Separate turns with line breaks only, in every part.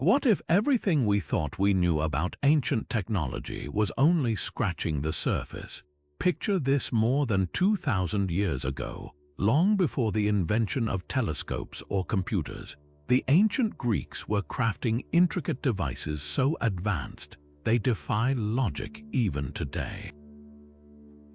What if everything we thought we knew about ancient technology was only scratching the surface? Picture this: more than 2,000 years ago, long before the invention of telescopes or computers, the ancient Greeks were crafting intricate devices so advanced they defy logic even today.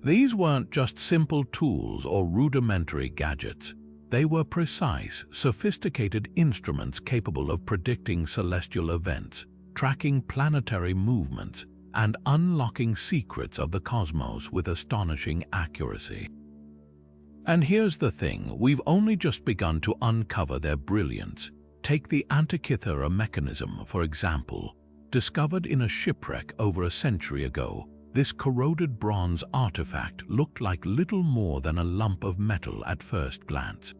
These weren't just simple tools or rudimentary gadgets. They were precise, sophisticated instruments capable of predicting celestial events, tracking planetary movements, and unlocking secrets of the cosmos with astonishing accuracy. And here's the thing, we've only just begun to uncover their brilliance. Take the Antikythera Mechanism, for example. Discovered in a shipwreck over a century ago, this corroded bronze artifact looked like little more than a lump of metal at first glance.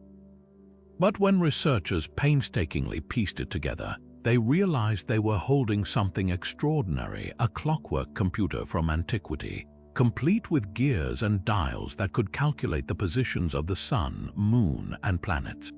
But when researchers painstakingly pieced it together, they realized they were holding something extraordinary: a clockwork computer from antiquity, complete with gears and dials that could calculate the positions of the sun, moon, and planets.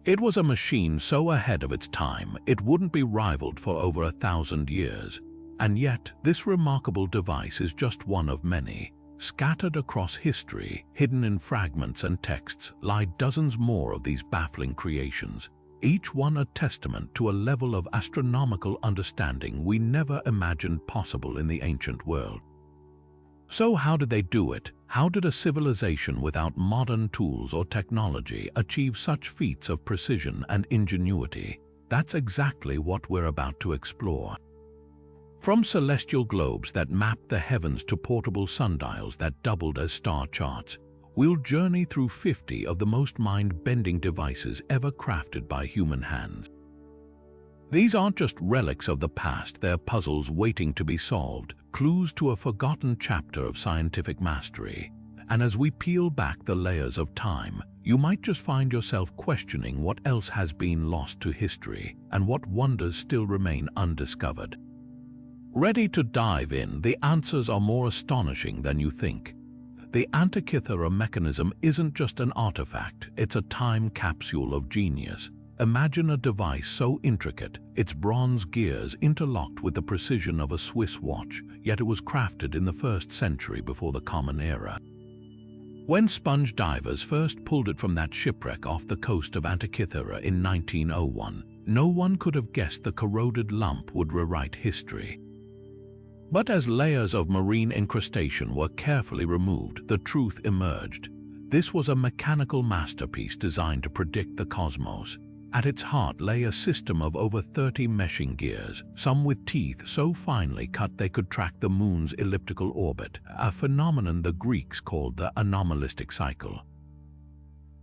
It was a machine so ahead of its time it wouldn't be rivaled for over 1,000 years. And yet, this remarkable device is just one of many. Scattered across history, hidden in fragments and texts, lie dozens more of these baffling creations, each one a testament to a level of astronomical understanding we never imagined possible in the ancient world. So how did they do it? How did a civilization without modern tools or technology achieve such feats of precision and ingenuity? That's exactly what we're about to explore. From celestial globes that mapped the heavens to portable sundials that doubled as star charts, we'll journey through 50 of the most mind-bending devices ever crafted by human hands. These aren't just relics of the past, they're puzzles waiting to be solved, clues to a forgotten chapter of scientific mastery. And as we peel back the layers of time, you might just find yourself questioning what else has been lost to history and what wonders still remain undiscovered. Ready to dive in? The answers are more astonishing than you think. The Antikythera Mechanism isn't just an artifact, it's a time capsule of genius. Imagine a device so intricate, its bronze gears interlocked with the precision of a Swiss watch, yet it was crafted in the 1st century before the Common Era. When sponge divers first pulled it from that shipwreck off the coast of Antikythera in 1901, no one could have guessed the corroded lump would rewrite history. But as layers of marine incrustation were carefully removed, the truth emerged. This was a mechanical masterpiece designed to predict the cosmos. At its heart lay a system of over 30 meshing gears, some with teeth so finely cut they could track the moon's elliptical orbit, a phenomenon the Greeks called the anomalistic cycle.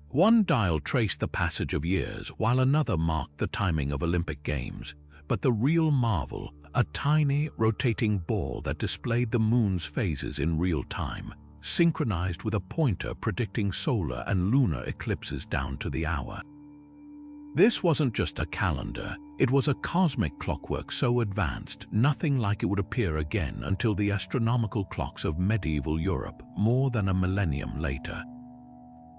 One dial traced the passage of years, while another marked the timing of Olympic Games. But the real marvel, a tiny, rotating ball that displayed the moon's phases in real time, synchronized with a pointer predicting solar and lunar eclipses down to the hour. This wasn't just a calendar, it was a cosmic clockwork so advanced, nothing like it would appear again until the astronomical clocks of medieval Europe, more than a millennium later.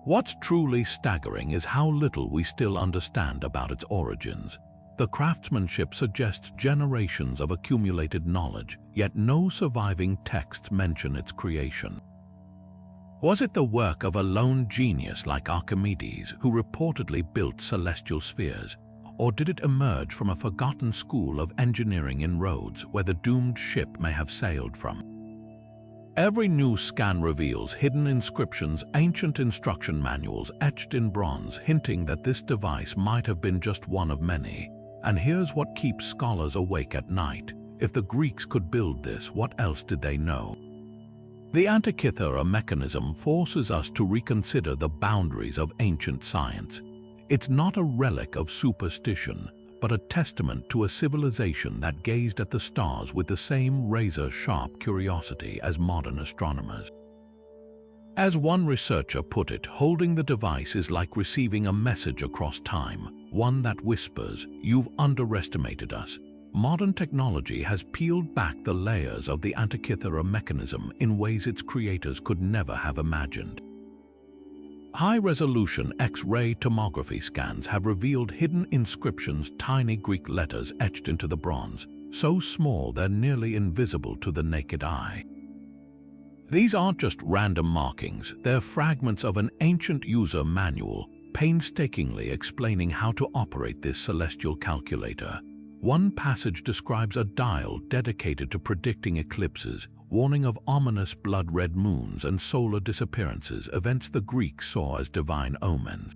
What's truly staggering is how little we still understand about its origins. The craftsmanship suggests generations of accumulated knowledge, yet no surviving texts mention its creation. Was it the work of a lone genius like Archimedes, who reportedly built celestial spheres? Or did it emerge from a forgotten school of engineering in Rhodes, where the doomed ship may have sailed from? Every new scan reveals hidden inscriptions, ancient instruction manuals etched in bronze, hinting that this device might have been just one of many. And here's what keeps scholars awake at night. If the Greeks could build this, what else did they know? The Antikythera Mechanism forces us to reconsider the boundaries of ancient science. It's not a relic of superstition, but a testament to a civilization that gazed at the stars with the same razor-sharp curiosity as modern astronomers. As one researcher put it, holding the device is like receiving a message across time, one that whispers, "You've underestimated us." Modern technology has peeled back the layers of the Antikythera Mechanism in ways its creators could never have imagined. High-resolution X-ray tomography scans have revealed hidden inscriptions, tiny Greek letters etched into the bronze, so small they're nearly invisible to the naked eye. These aren't just random markings, they're fragments of an ancient user manual, painstakingly explaining how to operate this celestial calculator. One passage describes a dial dedicated to predicting eclipses, warning of ominous blood-red moons and solar disappearances, events the Greeks saw as divine omens.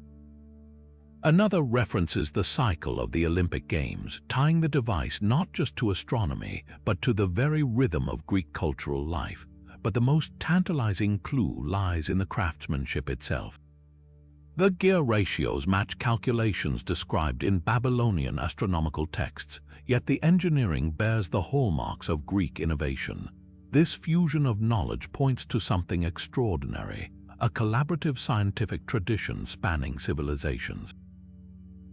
Another references the cycle of the Olympic Games, tying the device not just to astronomy, but to the very rhythm of Greek cultural life. But the most tantalizing clue lies in the craftsmanship itself. The gear ratios match calculations described in Babylonian astronomical texts, yet the engineering bears the hallmarks of Greek innovation. This fusion of knowledge points to something extraordinary, a collaborative scientific tradition spanning civilizations.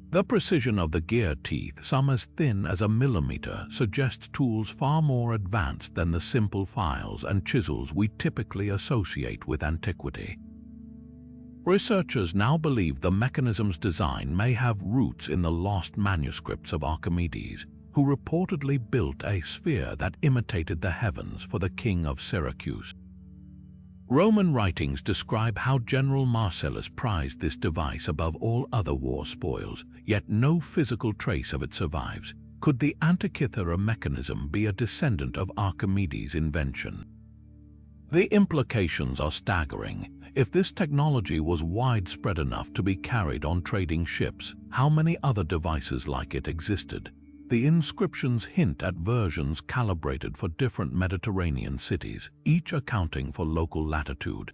The precision of the gear teeth, some as thin as a millimeter, suggests tools far more advanced than the simple files and chisels we typically associate with antiquity. Researchers now believe the mechanism's design may have roots in the lost manuscripts of Archimedes, who reportedly built a sphere that imitated the heavens for the king of Syracuse. Roman writings describe how General Marcellus prized this device above all other war spoils, yet no physical trace of it survives. Could the Antikythera Mechanism be a descendant of Archimedes' invention? The implications are staggering. If this technology was widespread enough to be carried on trading ships, how many other devices like it existed? The inscriptions hint at versions calibrated for different Mediterranean cities, each accounting for local latitude.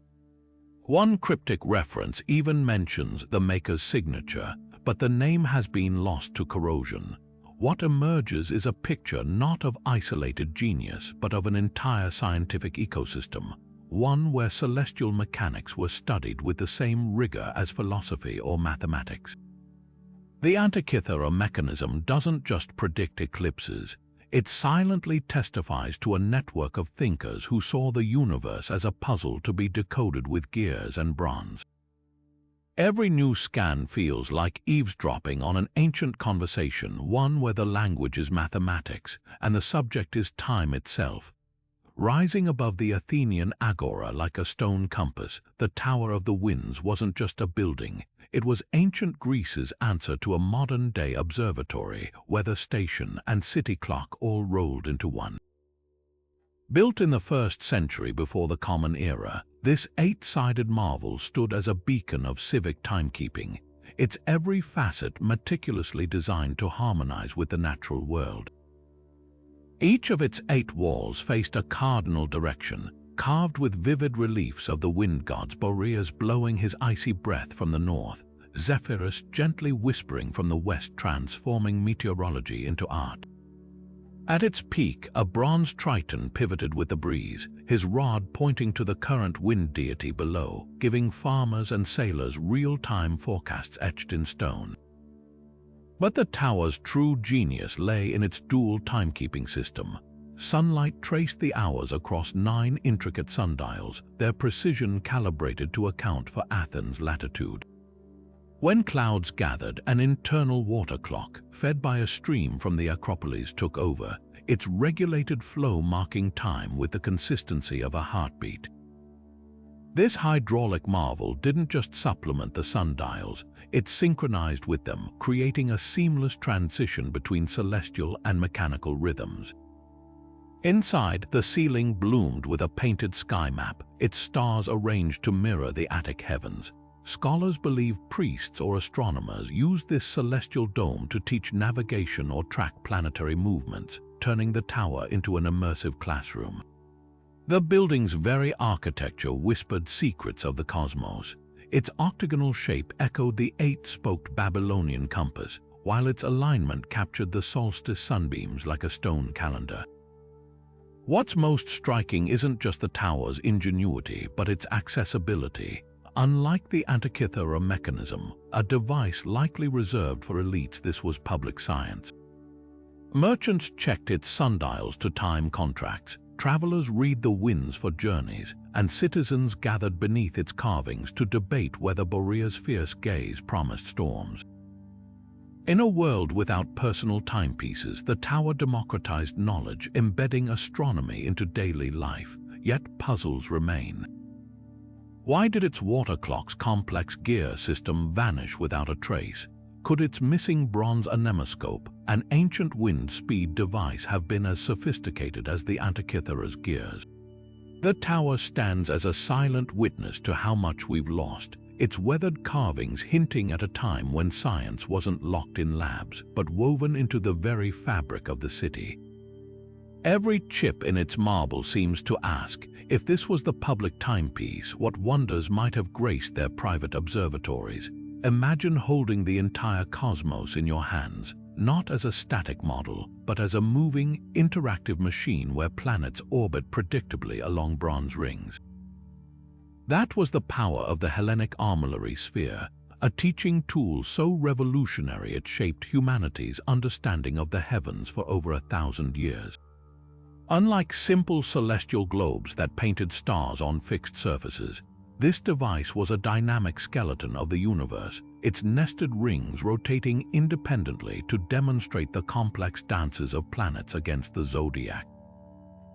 One cryptic reference even mentions the maker's signature, but the name has been lost to corrosion. What emerges is a picture not of isolated genius, but of an entire scientific ecosystem, one where celestial mechanics were studied with the same rigor as philosophy or mathematics. The Antikythera Mechanism doesn't just predict eclipses, it silently testifies to a network of thinkers who saw the universe as a puzzle to be decoded with gears and bronze. Every new scan feels like eavesdropping on an ancient conversation, one where the language is mathematics and the subject is time itself. Rising above the Athenian agora like a stone compass, the Tower of the Winds wasn't just a building. It was ancient Greece's answer to a modern-day observatory, weather station, and city clock all rolled into one. Built in the 1st century before the Common Era, this 8-sided marvel stood as a beacon of civic timekeeping, its every facet meticulously designed to harmonize with the natural world. Each of its 8 walls faced a cardinal direction, carved with vivid reliefs of the wind gods, Boreas blowing his icy breath from the north, Zephyrus gently whispering from the west, transforming meteorology into art. At its peak, a bronze Triton pivoted with the breeze, his rod pointing to the current wind deity below, giving farmers and sailors real-time forecasts etched in stone. But the tower's true genius lay in its dual timekeeping system. Sunlight traced the hours across 9 intricate sundials, their precision calibrated to account for Athens' latitude. When clouds gathered, an internal water clock, fed by a stream from the Acropolis, took over, its regulated flow marking time with the consistency of a heartbeat. This hydraulic marvel didn't just supplement the sundials, it synchronized with them, creating a seamless transition between celestial and mechanical rhythms. Inside, the ceiling bloomed with a painted sky map, its stars arranged to mirror the Attic heavens. Scholars believe priests or astronomers used this celestial dome to teach navigation or track planetary movements, turning the tower into an immersive classroom. The building's very architecture whispered secrets of the cosmos. Its octagonal shape echoed the 8-spoked Babylonian compass, while its alignment captured the solstice sunbeams like a stone calendar. What's most striking isn't just the tower's ingenuity, but its accessibility. Unlike the Antikythera Mechanism, a device likely reserved for elites, this was public science. Merchants checked its sundials to time contracts, travelers read the winds for journeys, and citizens gathered beneath its carvings to debate whether Boreas's fierce gaze promised storms. In a world without personal timepieces, the tower democratized knowledge, embedding astronomy into daily life, yet puzzles remain. Why did its water clock's complex gear system vanish without a trace? Could its missing bronze anemoscope, an ancient wind speed device, have been as sophisticated as the Antikythera's gears? The tower stands as a silent witness to how much we've lost, its weathered carvings hinting at a time when science wasn't locked in labs, but woven into the very fabric of the city. Every chip in its marble seems to ask, if this was the public timepiece, what wonders might have graced their private observatories? Imagine holding the entire cosmos in your hands, not as a static model, but as a moving, interactive machine where planets orbit predictably along bronze rings. That was the power of the Hellenic armillary sphere, a teaching tool so revolutionary it shaped humanity's understanding of the heavens for over 1,000 years. Unlike simple celestial globes that painted stars on fixed surfaces, this device was a dynamic skeleton of the universe, its nested rings rotating independently to demonstrate the complex dances of planets against the zodiac.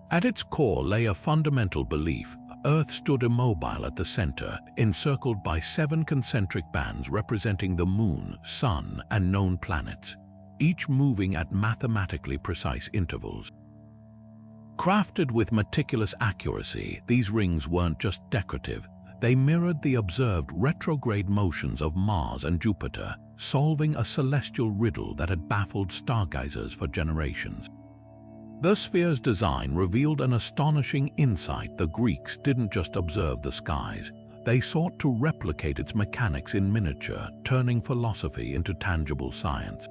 At its core lay a fundamental belief: Earth stood immobile at the center, encircled by 7 concentric bands representing the Moon, Sun, and known planets, each moving at mathematically precise intervals. Crafted with meticulous accuracy, these rings weren't just decorative. They mirrored the observed retrograde motions of Mars and Jupiter, solving a celestial riddle that had baffled stargazers for generations. The sphere's design revealed an astonishing insight. The Greeks didn't just observe the skies, they sought to replicate its mechanics in miniature, turning philosophy into tangible science.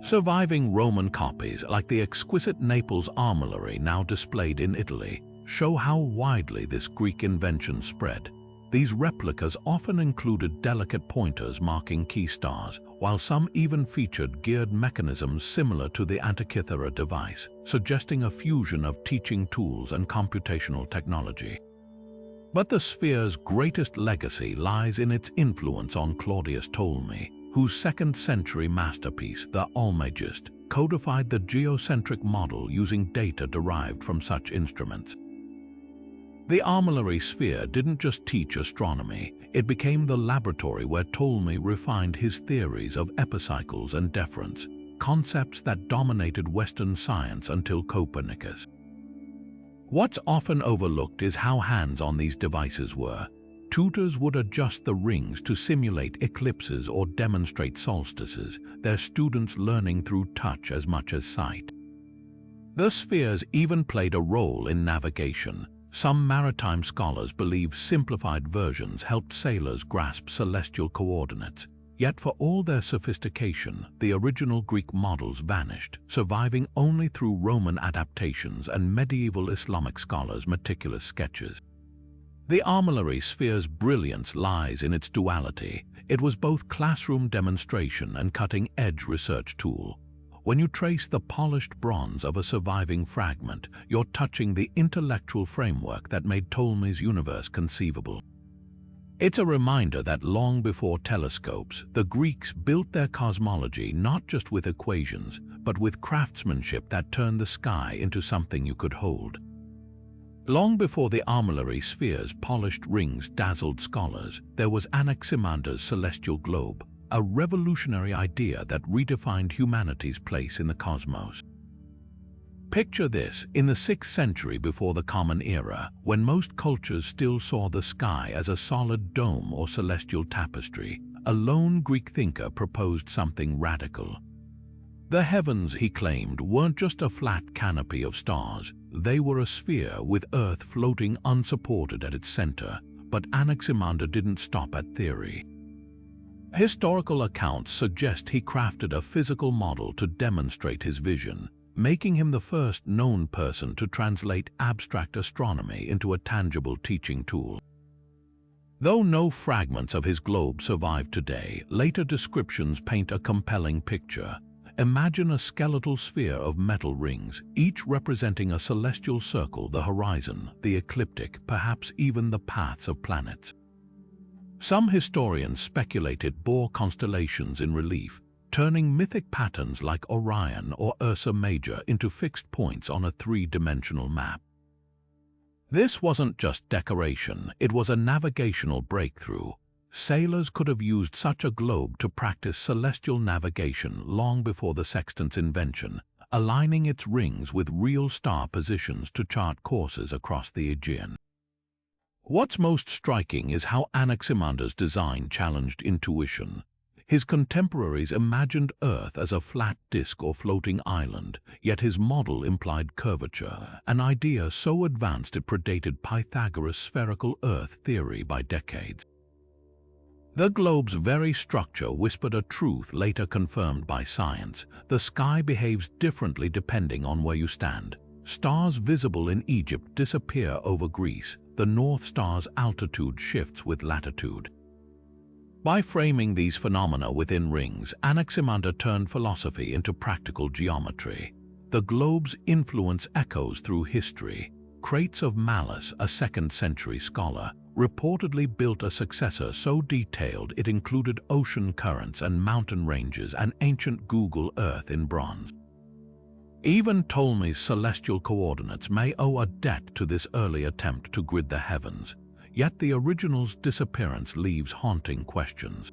Surviving Roman copies, like the exquisite Naples armillary now displayed in Italy, show how widely this Greek invention spread. These replicas often included delicate pointers marking key stars, while some even featured geared mechanisms similar to the Antikythera device, suggesting a fusion of teaching tools and computational technology. But the sphere's greatest legacy lies in its influence on Claudius Ptolemy, whose 2nd century masterpiece, the Almagest, codified the geocentric model using data derived from such instruments. The armillary sphere didn't just teach astronomy, it became the laboratory where Ptolemy refined his theories of epicycles and deference, concepts that dominated Western science until Copernicus. What's often overlooked is how hands-on these devices were. Tutors would adjust the rings to simulate eclipses or demonstrate solstices, their students learning through touch as much as sight. The spheres even played a role in navigation. Some maritime scholars believe simplified versions helped sailors grasp celestial coordinates. Yet for all their sophistication, the original Greek models vanished, surviving only through Roman adaptations and medieval Islamic scholars' meticulous sketches. The armillary sphere's brilliance lies in its duality. It was both classroom demonstration and cutting-edge research tool. When you trace the polished bronze of a surviving fragment, you're touching the intellectual framework that made Ptolemy's universe conceivable. It's a reminder that long before telescopes, the Greeks built their cosmology not just with equations, but with craftsmanship that turned the sky into something you could hold. Long before the armillary sphere's polished rings dazzled scholars, there was Anaximander's celestial globe, a revolutionary idea that redefined humanity's place in the cosmos. Picture this, in the 6th century before the Common Era, when most cultures still saw the sky as a solid dome or celestial tapestry, a lone Greek thinker proposed something radical. The heavens, he claimed, weren't just a flat canopy of stars, they were a sphere with Earth floating unsupported at its center. But Anaximander didn't stop at theory. Historical accounts suggest he crafted a physical model to demonstrate his vision, making him the first known person to translate abstract astronomy into a tangible teaching tool. Though no fragments of his globe survive today, later descriptions paint a compelling picture. Imagine a skeletal sphere of metal rings, each representing a celestial circle, the horizon, the ecliptic, perhaps even the paths of planets. Some historians speculated bore constellations in relief, turning mythic patterns like Orion or Ursa Major into fixed points on a three-dimensional map. This wasn't just decoration, it was a navigational breakthrough. Sailors could have used such a globe to practice celestial navigation long before the sextant's invention, aligning its rings with real star positions to chart courses across the Aegean. What's most striking is how Anaximander's design challenged intuition. His contemporaries imagined Earth as a flat disk or floating island, yet his model implied curvature, an idea so advanced it predated Pythagoras' spherical Earth theory by decades. The globe's very structure whispered a truth later confirmed by science. The sky behaves differently depending on where you stand. Stars visible in Egypt disappear over Greece. The North Star's altitude shifts with latitude. By framing these phenomena within rings, Anaximander turned philosophy into practical geometry. The globe's influence echoes through history. Crates of Malus, a 2nd century scholar, reportedly built a successor so detailed it included ocean currents and mountain ranges and ancient Google Earth in bronze. Even Ptolemy's celestial coordinates may owe a debt to this early attempt to grid the heavens. Yet the original's disappearance leaves haunting questions.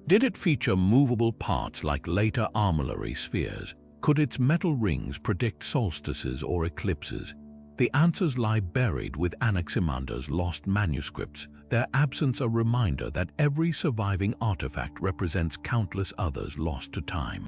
Did it feature movable parts like later armillary spheres? Could its metal rings predict solstices or eclipses? The answers lie buried with Anaximander's lost manuscripts, their absence a reminder that every surviving artifact represents countless others lost to time.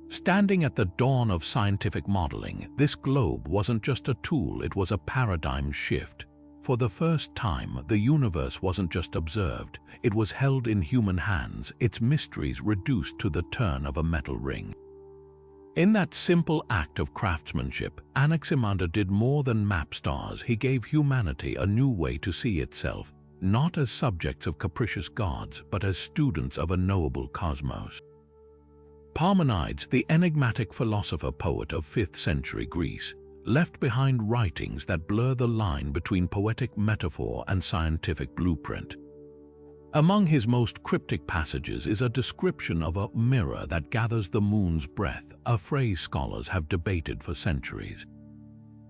Standing at the dawn of scientific modeling, this globe wasn't just a tool, it was a paradigm shift. For the first time, the universe wasn't just observed, it was held in human hands, its mysteries reduced to the turn of a metal ring. In that simple act of craftsmanship, Anaximander did more than map stars. He gave humanity a new way to see itself, not as subjects of capricious gods, but as students of a knowable cosmos. Parmenides, the enigmatic philosopher-poet of 5th century Greece, left behind writings that blur the line between poetic metaphor and scientific blueprint. Among his most cryptic passages is a description of a mirror that gathers the moon's breath, a phrase scholars have debated for centuries.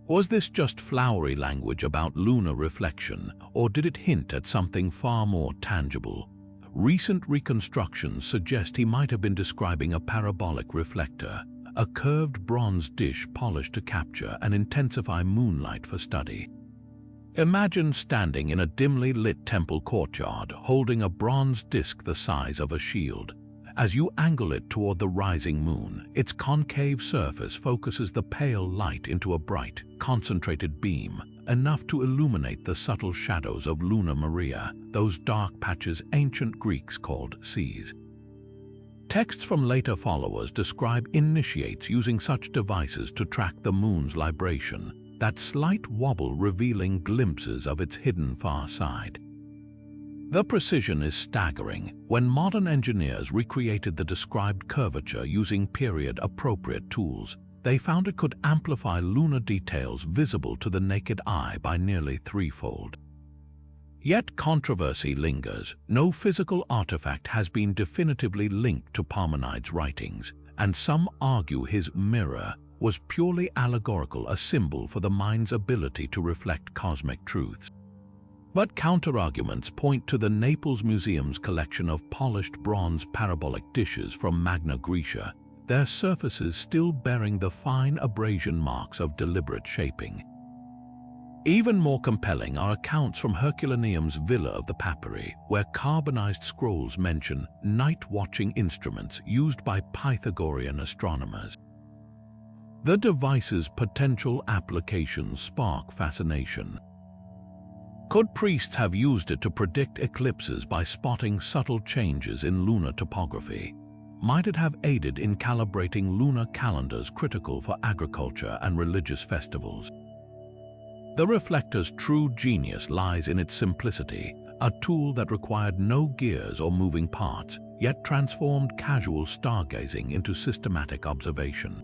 Was this just flowery language about lunar reflection, or did it hint at something far more tangible? Recent reconstructions suggest he might have been describing a parabolic reflector, a curved bronze dish polished to capture and intensify moonlight for study. Imagine standing in a dimly lit temple courtyard, holding a bronze disc the size of a shield. As you angle it toward the rising moon, its concave surface focuses the pale light into a bright, concentrated beam, enough to illuminate the subtle shadows of Lunar Maria, those dark patches ancient Greeks called seas. Texts from later followers describe initiates using such devices to track the moon's libration, that slight wobble revealing glimpses of its hidden far side. The precision is staggering. When modern engineers recreated the described curvature using period-appropriate tools, they found it could amplify lunar details visible to the naked eye by nearly threefold. Yet controversy lingers. No physical artifact has been definitively linked to Parmenides' writings, and some argue his mirror was purely allegorical, a symbol for the mind's ability to reflect cosmic truths. But counterarguments point to the Naples Museum's collection of polished bronze parabolic dishes from Magna Graecia, their surfaces still bearing the fine abrasion marks of deliberate shaping. Even more compelling are accounts from Herculaneum's Villa of the Papyri, where carbonized scrolls mention night-watching instruments used by Pythagorean astronomers. The device's potential applications spark fascination. Could priests have used it to predict eclipses by spotting subtle changes in lunar topography? Might it have aided in calibrating lunar calendars critical for agriculture and religious festivals? The reflector's true genius lies in its simplicity. a tool that required no gears or moving parts, yet transformed casual stargazing into systematic observation.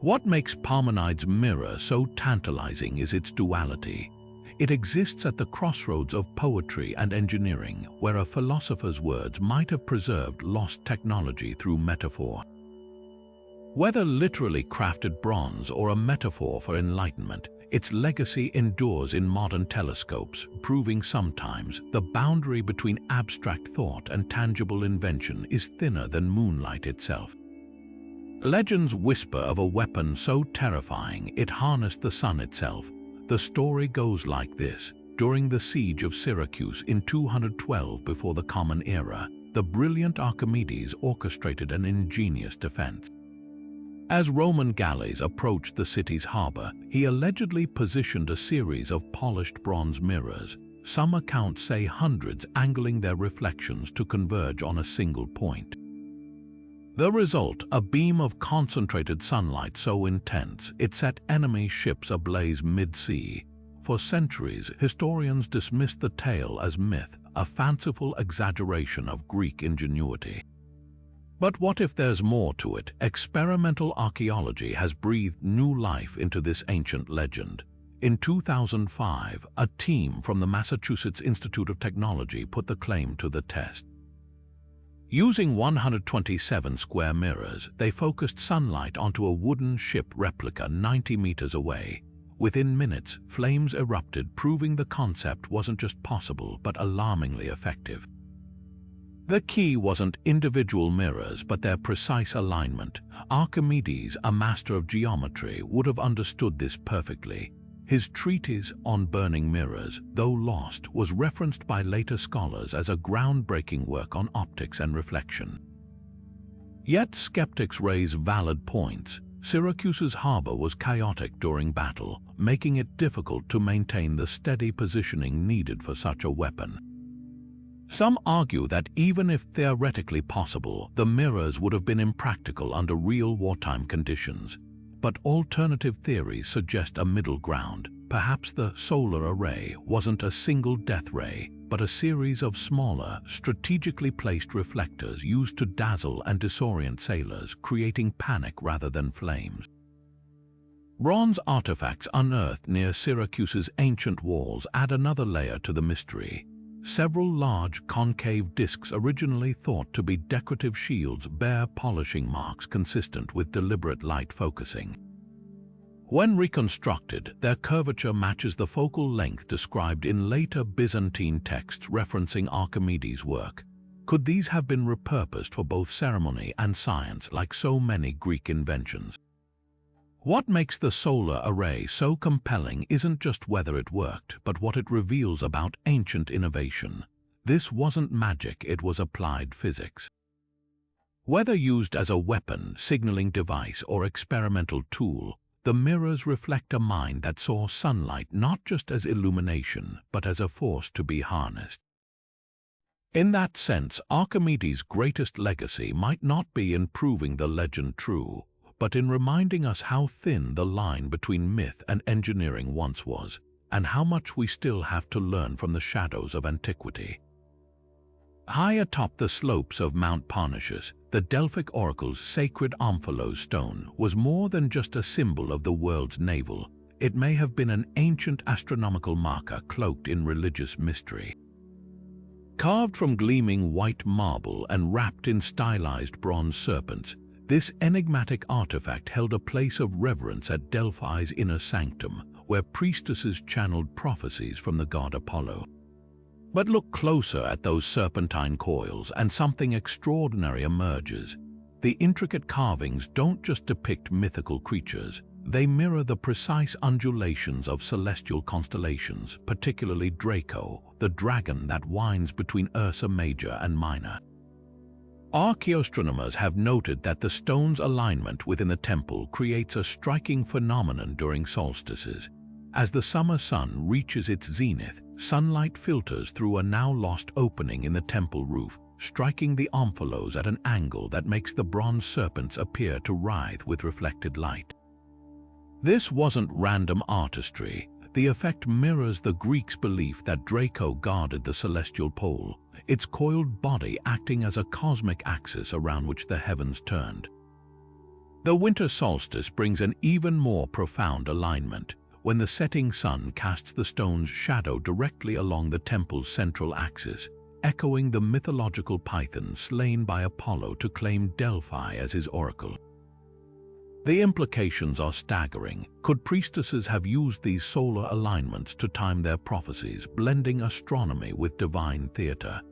What makes Parmenides' mirror so tantalizing is its duality. It exists at the crossroads of poetry and engineering, where a philosopher's words might have preserved lost technology through metaphor. Whether literally crafted bronze or a metaphor for enlightenment, its legacy endures in modern telescopes, proving sometimes the boundary between abstract thought and tangible invention is thinner than moonlight itself. Legends whisper of a weapon so terrifying it harnessed the sun itself. The story goes like this. During the siege of Syracuse in 212 before the Common Era, the brilliant Archimedes orchestrated an ingenious defense. As Roman galleys approached the city's harbor, he allegedly positioned a series of polished bronze mirrors. Some accounts say hundreds, angling their reflections to converge on a single point. The result, a beam of concentrated sunlight so intense it set enemy ships ablaze mid-sea. For centuries, historians dismissed the tale as myth, a fanciful exaggeration of Greek ingenuity. But what if there's more to it? Experimental archaeology has breathed new life into this ancient legend. In 2005, a team from the Massachusetts Institute of Technology put the claim to the test. Using 127 square mirrors, they focused sunlight onto a wooden ship replica 90 meters away. Within minutes, flames erupted, proving the concept wasn't just possible, but alarmingly effective. The key wasn't individual mirrors, but their precise alignment. Archimedes, a master of geometry, would have understood this perfectly. His treatise on burning mirrors, though lost, was referenced by later scholars as a groundbreaking work on optics and reflection. Yet skeptics raise valid points. Syracuse's harbor was chaotic during battle, making it difficult to maintain the steady positioning needed for such a weapon. Some argue that even if theoretically possible, the mirrors would have been impractical under real wartime conditions. But alternative theories suggest a middle ground. Perhaps the solar array wasn't a single death ray, but a series of smaller, strategically placed reflectors used to dazzle and disorient sailors, creating panic rather than flames. Bronze artifacts unearthed near Syracuse's ancient walls add another layer to the mystery. Several large concave discs originally thought to be decorative shields bear polishing marks consistent with deliberate light focusing. When reconstructed, their curvature matches the focal length described in later Byzantine texts referencing Archimedes' work. Could these have been repurposed for both ceremony and science like so many Greek inventions? What makes the solar array so compelling isn't just whether it worked, but what it reveals about ancient innovation. This wasn't magic, it was applied physics. Whether used as a weapon, signaling device, or experimental tool, the mirrors reflect a mind that saw sunlight not just as illumination, but as a force to be harnessed. In that sense, Archimedes' greatest legacy might not be in proving the legend true, but in reminding us how thin the line between myth and engineering once was, and how much we still have to learn from the shadows of antiquity. High atop the slopes of Mount Parnassus, the Delphic oracle's sacred omphalos stone was more than just a symbol of the world's navel. It may have been an ancient astronomical marker cloaked in religious mystery. Carved from gleaming white marble and wrapped in stylized bronze serpents, this enigmatic artifact held a place of reverence at Delphi's inner sanctum, where priestesses channeled prophecies from the god Apollo. But look closer at those serpentine coils and something extraordinary emerges. The intricate carvings don't just depict mythical creatures, they mirror the precise undulations of celestial constellations, particularly Draco, the dragon that winds between Ursa Major and Minor. Archaeoastronomers have noted that the stone's alignment within the temple creates a striking phenomenon during solstices. As the summer sun reaches its zenith, sunlight filters through a now-lost opening in the temple roof, striking the omphalos at an angle that makes the bronze serpents appear to writhe with reflected light. This wasn't random artistry. The effect mirrors the Greeks' belief that Draco guarded the celestial pole, its coiled body acting as a cosmic axis around which the heavens turned. The winter solstice brings an even more profound alignment, when the setting sun casts the stone's shadow directly along the temple's central axis, echoing the mythological Python slain by Apollo to claim Delphi as his oracle. The implications are staggering. Could priestesses have used these solar alignments to time their prophecies, blending astronomy with divine theater?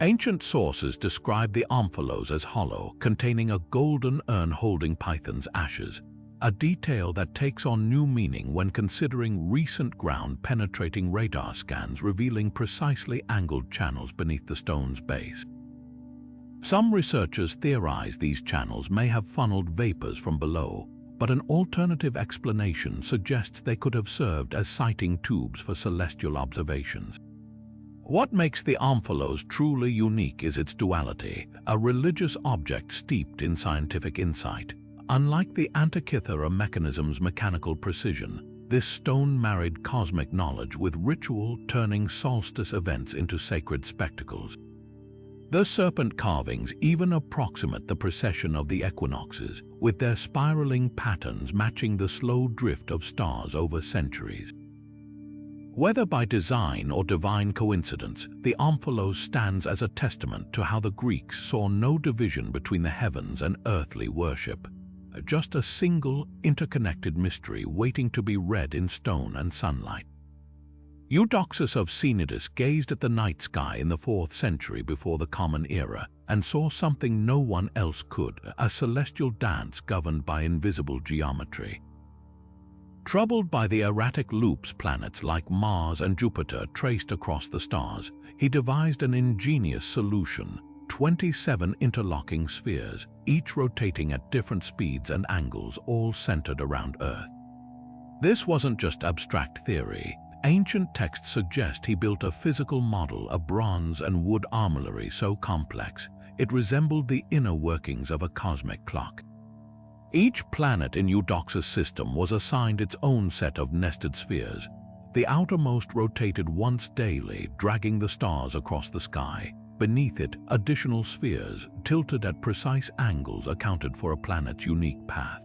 Ancient sources describe the omphalos as hollow, containing a golden urn holding Python's ashes, a detail that takes on new meaning when considering recent ground-penetrating radar scans revealing precisely angled channels beneath the stone's base. Some researchers theorize these channels may have funneled vapors from below, but an alternative explanation suggests they could have served as sighting tubes for celestial observations. What makes the omphalos truly unique is its duality, a religious object steeped in scientific insight. Unlike the Antikythera Mechanism's mechanical precision, this stone married cosmic knowledge with ritual, turning solstice events into sacred spectacles. The serpent carvings even approximate the precession of the equinoxes, with their spiraling patterns matching the slow drift of stars over centuries. Whether by design or divine coincidence, the omphalos stands as a testament to how the Greeks saw no division between the heavens and earthly worship, just a single, interconnected mystery waiting to be read in stone and sunlight. Eudoxus of Cnidus gazed at the night sky in the 4th century before the Common Era and saw something no one else could, a celestial dance governed by invisible geometry. Troubled by the erratic loops planets like Mars and Jupiter traced across the stars, he devised an ingenious solution: 27 interlocking spheres, each rotating at different speeds and angles, all centered around Earth. This wasn't just abstract theory. Ancient texts suggest he built a physical model, a bronze and wood armillary so complex it resembled the inner workings of a cosmic clock. Each planet in Eudoxus' system was assigned its own set of nested spheres. The outermost rotated once daily, dragging the stars across the sky. Beneath it, additional spheres, tilted at precise angles, accounted for a planet's unique path.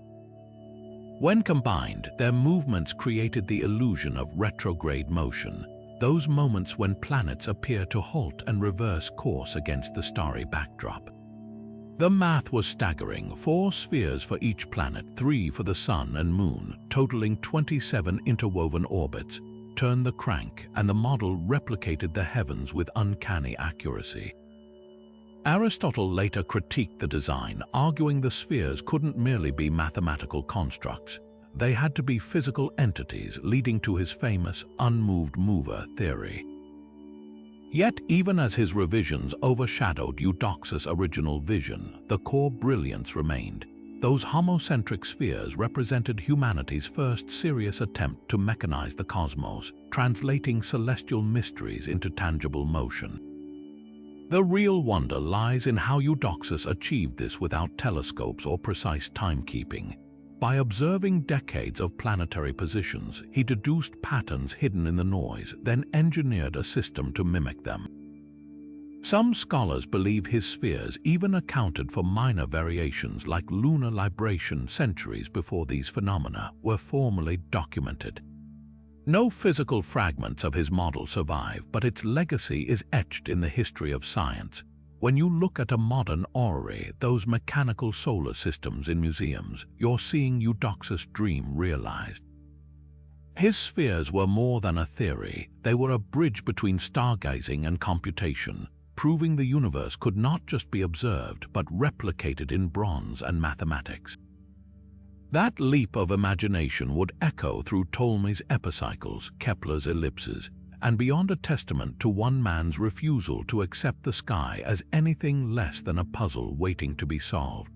When combined, their movements created the illusion of retrograde motion, those moments when planets appear to halt and reverse course against the starry backdrop. The math was staggering: 4 spheres for each planet, 3 for the Sun and Moon, totaling 27 interwoven orbits. Turn the crank, and the model replicated the heavens with uncanny accuracy. Aristotle later critiqued the design, arguing the spheres couldn't merely be mathematical constructs. They had to be physical entities, leading to his famous unmoved mover theory. Yet, even as his revisions overshadowed Eudoxus' original vision, the core brilliance remained. Those homocentric spheres represented humanity's first serious attempt to mechanize the cosmos, translating celestial mysteries into tangible motion. The real wonder lies in how Eudoxus achieved this without telescopes or precise timekeeping. By observing decades of planetary positions, he deduced patterns hidden in the noise, then engineered a system to mimic them. Some scholars believe his spheres even accounted for minor variations like lunar libration centuries before these phenomena were formally documented. No physical fragments of his model survive, but its legacy is etched in the history of science. When you look at a modern orrery, those mechanical solar systems in museums, you're seeing Eudoxus' dream realized. His spheres were more than a theory. They were a bridge between stargazing and computation, proving the universe could not just be observed but replicated in bronze and mathematics. That leap of imagination would echo through Ptolemy's epicycles, Kepler's ellipses, and beyond a testament to one man's refusal to accept the sky as anything less than a puzzle waiting to be solved.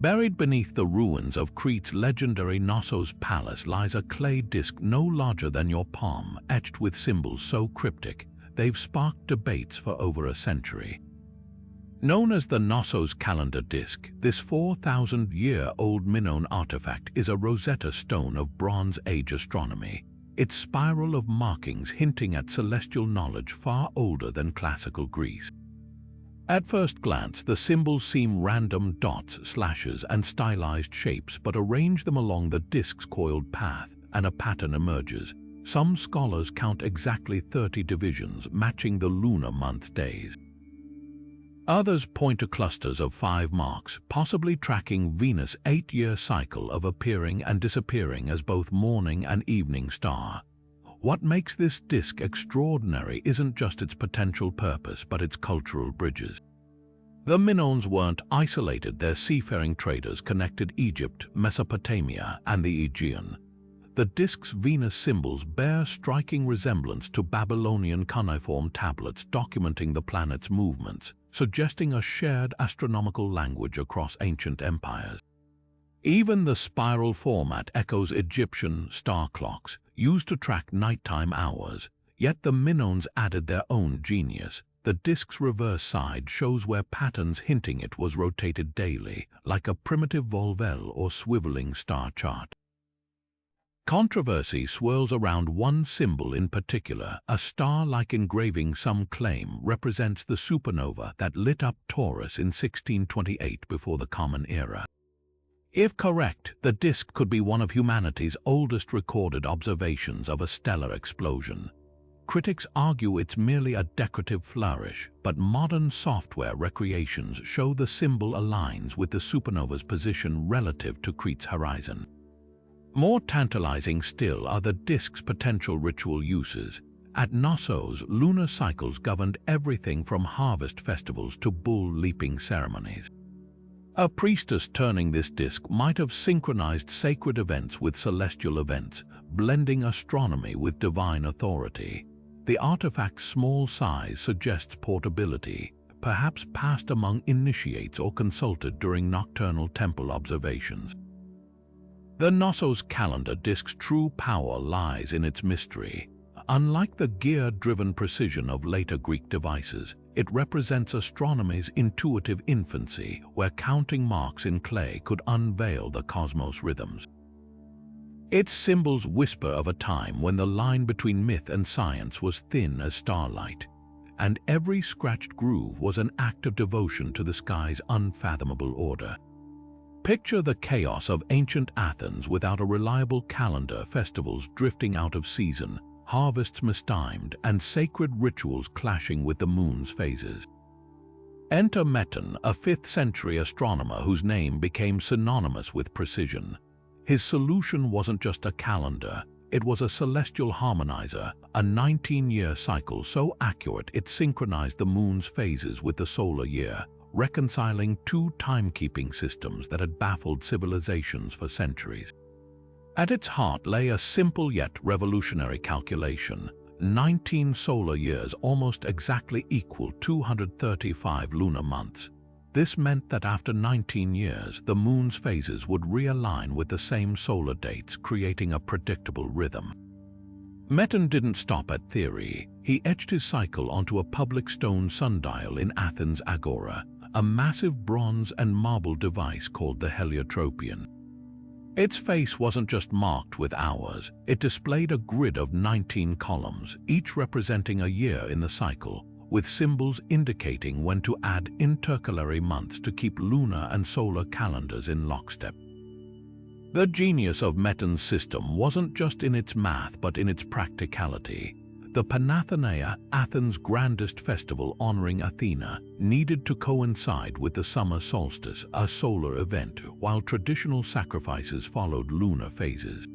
Buried beneath the ruins of Crete's legendary Knossos palace lies a clay disk no larger than your palm, etched with symbols so cryptic they've sparked debates for over a century. Known as the Knossos calendar disk, this 4,000-year-old Minoan artifact is a Rosetta Stone of Bronze Age astronomy, its spiral of markings hinting at celestial knowledge far older than classical Greece. At first glance, the symbols seem random dots, slashes, and stylized shapes, but arrange them along the disk's coiled path, and a pattern emerges. Some scholars count exactly 30 divisions, matching the lunar month days. Others point to clusters of 5 marks, possibly tracking Venus' 8-year cycle of appearing and disappearing as both morning and evening star. What makes this disk extraordinary isn't just its potential purpose, but its cultural bridges. The Minoans weren't isolated. Their seafaring traders connected Egypt, Mesopotamia, and the Aegean. The disk's Venus symbols bear striking resemblance to Babylonian cuneiform tablets documenting the planet's movements, suggesting a shared astronomical language across ancient empires. Even the spiral format echoes Egyptian star clocks, used to track nighttime hours, yet the Minoans added their own genius. The disk's reverse side shows where patterns hinting it was rotated daily, like a primitive volvelle or swiveling star chart. Controversy swirls around one symbol in particular. A star-like engraving, some claim, represents the supernova that lit up Taurus in 1628 before the Common Era. If correct, the disk could be one of humanity's oldest recorded observations of a stellar explosion. Critics argue it's merely a decorative flourish, but modern software recreations show the symbol aligns with the supernova's position relative to Crete's horizon. More tantalizing still are the disk's potential ritual uses. At Knossos, lunar cycles governed everything from harvest festivals to bull-leaping ceremonies. A priestess turning this disk might have synchronized sacred events with celestial events, blending astronomy with divine authority. The artifact's small size suggests portability, perhaps passed among initiates or consulted during nocturnal temple observations. The Knossos calendar disk's true power lies in its mystery. Unlike the gear-driven precision of later Greek devices, it represents astronomy's intuitive infancy, where counting marks in clay could unveil the cosmos' rhythms. Its symbols whisper of a time when the line between myth and science was thin as starlight, and every scratched groove was an act of devotion to the sky's unfathomable order. Picture the chaos of ancient Athens without a reliable calendar, festivals drifting out of season, harvests mistimed, and sacred rituals clashing with the moon's phases. Enter Meton, a 5th-century astronomer whose name became synonymous with precision. His solution wasn't just a calendar, it was a celestial harmonizer, a 19-year cycle so accurate it synchronized the moon's phases with the solar year, reconciling 2 timekeeping systems that had baffled civilizations for centuries. At its heart lay a simple yet revolutionary calculation. 19 solar years almost exactly equal 235 lunar months. This meant that after 19 years, the moon's phases would realign with the same solar dates, creating a predictable rhythm. Meton didn't stop at theory. He etched his cycle onto a public stone sundial in Athens' Agora, a massive bronze and marble device called the Heliotropion. Its face wasn't just marked with hours, it displayed a grid of 19 columns, each representing a year in the cycle, with symbols indicating when to add intercalary months to keep lunar and solar calendars in lockstep. The genius of Meton's system wasn't just in its math but in its practicality. The Panathenaea, Athens' grandest festival honoring Athena, needed to coincide with the summer solstice, a solar event, while traditional sacrifices followed lunar phases.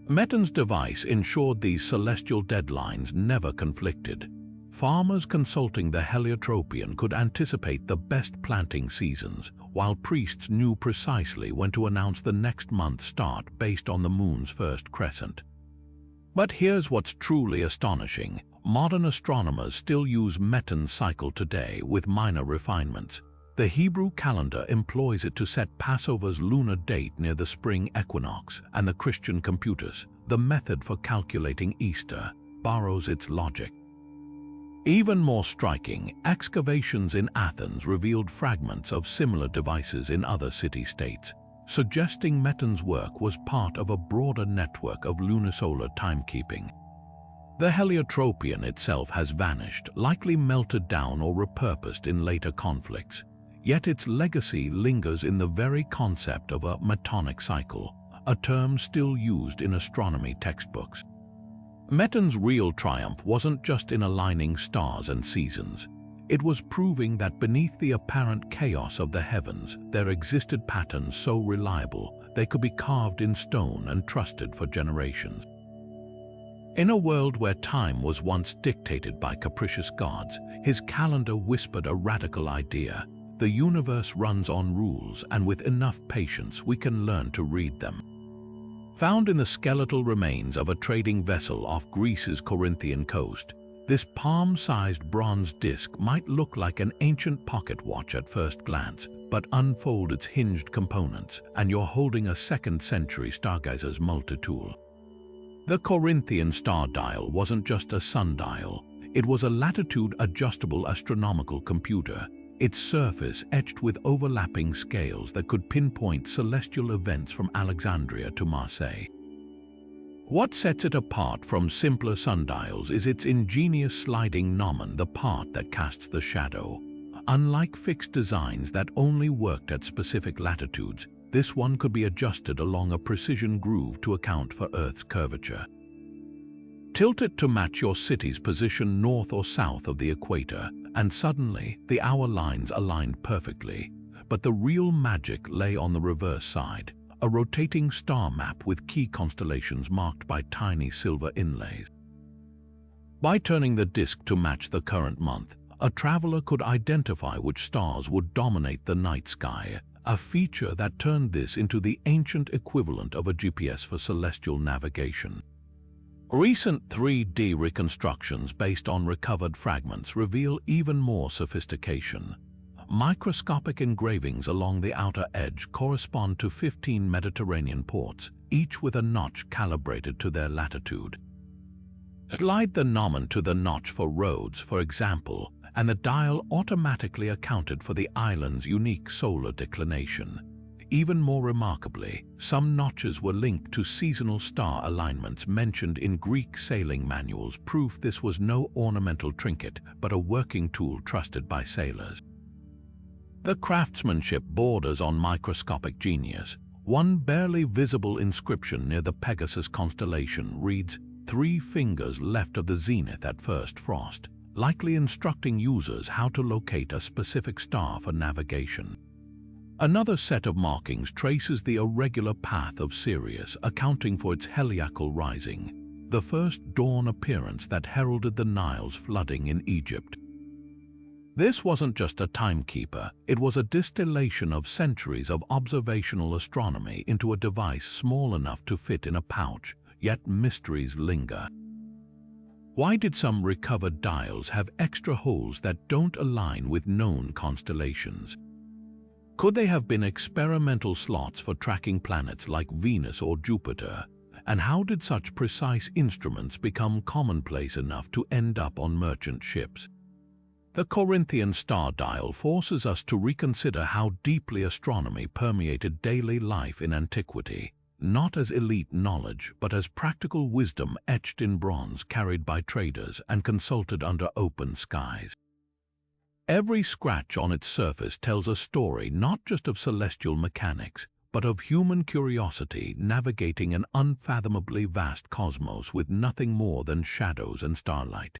Meton's device ensured these celestial deadlines never conflicted. Farmers consulting the Heliotropion could anticipate the best planting seasons, while priests knew precisely when to announce the next month's start based on the moon's first crescent. But here's what's truly astonishing. Modern astronomers still use Meton's cycle today with minor refinements. The Hebrew calendar employs it to set Passover's lunar date near the spring equinox, and the Christian computus, the method for calculating Easter, borrows its logic. Even more striking, excavations in Athens revealed fragments of similar devices in other city-states, suggesting Meton's work was part of a broader network of lunisolar timekeeping. The heliotropion itself has vanished, likely melted down or repurposed in later conflicts, yet its legacy lingers in the very concept of a metonic cycle, a term still used in astronomy textbooks. Meton's real triumph wasn't just in aligning stars and seasons. It was proving that beneath the apparent chaos of the heavens, there existed patterns so reliable they could be carved in stone and trusted for generations. In a world where time was once dictated by capricious gods, his calendar whispered a radical idea. The universe runs on rules, and with enough patience we can learn to read them. Found in the skeletal remains of a trading vessel off Greece's Corinthian coast, this palm-sized bronze disc might look like an ancient pocket watch at first glance, but unfold its hinged components, and you're holding a second-century stargazer's multi-tool. The Corinthian star dial wasn't just a sundial, it was a latitude-adjustable astronomical computer, its surface etched with overlapping scales that could pinpoint celestial events from Alexandria to Marseille. What sets it apart from simpler sundials is its ingenious sliding gnomon, the part that casts the shadow. Unlike fixed designs that only worked at specific latitudes, this one could be adjusted along a precision groove to account for Earth's curvature. Tilt it to match your city's position north or south of the equator, and suddenly the hour lines aligned perfectly. But the real magic lay on the reverse side, a rotating star map with key constellations marked by tiny silver inlays. By turning the disk to match the current month, a traveler could identify which stars would dominate the night sky, a feature that turned this into the ancient equivalent of a GPS for celestial navigation. Recent 3D reconstructions based on recovered fragments reveal even more sophistication. Microscopic engravings along the outer edge correspond to 15 Mediterranean ports, each with a notch calibrated to their latitude. Slide the gnomon to the notch for Rhodes, for example, and the dial automatically accounted for the island's unique solar declination. Even more remarkably, some notches were linked to seasonal star alignments mentioned in Greek sailing manuals, proof this was no ornamental trinket, but a working tool trusted by sailors. The craftsmanship borders on microscopic genius. One barely visible inscription near the Pegasus constellation reads, "3 fingers left of the zenith at first frost," likely instructing users how to locate a specific star for navigation. Another set of markings traces the irregular path of Sirius, accounting for its heliacal rising, the first dawn appearance that heralded the Nile's flooding in Egypt. This wasn't just a timekeeper, it was a distillation of centuries of observational astronomy into a device small enough to fit in a pouch, yet mysteries linger. Why did some recovered dials have extra holes that don't align with known constellations? Could they have been experimental slots for tracking planets like Venus or Jupiter? And how did such precise instruments become commonplace enough to end up on merchant ships? The Corinthian star dial forces us to reconsider how deeply astronomy permeated daily life in antiquity, not as elite knowledge, but as practical wisdom etched in bronze carried by traders and consulted under open skies. Every scratch on its surface tells a story not just of celestial mechanics, but of human curiosity navigating an unfathomably vast cosmos with nothing more than shadows and starlight.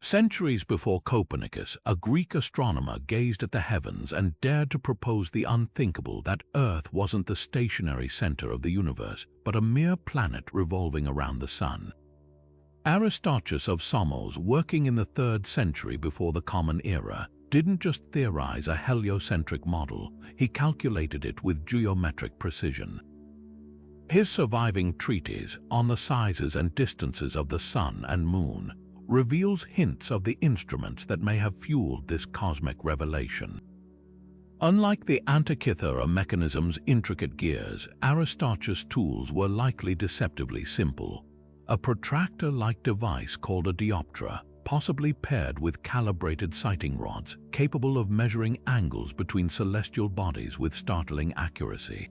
Centuries before Copernicus, a Greek astronomer gazed at the heavens and dared to propose the unthinkable, that Earth wasn't the stationary center of the universe, but a mere planet revolving around the sun. Aristarchus of Samos, working in the 3rd century before the Common Era, didn't just theorize a heliocentric model, he calculated it with geometric precision. His surviving treatise, On the Sizes and Distances of the Sun and Moon, reveals hints of the instruments that may have fueled this cosmic revelation. Unlike the Antikythera Mechanism's intricate gears, Aristarchus' tools were likely deceptively simple. A protractor-like device called a dioptra, possibly paired with calibrated sighting rods capable of measuring angles between celestial bodies with startling accuracy.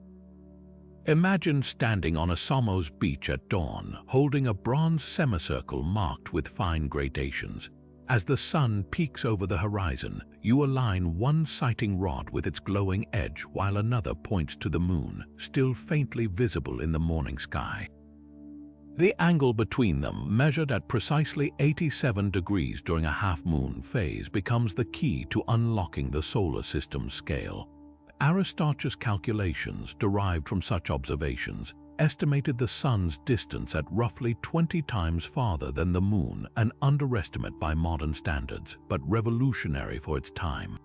Imagine standing on a Samos beach at dawn, holding a bronze semicircle marked with fine gradations. As the sun peaks over the horizon, you align one sighting rod with its glowing edge while another points to the moon, still faintly visible in the morning sky. The angle between them, measured at precisely 87 degrees during a half-moon phase, becomes the key to unlocking the solar system's scale. Aristarchus' calculations, derived from such observations, estimated the sun's distance at roughly 20 times farther than the moon, an underestimate by modern standards, but revolutionary for its time.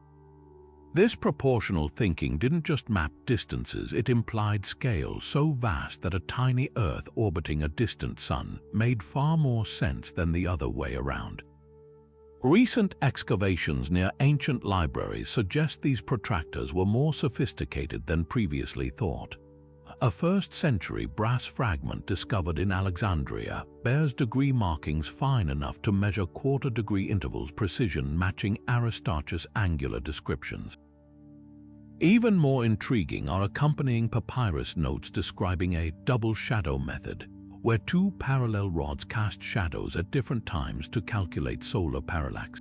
This proportional thinking didn't just map distances, it implied scale so vast that a tiny Earth orbiting a distant sun made far more sense than the other way around. Recent excavations near ancient libraries suggest these protractors were more sophisticated than previously thought. A 1st-century brass fragment discovered in Alexandria bears degree markings fine enough to measure quarter-degree intervals, precision matching Aristarchus' angular descriptions. Even more intriguing are accompanying papyrus notes describing a double shadow method, where two parallel rods cast shadows at different times to calculate solar parallax.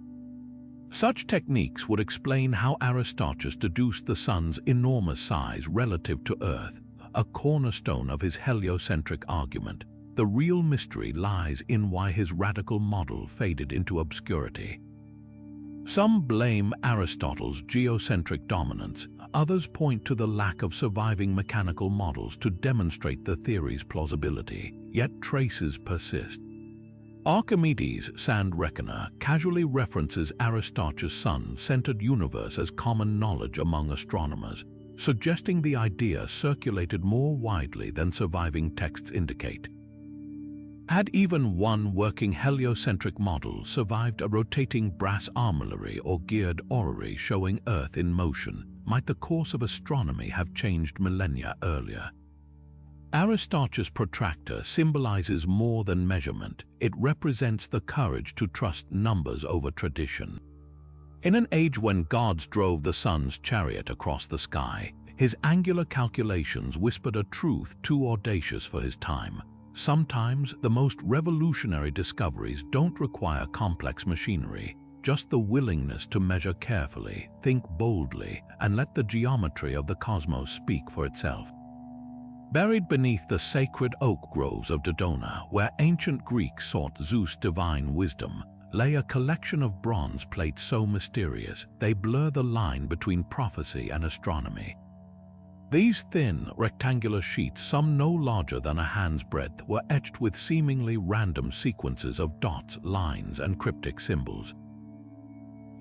Such techniques would explain how Aristarchus deduced the sun's enormous size relative to Earth, a cornerstone of his heliocentric argument. The real mystery lies in why his radical model faded into obscurity. Some blame Aristotle's geocentric dominance, others point to the lack of surviving mechanical models to demonstrate the theory's plausibility, yet traces persist. Archimedes' sand reckoner casually references Aristarchus' sun-centered universe as common knowledge among astronomers, suggesting the idea circulated more widely than surviving texts indicate. Had even one working heliocentric model survived a rotating brass armillary or geared orrery showing Earth in motion, might the course of astronomy have changed millennia earlier? Aristarchus' protractor symbolizes more than measurement. It represents the courage to trust numbers over tradition. In an age when gods drove the sun's chariot across the sky, his angular calculations whispered a truth too audacious for his time. Sometimes the most revolutionary discoveries don't require complex machinery, just the willingness to measure carefully, think boldly, and let the geometry of the cosmos speak for itself. Buried beneath the sacred oak groves of Dodona, where ancient Greeks sought Zeus' divine wisdom, lay a collection of bronze plates so mysterious they blur the line between prophecy and astronomy. These thin, rectangular sheets, some no larger than a hand's breadth, were etched with seemingly random sequences of dots, lines, and cryptic symbols.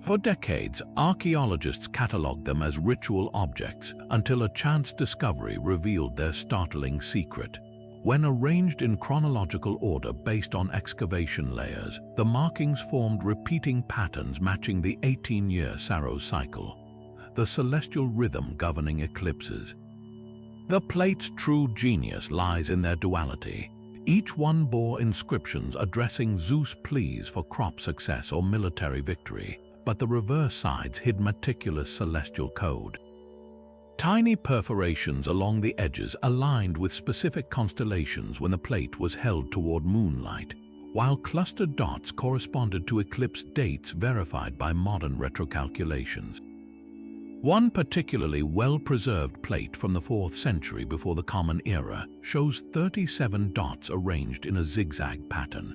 For decades, archaeologists catalogued them as ritual objects until a chance discovery revealed their startling secret. When arranged in chronological order based on excavation layers, the markings formed repeating patterns matching the 18-year Saros cycle, the celestial rhythm governing eclipses. The plates' true genius lies in their duality. Each one bore inscriptions addressing Zeus' pleas for crop success or military victory, but the reverse sides hid meticulous celestial code. Tiny perforations along the edges aligned with specific constellations when the plate was held toward moonlight, while clustered dots corresponded to eclipse dates verified by modern retrocalculations. One particularly well-preserved plate from the 4th century before the Common Era shows 37 dots arranged in a zigzag pattern.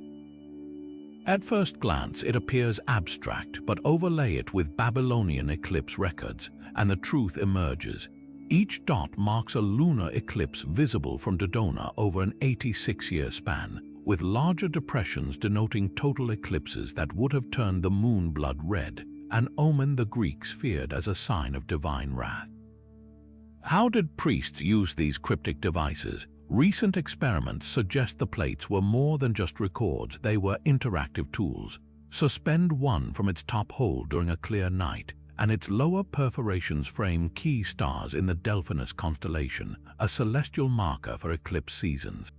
At first glance, it appears abstract, but overlay it with Babylonian eclipse records, and the truth emerges. Each dot marks a lunar eclipse visible from Dodona over an 86-year span, with larger depressions denoting total eclipses that would have turned the moon blood red, an omen the Greeks feared as a sign of divine wrath. How did priests use these cryptic devices? Recent experiments suggest the plates were more than just records, they were interactive tools. Suspend one from its top hole during a clear night, and its lower perforations frame key stars in the Delphinus constellation, a celestial marker for eclipse seasons.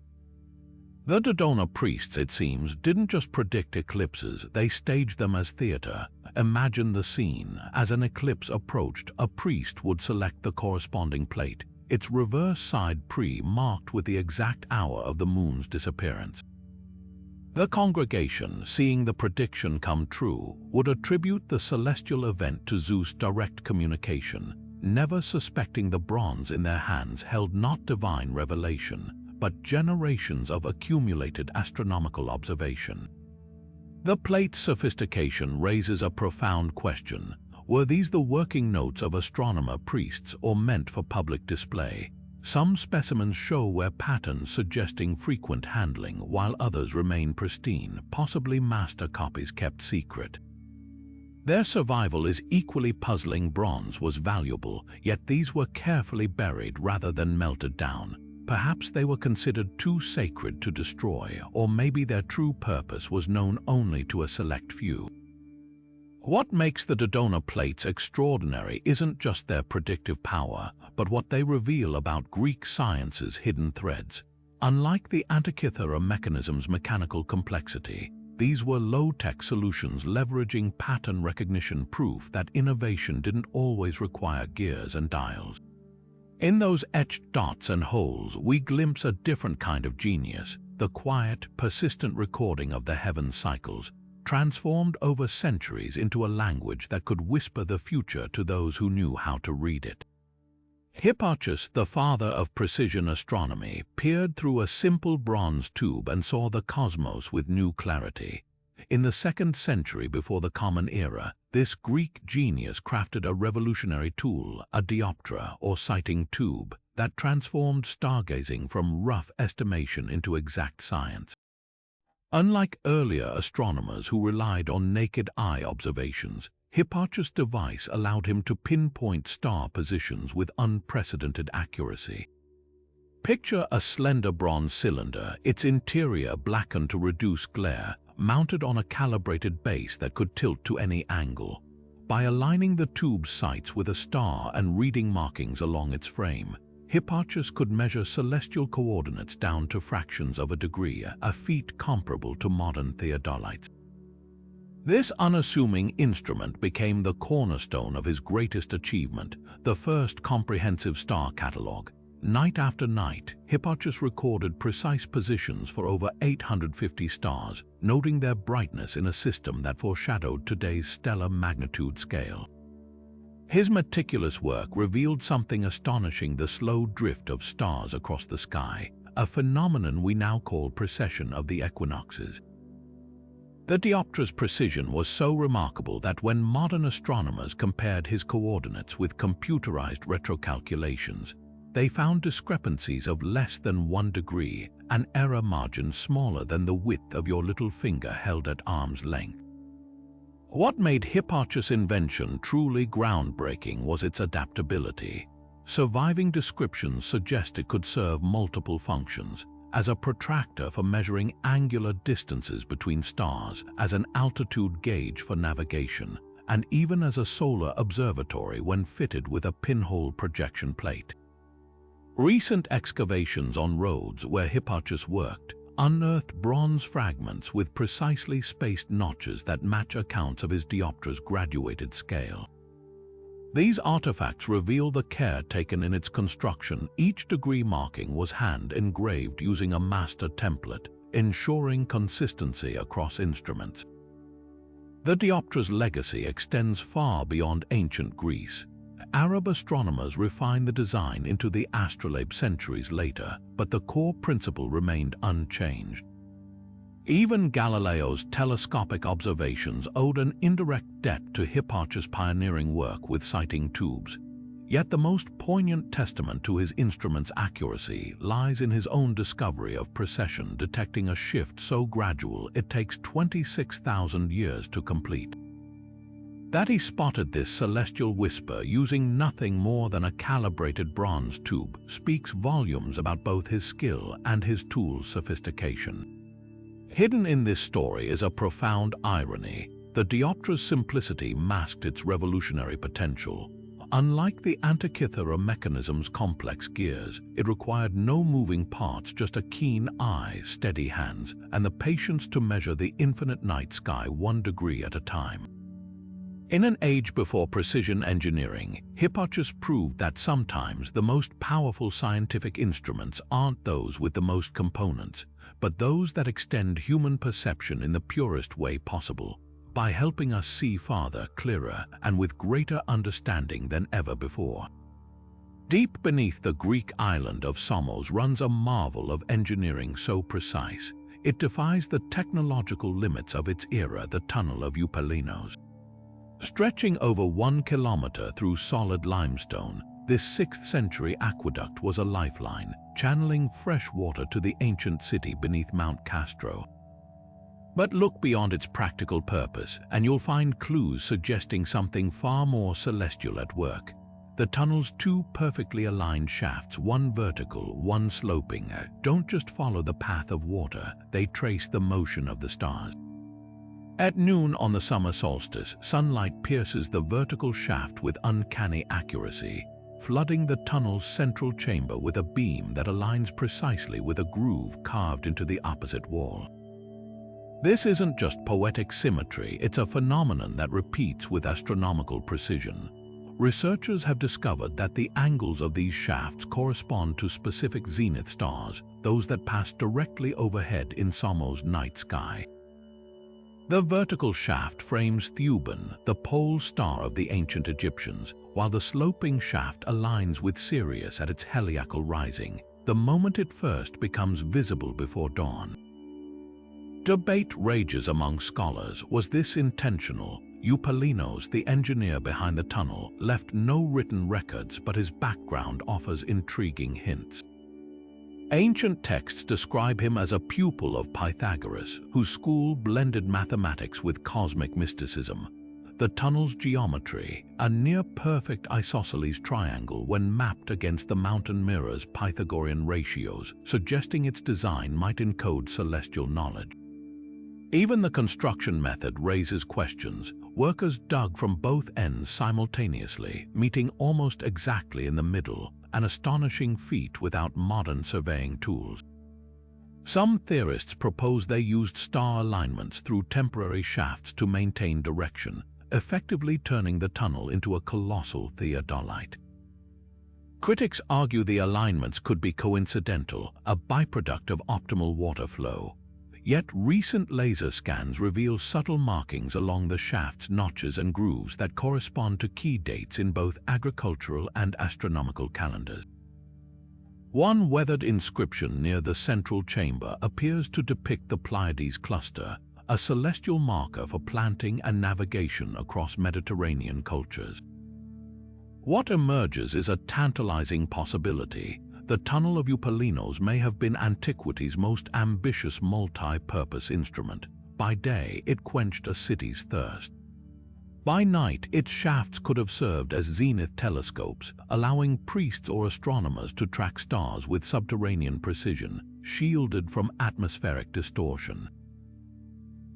The Dodona priests, it seems, didn't just predict eclipses, they staged them as theater. Imagine the scene. As an eclipse approached, a priest would select the corresponding plate, its reverse side pre-marked with the exact hour of the moon's disappearance. The congregation, seeing the prediction come true, would attribute the celestial event to Zeus' direct communication, never suspecting the bronze in their hands held not divine revelation, but generations of accumulated astronomical observation. The plate's sophistication raises a profound question. Were these the working notes of astronomer priests or meant for public display? Some specimens show wear patterns suggesting frequent handling, while others remain pristine, possibly master copies kept secret. Their survival is equally puzzling. Bronze was valuable, yet these were carefully buried rather than melted down. Perhaps they were considered too sacred to destroy, or maybe their true purpose was known only to a select few. What makes the Dodona plates extraordinary isn't just their predictive power, but what they reveal about Greek science's hidden threads. Unlike the Antikythera Mechanism's mechanical complexity, these were low-tech solutions leveraging pattern recognition, proof that innovation didn't always require gears and dials. In those etched dots and holes, we glimpse a different kind of genius, the quiet, persistent recording of the heaven's cycles, transformed over centuries into a language that could whisper the future to those who knew how to read it. Hipparchus, the father of precision astronomy, peered through a simple bronze tube and saw the cosmos with new clarity. In the 2nd century before the Common Era, this Greek genius crafted a revolutionary tool, a dioptra or sighting tube, that transformed stargazing from rough estimation into exact science. Unlike earlier astronomers who relied on naked eye observations, Hipparchus' device allowed him to pinpoint star positions with unprecedented accuracy. Picture a slender bronze cylinder, its interior blackened to reduce glare, mounted on a calibrated base that could tilt to any angle. By aligning the tube's sights with a star and reading markings along its frame, Hipparchus could measure celestial coordinates down to fractions of a degree, a feat comparable to modern theodolites. This unassuming instrument became the cornerstone of his greatest achievement, the first comprehensive star catalogue. Night after night, Hipparchus recorded precise positions for over 850 stars, noting their brightness in a system that foreshadowed today's stellar magnitude scale. His meticulous work revealed something astonishing: the slow drift of stars across the sky, a phenomenon we now call precession of the equinoxes. The dioptra's precision was so remarkable that when modern astronomers compared his coordinates with computerized retrocalculations, they found discrepancies of less than 1 degree, an error margin smaller than the width of your little finger held at arm's length. What made Hipparchus' invention truly groundbreaking was its adaptability. Surviving descriptions suggest it could serve multiple functions: as a protractor for measuring angular distances between stars, as an altitude gauge for navigation, and even as a solar observatory when fitted with a pinhole projection plate. Recent excavations on Rhodes, where Hipparchus worked, unearthed bronze fragments with precisely spaced notches that match accounts of his dioptra's graduated scale. These artifacts reveal the care taken in its construction. Each degree marking was hand-engraved using a master template, ensuring consistency across instruments. The dioptra's legacy extends far beyond ancient Greece. Arab astronomers refined the design into the astrolabe centuries later, but the core principle remained unchanged. Even Galileo's telescopic observations owed an indirect debt to Hipparchus' pioneering work with sighting tubes. Yet the most poignant testament to his instrument's accuracy lies in his own discovery of precession, detecting a shift so gradual it takes 26,000 years to complete. That he spotted this celestial whisper using nothing more than a calibrated bronze tube speaks volumes about both his skill and his tool's sophistication. Hidden in this story is a profound irony. The dioptra's simplicity masked its revolutionary potential. Unlike the Antikythera Mechanism's complex gears, it required no moving parts, just a keen eye, steady hands, and the patience to measure the infinite night sky 1 degree at a time. In an age before precision engineering, Hipparchus proved that sometimes the most powerful scientific instruments aren't those with the most components, but those that extend human perception in the purest way possible, by helping us see farther, clearer, and with greater understanding than ever before. Deep beneath the Greek island of Samos runs a marvel of engineering so precise, it defies the technological limits of its era, the Tunnel of Eupalinos. Stretching over 1 kilometer through solid limestone, this 6th century aqueduct was a lifeline, channeling fresh water to the ancient city beneath Mount Castro. But look beyond its practical purpose, and you'll find clues suggesting something far more celestial at work. The tunnel's 2 perfectly aligned shafts, one vertical, one sloping, don't just follow the path of water, they trace the motion of the stars. At noon on the summer solstice, sunlight pierces the vertical shaft with uncanny accuracy, flooding the tunnel's central chamber with a beam that aligns precisely with a groove carved into the opposite wall. This isn't just poetic symmetry, it's a phenomenon that repeats with astronomical precision. Researchers have discovered that the angles of these shafts correspond to specific zenith stars, those that pass directly overhead in Samos' night sky. The vertical shaft frames Thuban, the pole star of the ancient Egyptians, while the sloping shaft aligns with Sirius at its heliacal rising, the moment it first becomes visible before dawn. Debate rages among scholars. Was this intentional? Eupalinos, the engineer behind the tunnel, left no written records, but his background offers intriguing hints. Ancient texts describe him as a pupil of Pythagoras, whose school blended mathematics with cosmic mysticism. The tunnel's geometry, a near-perfect isosceles triangle when mapped against the mountain mirror's Pythagorean ratios, suggesting its design might encode celestial knowledge. Even the construction method raises questions. Workers dug from both ends simultaneously, meeting almost exactly in the middle, an astonishing feat without modern surveying tools. Some theorists propose they used star alignments through temporary shafts to maintain direction, effectively turning the tunnel into a colossal theodolite. Critics argue the alignments could be coincidental, a byproduct of optimal water flow. Yet recent laser scans reveal subtle markings along the shaft's notches and grooves that correspond to key dates in both agricultural and astronomical calendars. One weathered inscription near the central chamber appears to depict the Pleiades cluster, a celestial marker for planting and navigation across Mediterranean cultures. What emerges is a tantalizing possibility. The Tunnel of Eupalinos may have been antiquity's most ambitious multi-purpose instrument. By day, it quenched a city's thirst. By night, its shafts could have served as zenith telescopes, allowing priests or astronomers to track stars with subterranean precision, shielded from atmospheric distortion.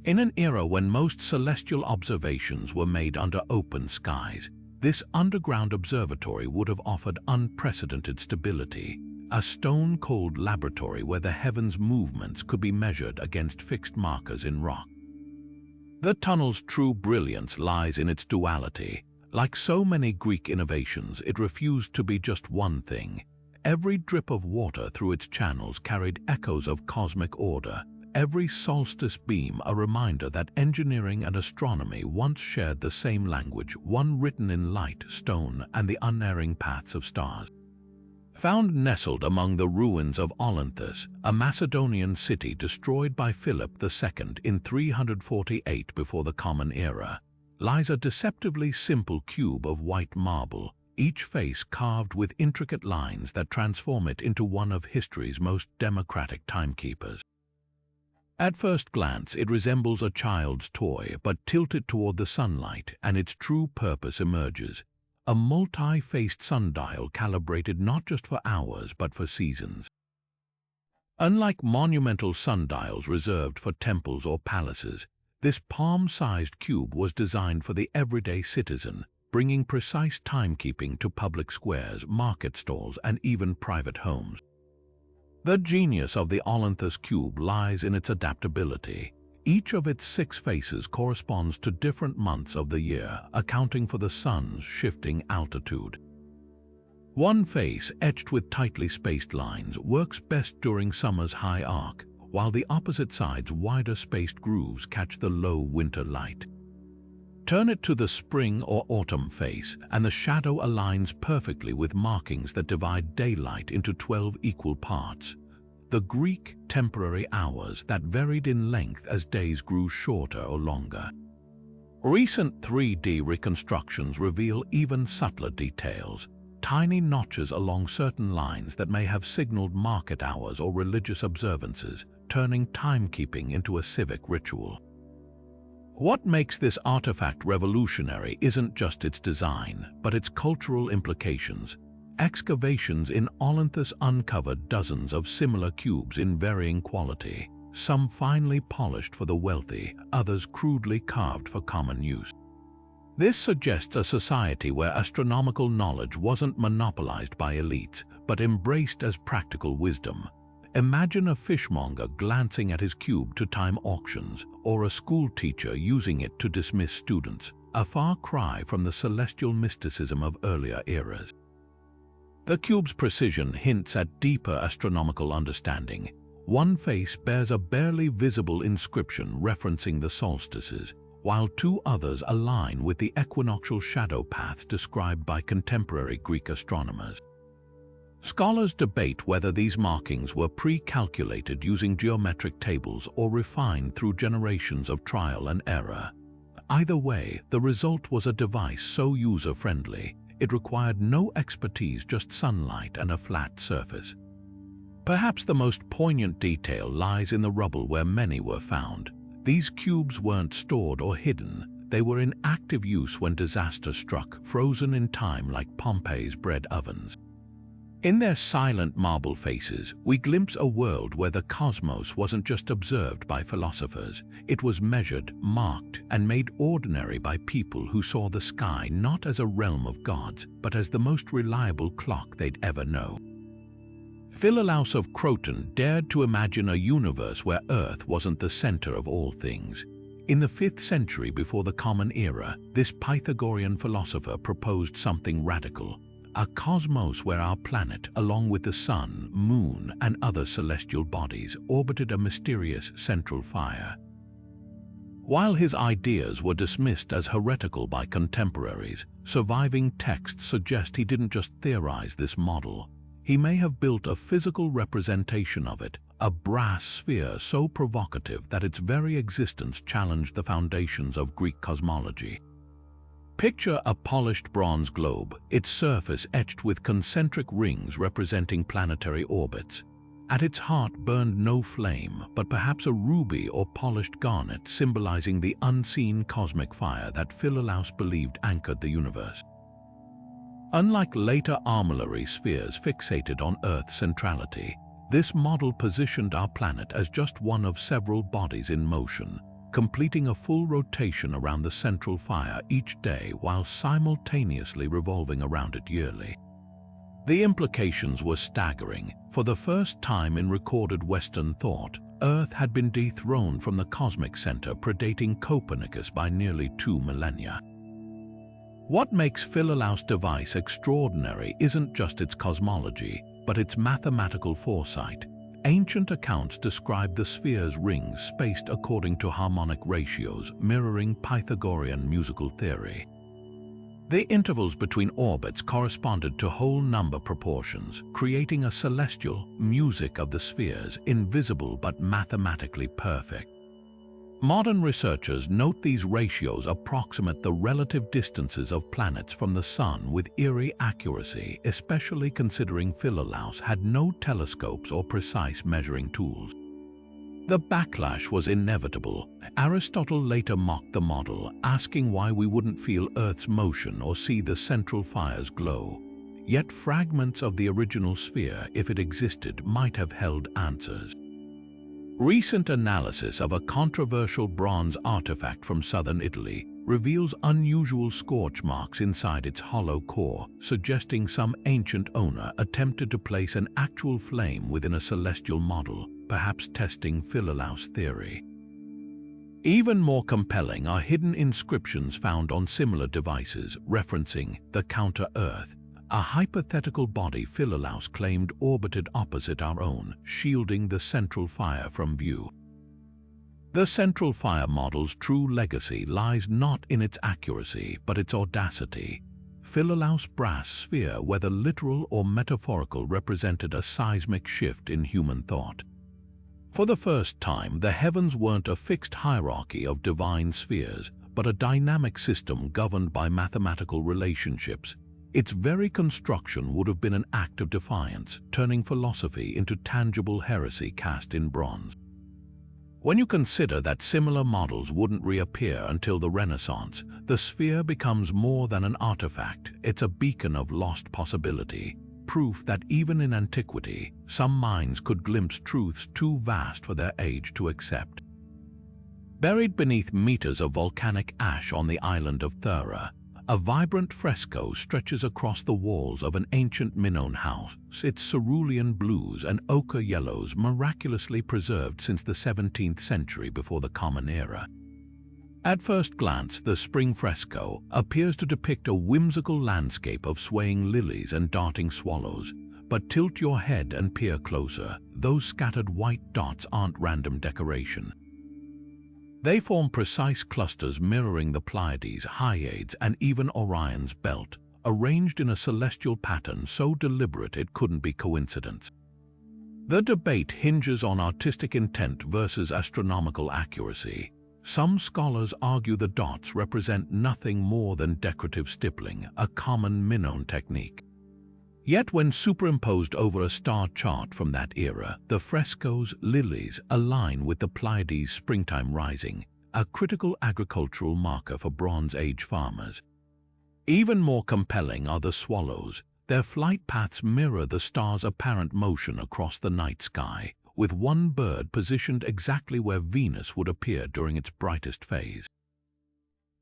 In an era when most celestial observations were made under open skies, this underground observatory would have offered unprecedented stability, a stone-cold laboratory where the heavens' movements could be measured against fixed markers in rock. The tunnel's true brilliance lies in its duality. Like so many Greek innovations, it refused to be just one thing. Every drip of water through its channels carried echoes of cosmic order, every solstice beam a reminder that engineering and astronomy once shared the same language, one written in light, stone, and the unerring paths of stars. Found nestled among the ruins of Olynthus, a Macedonian city destroyed by Philip II in 348 before the Common Era, lies a deceptively simple cube of white marble, each face carved with intricate lines that transform it into one of history's most democratic timekeepers. At first glance, it resembles a child's toy, but tilted toward the sunlight, and its true purpose emerges. A multi-faced sundial calibrated not just for hours, but for seasons. Unlike monumental sundials reserved for temples or palaces, this palm-sized cube was designed for the everyday citizen, bringing precise timekeeping to public squares, market stalls, and even private homes. The genius of the Olympus cube lies in its adaptability. Each of its 6 faces corresponds to different months of the year, accounting for the sun's shifting altitude. One face, etched with tightly spaced lines, works best during summer's high arc, while the opposite side's wider spaced grooves catch the low winter light. Turn it to the spring or autumn face, and the shadow aligns perfectly with markings that divide daylight into 12 equal parts. The Greek temporary hours that varied in length as days grew shorter or longer. Recent 3D reconstructions reveal even subtler details, tiny notches along certain lines that may have signaled market hours or religious observances, turning timekeeping into a civic ritual. What makes this artifact revolutionary isn't just its design, but its cultural implications. Excavations in Olympus uncovered dozens of similar cubes in varying quality, some finely polished for the wealthy, others crudely carved for common use. This suggests a society where astronomical knowledge wasn't monopolized by elites, but embraced as practical wisdom. Imagine a fishmonger glancing at his cube to time auctions, or a school teacher using it to dismiss students, a far cry from the celestial mysticism of earlier eras. The cube's precision hints at deeper astronomical understanding. One face bears a barely visible inscription referencing the solstices, while 2 others align with the equinoctial shadow paths described by contemporary Greek astronomers. Scholars debate whether these markings were pre-calculated using geometric tables or refined through generations of trial and error. Either way, the result was a device so user-friendly, it required no expertise, just sunlight and a flat surface. Perhaps the most poignant detail lies in the rubble where many were found. These cubes weren't stored or hidden, they were in active use when disaster struck, frozen in time like Pompeii's bread ovens. In their silent marble faces, we glimpse a world where the cosmos wasn't just observed by philosophers, it was measured, marked, and made ordinary by people who saw the sky not as a realm of gods, but as the most reliable clock they'd ever know. Philolaus of Croton dared to imagine a universe where Earth wasn't the center of all things. In the 5th century before the Common Era, this Pythagorean philosopher proposed something radical. A cosmos where our planet, along with the sun, moon, and other celestial bodies, orbited a mysterious central fire. While his ideas were dismissed as heretical by contemporaries, surviving texts suggest he didn't just theorize this model. He may have built a physical representation of it, a brass sphere so provocative that its very existence challenged the foundations of Greek cosmology. Picture a polished bronze globe, its surface etched with concentric rings representing planetary orbits. At its heart burned no flame, but perhaps a ruby or polished garnet symbolizing the unseen cosmic fire that Philolaus believed anchored the universe. Unlike later armillary spheres fixated on Earth's centrality, this model positioned our planet as just one of several bodies in motion, completing a full rotation around the central fire each day while simultaneously revolving around it yearly. The implications were staggering. For the first time in recorded Western thought, Earth had been dethroned from the cosmic center, predating Copernicus by nearly 2 millennia. What makes Philolaus' device extraordinary isn't just its cosmology, but its mathematical foresight. Ancient accounts describe the sphere's rings spaced according to harmonic ratios, mirroring Pythagorean musical theory. The intervals between orbits corresponded to whole number proportions, creating a celestial music of the spheres, invisible but mathematically perfect. Modern researchers note these ratios approximate the relative distances of planets from the Sun with eerie accuracy, especially considering Philolaus had no telescopes or precise measuring tools. The backlash was inevitable. Aristotle later mocked the model, asking why we wouldn't feel Earth's motion or see the central fire's glow. Yet fragments of the original sphere, if it existed, might have held answers. Recent analysis of a controversial bronze artifact from southern Italy, reveals unusual scorch marks inside its hollow core, suggesting some ancient owner attempted to place an actual flame within a celestial model, perhaps testing Philolaus' theory. Even more compelling are hidden inscriptions found on similar devices referencing the counter-Earth, a hypothetical body Philolaus claimed orbited opposite our own, shielding the central fire from view. The central fire model's true legacy lies not in its accuracy, but its audacity. Philolaus' brass sphere, whether literal or metaphorical, represented a seismic shift in human thought. For the first time, the heavens weren't a fixed hierarchy of divine spheres, but a dynamic system governed by mathematical relationships. Its very construction would have been an act of defiance, turning philosophy into tangible heresy cast in bronze. When you consider that similar models wouldn't reappear until the Renaissance, the sphere becomes more than an artifact. It's a beacon of lost possibility, proof that even in antiquity, some minds could glimpse truths too vast for their age to accept. Buried beneath meters of volcanic ash on the island of Thera, a vibrant fresco stretches across the walls of an ancient Minoan house, its cerulean blues and ochre yellows miraculously preserved since the 17th century before the Common Era. At first glance, the spring fresco appears to depict a whimsical landscape of swaying lilies and darting swallows, but tilt your head and peer closer. Those scattered white dots aren't random decoration. They form precise clusters mirroring the Pleiades, Hyades, and even Orion's belt, arranged in a celestial pattern so deliberate it couldn't be coincidence. The debate hinges on artistic intent versus astronomical accuracy. Some scholars argue the dots represent nothing more than decorative stippling, a common Minoan technique. Yet when superimposed over a star chart from that era, the fresco's lilies align with the Pleiades' springtime rising, a critical agricultural marker for Bronze Age farmers. Even more compelling are the swallows. Their flight paths mirror the star's apparent motion across the night sky, with one bird positioned exactly where Venus would appear during its brightest phase.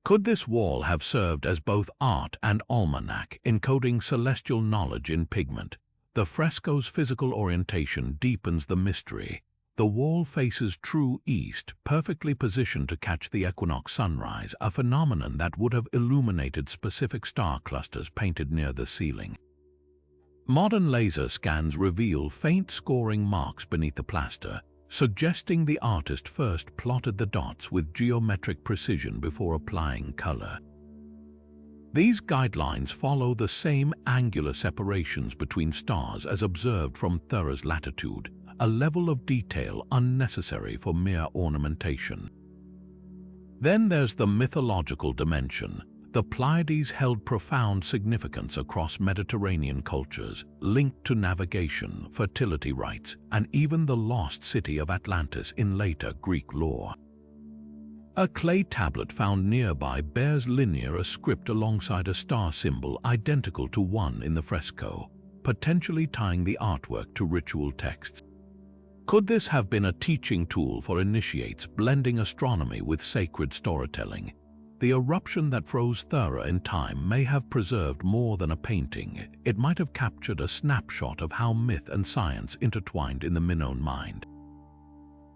Could this wall have served as both art and almanac, encoding celestial knowledge in pigment? The fresco's physical orientation deepens the mystery. The wall faces true east, perfectly positioned to catch the equinox sunrise, a phenomenon that would have illuminated specific star clusters painted near the ceiling. Modern laser scans reveal faint scoring marks beneath the plaster, suggesting the artist first plotted the dots with geometric precision before applying color. These guidelines follow the same angular separations between stars as observed from Thera's latitude, a level of detail unnecessary for mere ornamentation. Then there's the mythological dimension. The Pleiades held profound significance across Mediterranean cultures, linked to navigation, fertility rites, and even the lost city of Atlantis in later Greek lore. A clay tablet found nearby bears linear a script alongside a star symbol identical to one in the fresco, potentially tying the artwork to ritual texts. Could this have been a teaching tool for initiates, blending astronomy with sacred storytelling? The eruption that froze Thera in time may have preserved more than a painting. It might have captured a snapshot of how myth and science intertwined in the Minoan mind.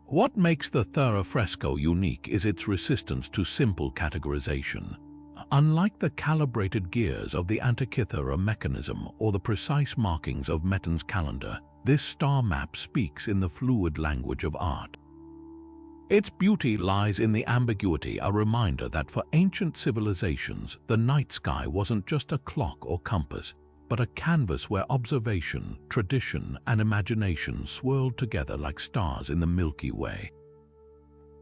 What makes the Thera fresco unique is its resistance to simple categorization. Unlike the calibrated gears of the Antikythera Mechanism or the precise markings of Meton's calendar, this star map speaks in the fluid language of art. Its beauty lies in the ambiguity, a reminder that for ancient civilizations, the night sky wasn't just a clock or compass, but a canvas where observation, tradition, and imagination swirled together like stars in the Milky Way.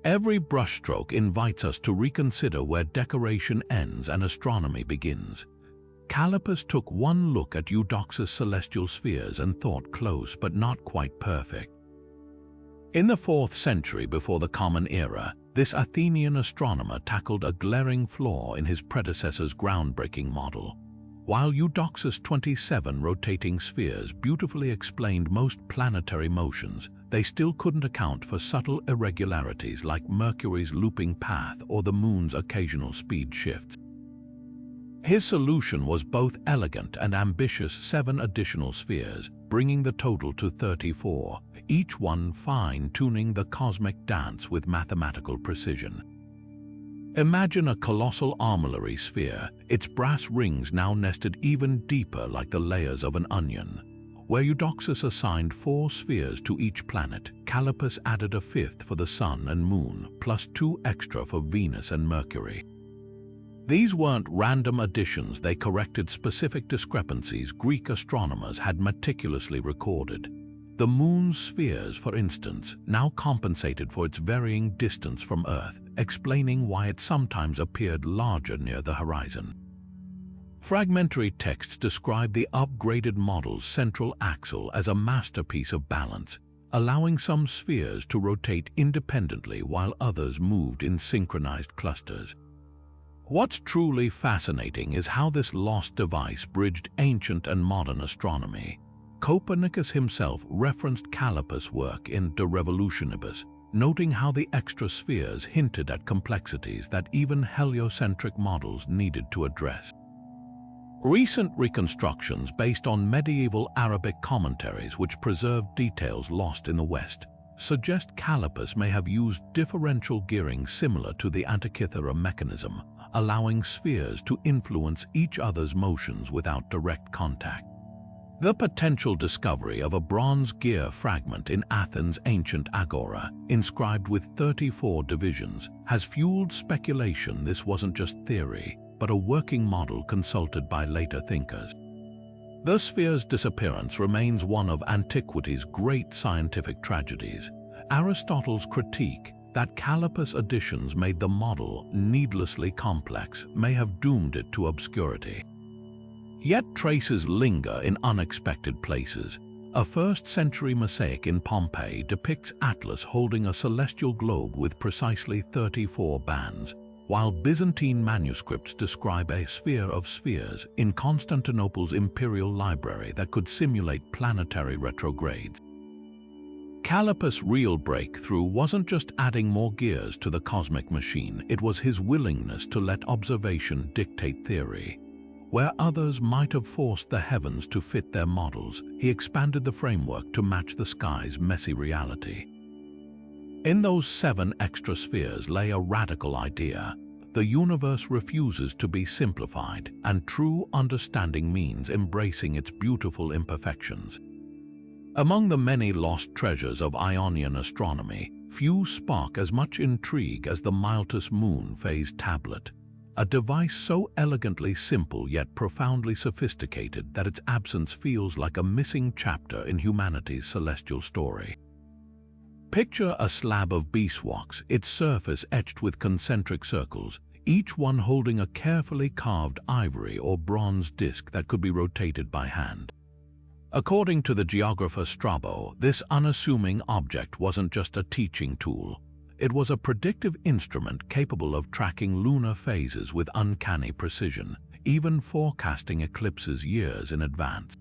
Every brushstroke invites us to reconsider where decoration ends and astronomy begins. Callippus took one look at Eudoxus' celestial spheres and thought close but not quite perfect. In the 4th century before the Common Era, this Athenian astronomer tackled a glaring flaw in his predecessor's groundbreaking model. While Eudoxus' 27 rotating spheres beautifully explained most planetary motions, they still couldn't account for subtle irregularities like Mercury's looping path or the Moon's occasional speed shifts. His solution was both elegant and ambitious: 7 additional spheres, bringing the total to 34, each one fine-tuning the cosmic dance with mathematical precision. Imagine a colossal armillary sphere, its brass rings now nested even deeper like the layers of an onion. Where Eudoxus assigned 4 spheres to each planet, Calipus added a 5th for the Sun and Moon, plus 2 extra for Venus and Mercury. These weren't random additions, they corrected specific discrepancies Greek astronomers had meticulously recorded. The Moon's spheres, for instance, now compensated for its varying distance from Earth, explaining why it sometimes appeared larger near the horizon. Fragmentary texts describe the upgraded model's central axle as a masterpiece of balance, allowing some spheres to rotate independently while others moved in synchronized clusters. What's truly fascinating is how this lost device bridged ancient and modern astronomy. Copernicus himself referenced Calipus' work in De Revolutionibus, noting how the extra spheres hinted at complexities that even heliocentric models needed to address. Recent reconstructions based on medieval Arabic commentaries, which preserved details lost in the West, suggest Calipus may have used differential gearing similar to the Antikythera Mechanism, allowing spheres to influence each other's motions without direct contact. The potential discovery of a bronze gear fragment in Athens' ancient agora, inscribed with 34 divisions, has fueled speculation this wasn't just theory, but a working model consulted by later thinkers. The sphere's disappearance remains one of antiquity's great scientific tragedies. Aristotle's critique that Calipus' additions made the model needlessly complex may have doomed it to obscurity. Yet traces linger in unexpected places. A 1st-century mosaic in Pompeii depicts Atlas holding a celestial globe with precisely 34 bands, while Byzantine manuscripts describe a sphere of spheres in Constantinople's imperial library that could simulate planetary retrogrades. Calipus' real breakthrough wasn't just adding more gears to the cosmic machine, it was his willingness to let observation dictate theory. Where others might have forced the heavens to fit their models, he expanded the framework to match the sky's messy reality. In those 7 extra spheres lay a radical idea. The universe refuses to be simplified, and true understanding means embracing its beautiful imperfections. Among the many lost treasures of Ionian astronomy, few spark as much intrigue as the Miltus moon phase tablet, a device so elegantly simple yet profoundly sophisticated that its absence feels like a missing chapter in humanity's celestial story. Picture a slab of beeswax, its surface etched with concentric circles, each one holding a carefully carved ivory or bronze disc that could be rotated by hand. According to the geographer Strabo, this unassuming object wasn't just a teaching tool. It was a predictive instrument capable of tracking lunar phases with uncanny precision, even forecasting eclipses years in advance.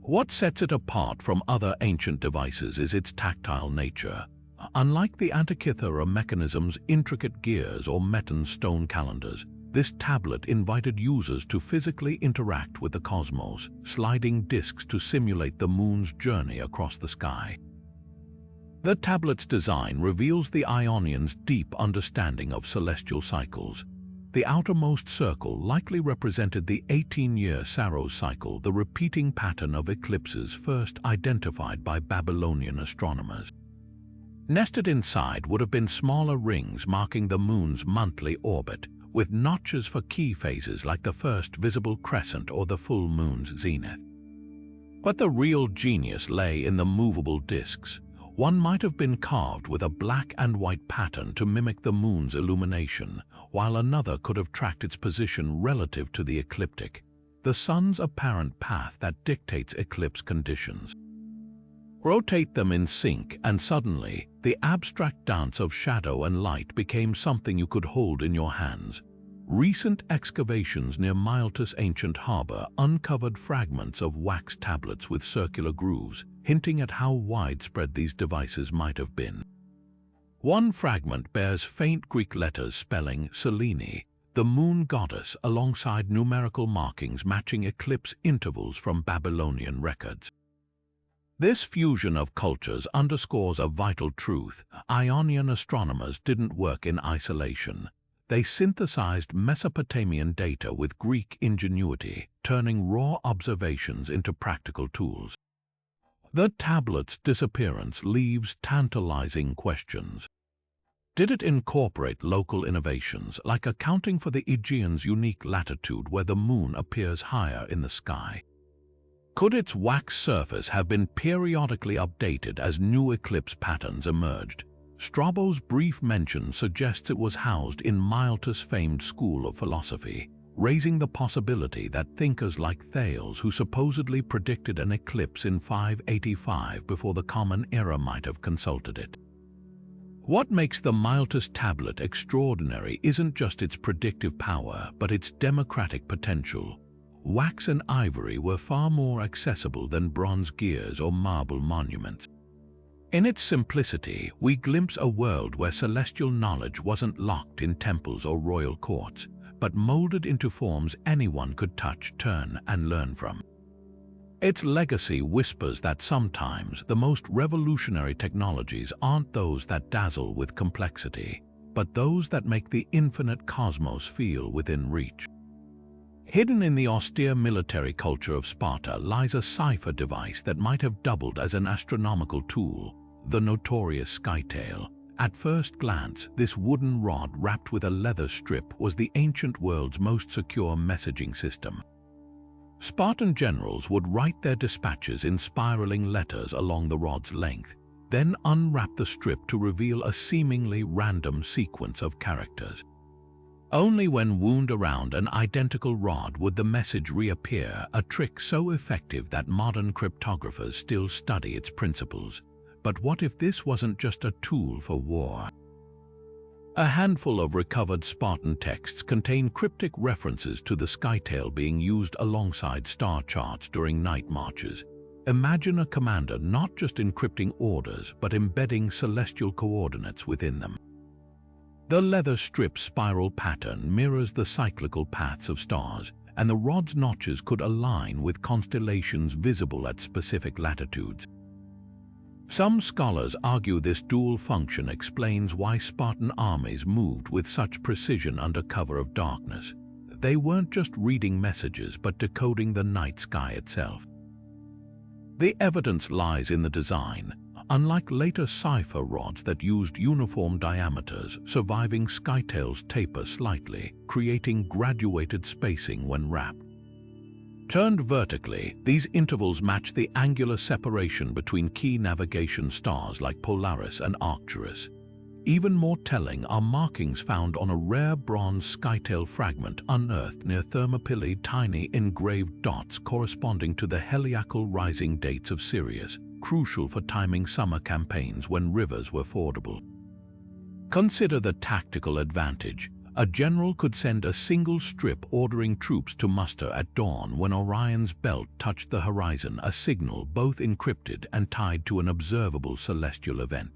What sets it apart from other ancient devices is its tactile nature. Unlike the Antikythera Mechanism's intricate gears or Meton's stone calendars, this tablet invited users to physically interact with the cosmos, sliding discs to simulate the moon's journey across the sky. The tablet's design reveals the Ionians' deep understanding of celestial cycles. The outermost circle likely represented the 18-year Saros cycle, the repeating pattern of eclipses first identified by Babylonian astronomers. Nested inside would have been smaller rings marking the moon's monthly orbit, with notches for key phases like the first visible crescent or the full moon's zenith. But the real genius lay in the movable discs. One might have been carved with a black and white pattern to mimic the moon's illumination, while another could have tracked its position relative to the ecliptic, the sun's apparent path that dictates eclipse conditions. Rotate them in sync, and suddenly, the abstract dance of shadow and light became something you could hold in your hands. Recent excavations near Miletus ancient harbor uncovered fragments of wax tablets with circular grooves, hinting at how widespread these devices might have been. One fragment bears faint Greek letters spelling Selene, the moon goddess, alongside numerical markings matching eclipse intervals from Babylonian records. This fusion of cultures underscores a vital truth: Ionian astronomers didn't work in isolation. They synthesized Mesopotamian data with Greek ingenuity, turning raw observations into practical tools. The tablet's disappearance leaves tantalizing questions. Did it incorporate local innovations, like accounting for the Aegean's unique latitude where the moon appears higher in the sky? Could its wax surface have been periodically updated as new eclipse patterns emerged? Strabo's brief mention suggests it was housed in Miletus' famed school of philosophy, raising the possibility that thinkers like Thales, who supposedly predicted an eclipse in 585 before the Common Era, might have consulted it. What makes the Miletus tablet extraordinary isn't just its predictive power, but its democratic potential. Wax and ivory were far more accessible than bronze gears or marble monuments. In its simplicity, we glimpse a world where celestial knowledge wasn't locked in temples or royal courts, but molded into forms anyone could touch, turn, and learn from. Its legacy whispers that sometimes the most revolutionary technologies aren't those that dazzle with complexity, but those that make the infinite cosmos feel within reach. Hidden in the austere military culture of Sparta lies a cipher device that might have doubled as an astronomical tool: the notorious skytail. At first glance, this wooden rod wrapped with a leather strip was the ancient world's most secure messaging system. Spartan generals would write their dispatches in spiraling letters along the rod's length, then unwrap the strip to reveal a seemingly random sequence of characters. Only when wound around an identical rod would the message reappear, a trick so effective that modern cryptographers still study its principles. But what if this wasn't just a tool for war? A handful of recovered Spartan texts contain cryptic references to the skytail being used alongside star charts during night marches. Imagine a commander not just encrypting orders, but embedding celestial coordinates within them. The leather strip's spiral pattern mirrors the cyclical paths of stars, and the rod's notches could align with constellations visible at specific latitudes. Some scholars argue this dual function explains why Spartan armies moved with such precision under cover of darkness. They weren't just reading messages, but decoding the night sky itself. The evidence lies in the design. Unlike later cipher rods that used uniform diameters, surviving skytails taper slightly, creating graduated spacing when wrapped. Turned vertically, these intervals match the angular separation between key navigation stars like Polaris and Arcturus. Even more telling are markings found on a rare bronze skytail fragment unearthed near Thermopylae, tiny engraved dots corresponding to the heliacal rising dates of Sirius, crucial for timing summer campaigns when rivers were fordable. Consider the tactical advantage. A general could send a single strip ordering troops to muster at dawn when Orion's belt touched the horizon, a signal both encrypted and tied to an observable celestial event.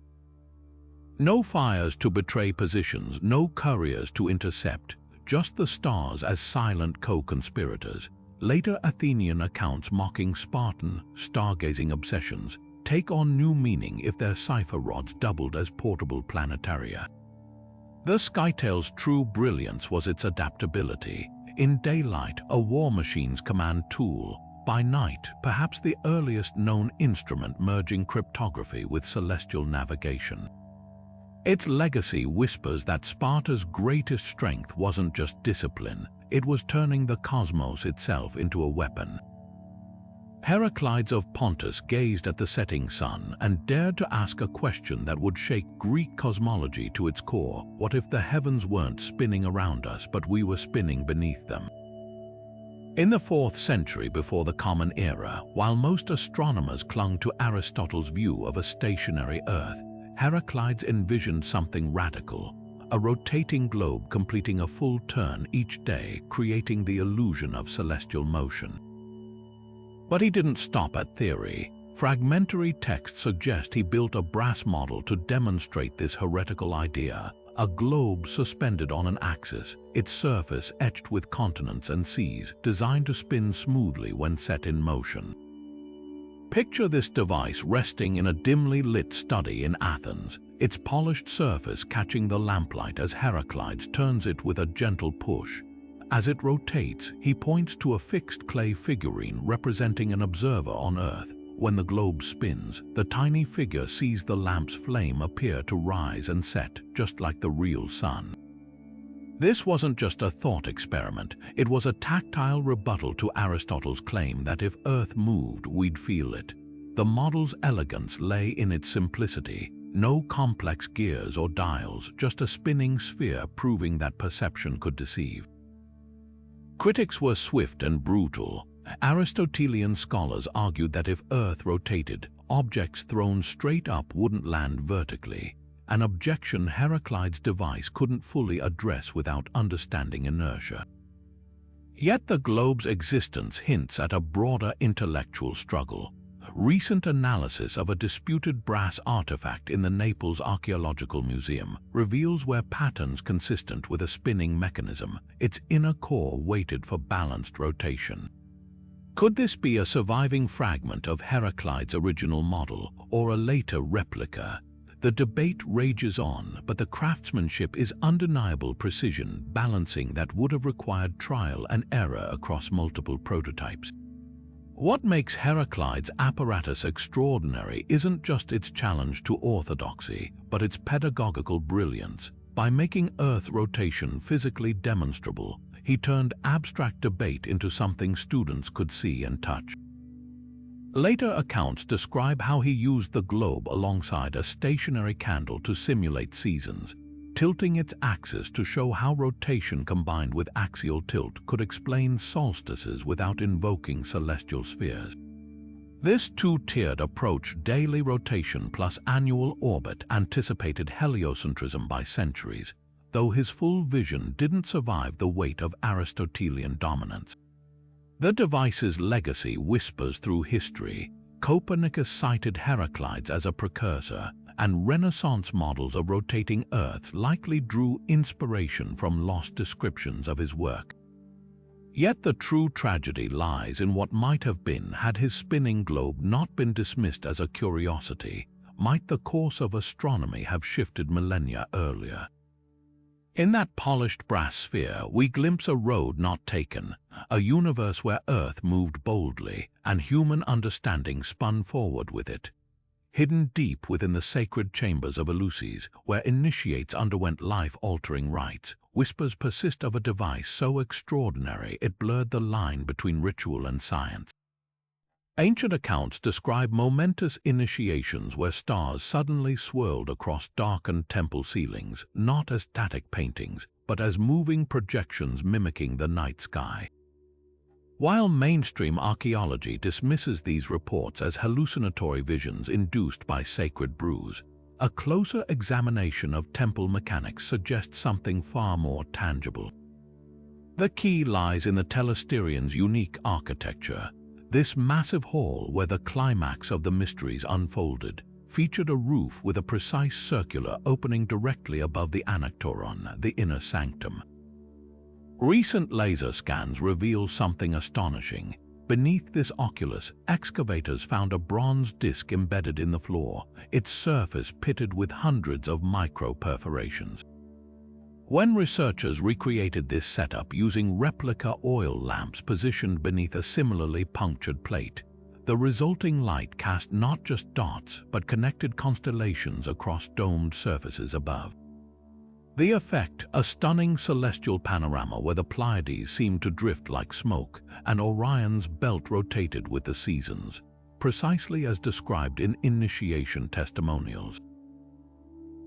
No fires to betray positions, no couriers to intercept, just the stars as silent co-conspirators. Later Athenian accounts mocking Spartan stargazing obsessions take on new meaning if their cipher rods doubled as portable planetaria. The skytail's true brilliance was its adaptability. In daylight, a war machine's command tool. By night, perhaps the earliest known instrument merging cryptography with celestial navigation. Its legacy whispers that Sparta's greatest strength wasn't just discipline, it was turning the cosmos itself into a weapon. Heraclides of Pontus gazed at the setting sun and dared to ask a question that would shake Greek cosmology to its core. What if the heavens weren't spinning around us, but we were spinning beneath them? In the 4th century before the Common Era, while most astronomers clung to Aristotle's view of a stationary Earth, Heraclides envisioned something radical: a rotating globe completing a full turn each day, creating the illusion of celestial motion. But he didn't stop at theory. Fragmentary texts suggest he built a brass model to demonstrate this heretical idea, a globe suspended on an axis, its surface etched with continents and seas, designed to spin smoothly when set in motion. Picture this device resting in a dimly lit study in Athens, its polished surface catching the lamplight as Heraclides turns it with a gentle push. As it rotates, he points to a fixed clay figurine representing an observer on Earth. When the globe spins, the tiny figure sees the lamp's flame appear to rise and set, just like the real sun. This wasn't just a thought experiment, it was a tactile rebuttal to Aristotle's claim that if Earth moved, we'd feel it. The model's elegance lay in its simplicity. No complex gears or dials, just a spinning sphere proving that perception could deceive. Critics were swift and brutal. Aristotelian scholars argued that if Earth rotated, objects thrown straight up wouldn't land vertically, an objection Heraclides' device couldn't fully address without understanding inertia. Yet the globe's existence hints at a broader intellectual struggle. Recent analysis of a disputed brass artifact in the Naples Archaeological Museum reveals where patterns consistent with a spinning mechanism, its inner core weighted for balanced rotation. Could this be a surviving fragment of Heraclides' original model, or a later replica? The debate rages on, but the craftsmanship is undeniable precision, balancing that would have required trial and error across multiple prototypes. What makes Heraclides' apparatus extraordinary isn't just its challenge to orthodoxy, but its pedagogical brilliance. By making Earth rotation physically demonstrable, he turned abstract debate into something students could see and touch. Later accounts describe how he used the globe alongside a stationary candle to simulate seasons, tilting its axis to show how rotation combined with axial tilt could explain solstices without invoking celestial spheres. This two-tiered approach, daily rotation plus annual orbit, anticipated heliocentrism by centuries, though his full vision didn't survive the weight of Aristotelian dominance. The device's legacy whispers through history. Copernicus cited Heraclides as a precursor, and Renaissance models of rotating Earths likely drew inspiration from lost descriptions of his work. Yet the true tragedy lies in what might have been had his spinning globe not been dismissed as a curiosity. Might the course of astronomy have shifted millennia earlier? In that polished brass sphere, we glimpse a road not taken, a universe where Earth moved boldly, and human understanding spun forward with it. Hidden deep within the sacred chambers of Eleusis, where initiates underwent life-altering rites, whispers persist of a device so extraordinary it blurred the line between ritual and science. Ancient accounts describe momentous initiations where stars suddenly swirled across darkened temple ceilings, not as static paintings, but as moving projections mimicking the night sky. While mainstream archaeology dismisses these reports as hallucinatory visions induced by sacred brews, a closer examination of temple mechanics suggests something far more tangible. The key lies in the telesterian's unique architecture. This massive hall, where the climax of the mysteries unfolded, featured a roof with a precise circular opening directly above the anaktoron, the inner sanctum. Recent laser scans reveal something astonishing. Beneath this oculus, excavators found a bronze disc embedded in the floor, its surface pitted with hundreds of micro-perforations. When researchers recreated this setup using replica oil lamps positioned beneath a similarly punctured plate, the resulting light cast not just dots but connected constellations across domed surfaces above. The effect, a stunning celestial panorama where the Pleiades seemed to drift like smoke and Orion's belt rotated with the seasons, precisely as described in initiation testimonials.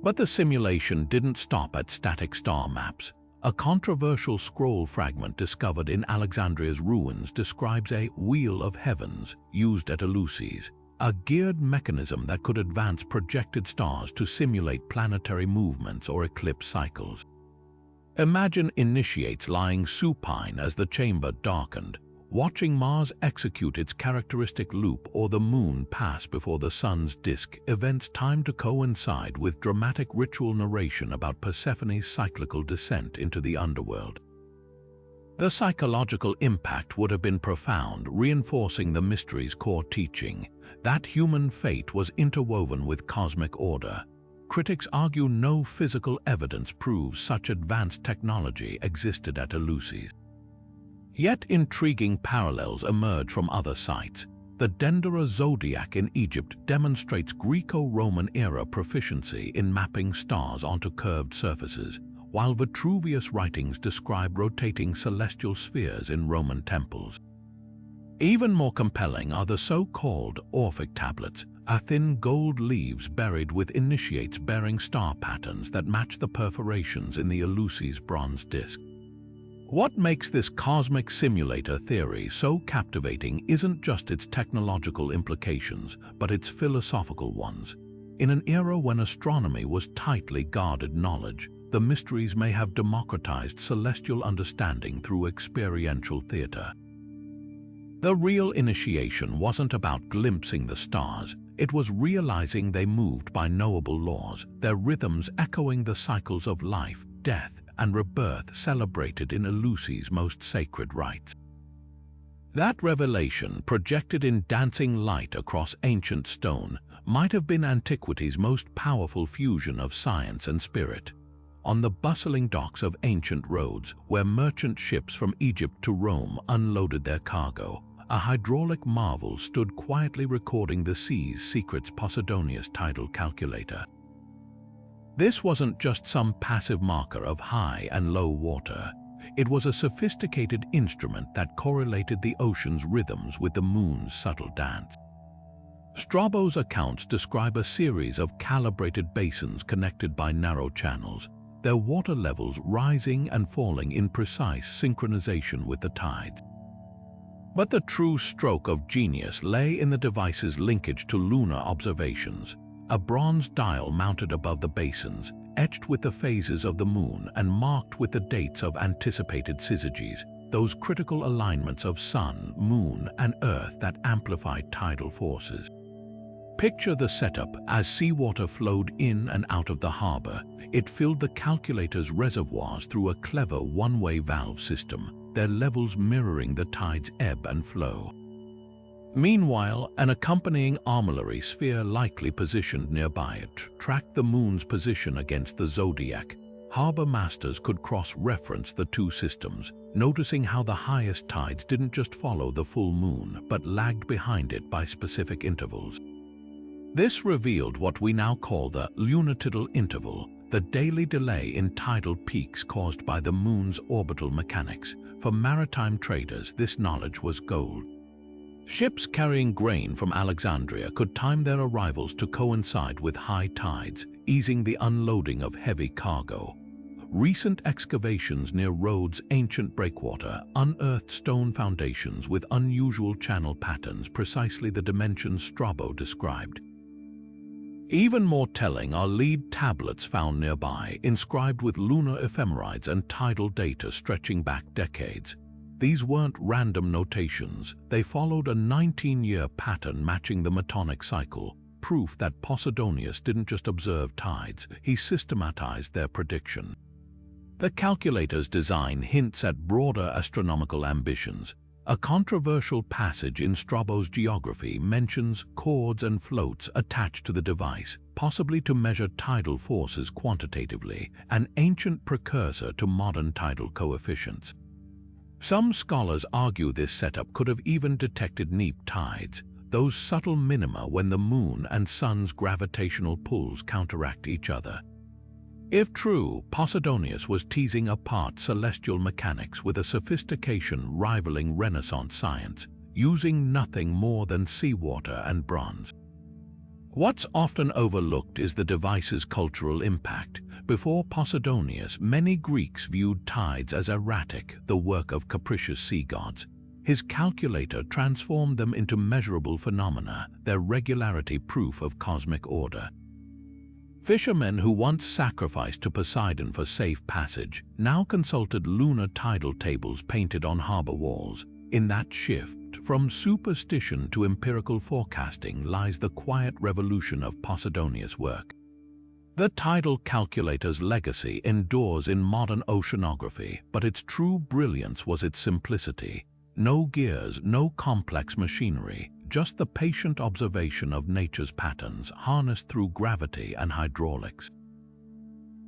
But the simulation didn't stop at static star maps. A controversial scroll fragment discovered in Alexandria's ruins describes a wheel of heavens used at Eleusis, a geared mechanism that could advance projected stars to simulate planetary movements or eclipse cycles. Imagine initiates lying supine as the chamber darkened, watching Mars execute its characteristic loop or the Moon pass before the Sun's disk, events timed to coincide with dramatic ritual narration about Persephone's cyclical descent into the underworld. The psychological impact would have been profound, reinforcing the mystery's core teaching, that human fate was interwoven with cosmic order. Critics argue no physical evidence proves such advanced technology existed at Eleusis. Yet intriguing parallels emerge from other sites. The Dendera zodiac in Egypt demonstrates Greco-Roman era proficiency in mapping stars onto curved surfaces, while Vitruvius writings describe rotating celestial spheres in Roman temples. Even more compelling are the so-called Orphic tablets, a thin gold leaves buried with initiates bearing star patterns that match the perforations in the Eleusis bronze disk. What makes this cosmic simulator theory so captivating isn't just its technological implications, but its philosophical ones. In an era when astronomy was tightly guarded knowledge, the mysteries may have democratized celestial understanding through experiential theater. The real initiation wasn't about glimpsing the stars, it was realizing they moved by knowable laws, their rhythms echoing the cycles of life, death, and rebirth celebrated in Eleusis' most sacred rites. That revelation, projected in dancing light across ancient stone, might have been antiquity's most powerful fusion of science and spirit. On the bustling docks of ancient Rhodes, where merchant ships from Egypt to Rome unloaded their cargo, a hydraulic marvel stood quietly recording the sea's secrets, Posidonius' tidal calculator. This wasn't just some passive marker of high and low water. It was a sophisticated instrument that correlated the ocean's rhythms with the moon's subtle dance. Strabo's accounts describe a series of calibrated basins connected by narrow channels, their water levels rising and falling in precise synchronization with the tides. But the true stroke of genius lay in the device's linkage to lunar observations. A bronze dial mounted above the basins, etched with the phases of the moon and marked with the dates of anticipated syzygies, those critical alignments of sun, moon, and earth that amplified tidal forces. Picture the setup as seawater flowed in and out of the harbor. It filled the calculator's reservoirs through a clever one-way valve system, their levels mirroring the tide's ebb and flow. Meanwhile, an accompanying armillary sphere likely positioned nearby tracked the moon's position against the zodiac. Harbor masters could cross-reference the two systems, noticing how the highest tides didn't just follow the full moon, but lagged behind it by specific intervals. This revealed what we now call the lunatidal interval, the daily delay in tidal peaks caused by the moon's orbital mechanics. For maritime traders, this knowledge was gold. Ships carrying grain from Alexandria could time their arrivals to coincide with high tides, easing the unloading of heavy cargo. Recent excavations near Rhodes' ancient breakwater unearthed stone foundations with unusual channel patterns, precisely the dimensions Strabo described. Even more telling are lead tablets found nearby, inscribed with lunar ephemerides and tidal data stretching back decades. These weren't random notations, they followed a 19-year pattern matching the Metonic cycle, proof that Posidonius didn't just observe tides, he systematized their prediction. The calculator's design hints at broader astronomical ambitions. A controversial passage in Strabo's geography mentions chords and floats attached to the device, possibly to measure tidal forces quantitatively, an ancient precursor to modern tidal coefficients. Some scholars argue this setup could have even detected neap tides, those subtle minima when the moon and sun's gravitational pulls counteract each other. If true, Posidonius was teasing apart celestial mechanics with a sophistication rivaling Renaissance science, using nothing more than seawater and bronze. What's often overlooked is the device's cultural impact. Before Posidonius, many Greeks viewed tides as erratic, the work of capricious sea gods. His calculator transformed them into measurable phenomena, their regularity proof of cosmic order. Fishermen who once sacrificed to Poseidon for safe passage now consulted lunar tidal tables painted on harbor walls. In that shift from superstition to empirical forecasting lies the quiet revolution of Posidonius' work. The tidal calculator's legacy endures in modern oceanography, but its true brilliance was its simplicity. No gears, no complex machinery, just the patient observation of nature's patterns harnessed through gravity and hydraulics.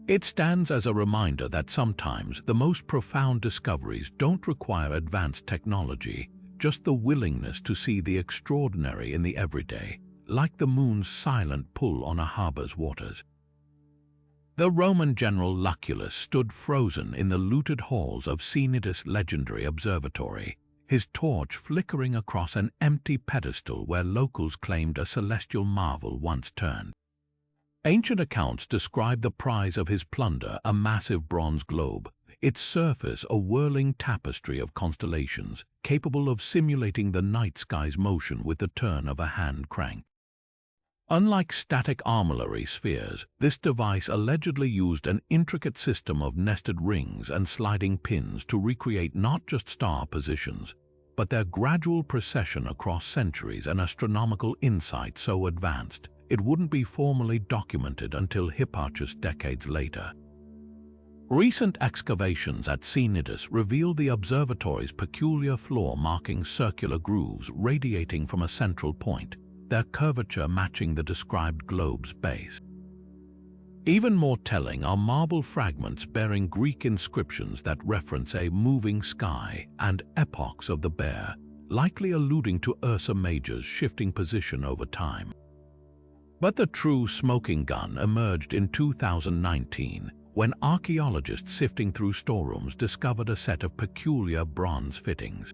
It stands as a reminder that sometimes the most profound discoveries don't require advanced technology, just the willingness to see the extraordinary in the everyday, like the moon's silent pull on a harbor's waters. The Roman general Lucullus stood frozen in the looted halls of Cnidus' legendary observatory, his torch flickering across an empty pedestal where locals claimed a celestial marvel once turned. Ancient accounts describe the prize of his plunder, a massive bronze globe, its surface a whirling tapestry of constellations, capable of simulating the night sky's motion with the turn of a hand crank. Unlike static armillary spheres, this device allegedly used an intricate system of nested rings and sliding pins to recreate not just star positions, but their gradual precession across centuries, an astronomical insight so advanced it wouldn't be formally documented until Hipparchus decades later. Recent excavations at Cnidus revealed the observatory's peculiar floor marking circular grooves radiating from a central point, their curvature matching the described globe's base. Even more telling are marble fragments bearing Greek inscriptions that reference a moving sky and epochs of the bear, likely alluding to Ursa Major's shifting position over time. But the true smoking gun emerged in 2019, when archaeologists sifting through storerooms discovered a set of peculiar bronze fittings.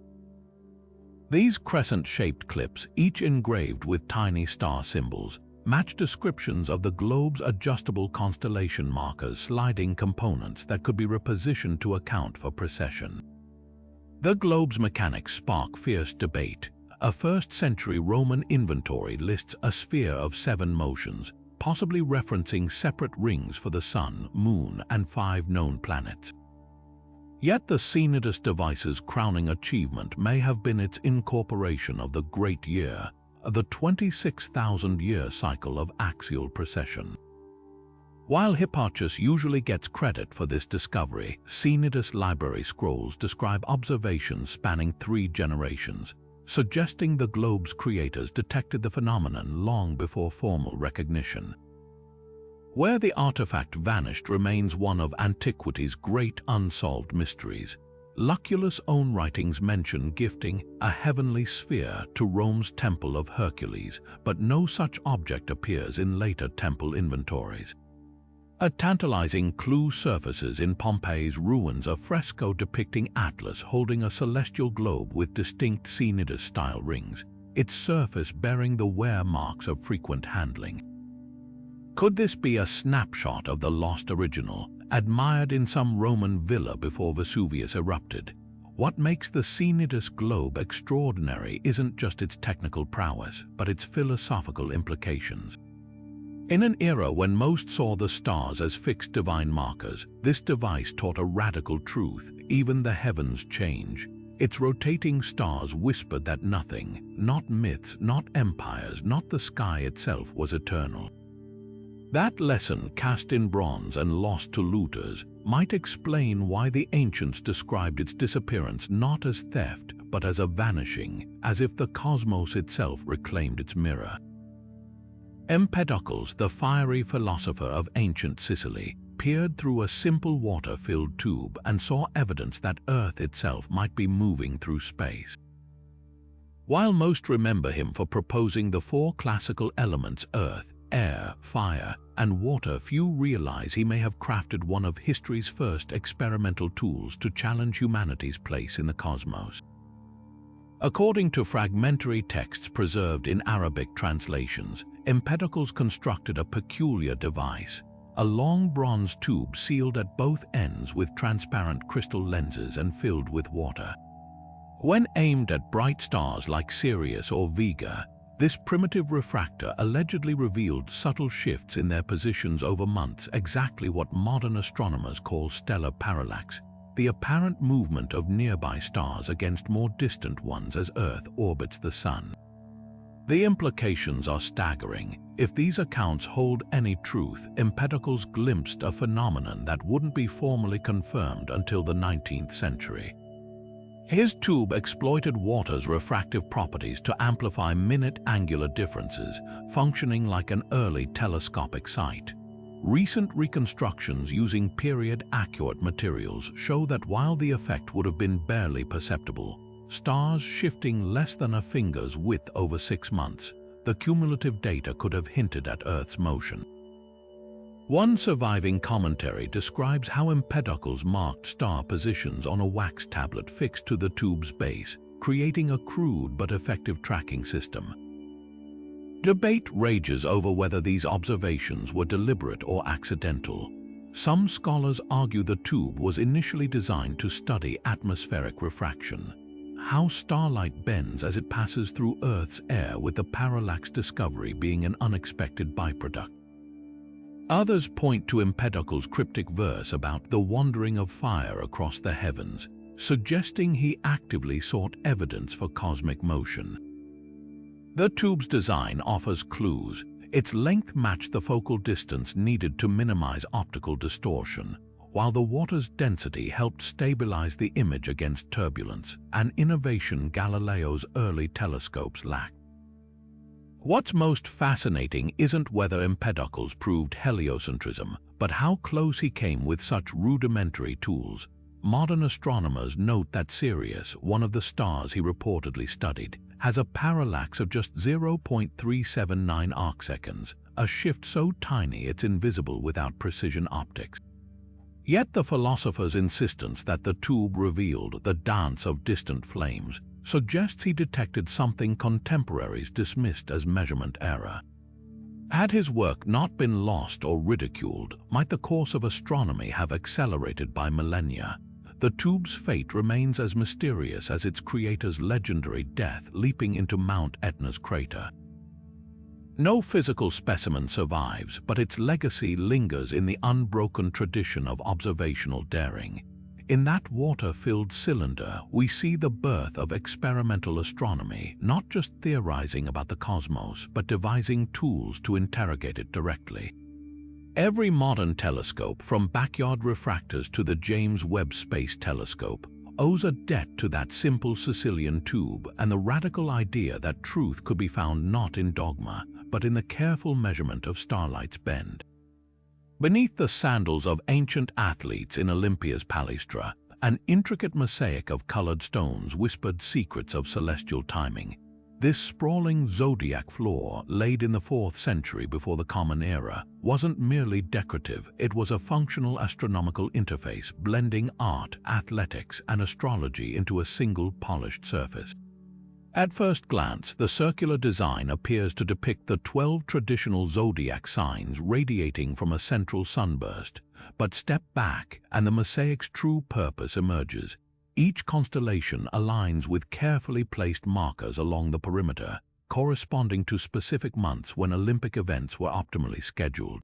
These crescent-shaped clips, each engraved with tiny star symbols, match descriptions of the globe's adjustable constellation markers, sliding components that could be repositioned to account for precession. The globe's mechanics spark fierce debate. A 1st-century Roman inventory lists a sphere of 7 motions, possibly referencing separate rings for the Sun, Moon, and 5 known planets. Yet the Cnidus device's crowning achievement may have been its incorporation of the Great Year, the 26,000-year cycle of axial precession. While Hipparchus usually gets credit for this discovery, Cnidus library scrolls describe observations spanning 3 generations, suggesting the globe's creators detected the phenomenon long before formal recognition. Where the artifact vanished remains one of antiquity's great unsolved mysteries. Lucullus' own writings mention gifting a heavenly sphere to Rome's Temple of Hercules, but no such object appears in later temple inventories. A tantalizing clue surfaces in Pompeii's ruins, a fresco depicting Atlas holding a celestial globe with distinct Cnidus-style rings, its surface bearing the wear marks of frequent handling. Could this be a snapshot of the lost original, admired in some Roman villa before Vesuvius erupted? What makes the Cnidus globe extraordinary isn't just its technical prowess, but its philosophical implications. In an era when most saw the stars as fixed divine markers, this device taught a radical truth: even the heavens change. Its rotating stars whispered that nothing, not myths, not empires, not the sky itself, was eternal. That lesson, cast in bronze and lost to looters, might explain why the ancients described its disappearance not as theft, but as a vanishing, as if the cosmos itself reclaimed its mirror. Empedocles, the fiery philosopher of ancient Sicily, peered through a simple water-filled tube and saw evidence that Earth itself might be moving through space. While most remember him for proposing the 4 classical elements earth, air, fire, and water, few realize he may have crafted one of history's first experimental tools to challenge humanity's place in the cosmos. According to fragmentary texts preserved in Arabic translations, Empedocles constructed a peculiar device, a long bronze tube sealed at both ends with transparent crystal lenses and filled with water. When aimed at bright stars like Sirius or Vega, this primitive refractor allegedly revealed subtle shifts in their positions over months, exactly what modern astronomers call stellar parallax, the apparent movement of nearby stars against more distant ones as Earth orbits the Sun. The implications are staggering. If these accounts hold any truth, Empedocles glimpsed a phenomenon that wouldn't be formally confirmed until the 19th century. His tube exploited water's refractive properties to amplify minute angular differences, functioning like an early telescopic sight. Recent reconstructions using period-accurate materials show that while the effect would have been barely perceptible, stars shifting less than a finger's width over 6 months, the cumulative data could have hinted at Earth's motion. One surviving commentary describes how Empedocles marked star positions on a wax tablet fixed to the tube's base, creating a crude but effective tracking system. Debate rages over whether these observations were deliberate or accidental. Some scholars argue the tube was initially designed to study atmospheric refraction, how starlight bends as it passes through Earth's air, with the parallax discovery being an unexpected byproduct. Others point to Empedocles' cryptic verse about the wandering of fire across the heavens, suggesting he actively sought evidence for cosmic motion. The tube's design offers clues. Its length matched the focal distance needed to minimize optical distortion, while the water's density helped stabilize the image against turbulence, an innovation Galileo's early telescopes lacked. What's most fascinating isn't whether Empedocles proved heliocentrism, but how close he came with such rudimentary tools. Modern astronomers note that Sirius, one of the stars he reportedly studied, has a parallax of just 0.379 arcseconds, a shift so tiny it's invisible without precision optics. Yet the philosopher's insistence that the tube revealed the dance of distant flames suggests he detected something contemporaries dismissed as measurement error. Had his work not been lost or ridiculed, might the course of astronomy have accelerated by millennia? The tube's fate remains as mysterious as its creator's legendary death leaping into Mount Etna's crater. No physical specimen survives, but its legacy lingers in the unbroken tradition of observational daring. In that water-filled cylinder, we see the birth of experimental astronomy, not just theorizing about the cosmos, but devising tools to interrogate it directly. Every modern telescope, from backyard refractors to the James Webb Space Telescope, owes a debt to that simple Sicilian tube and the radical idea that truth could be found not in dogma, but in the careful measurement of starlight's bend. Beneath the sandals of ancient athletes in Olympia's Palestra, an intricate mosaic of colored stones whispered secrets of celestial timing. This sprawling zodiac floor, laid in the 4th century before the Common Era, wasn't merely decorative, it was a functional astronomical interface, blending art, athletics, and astrology into a single polished surface. At first glance, the circular design appears to depict the 12 traditional zodiac signs radiating from a central sunburst, but step back and the mosaic's true purpose emerges. Each constellation aligns with carefully placed markers along the perimeter, corresponding to specific months when Olympic events were optimally scheduled.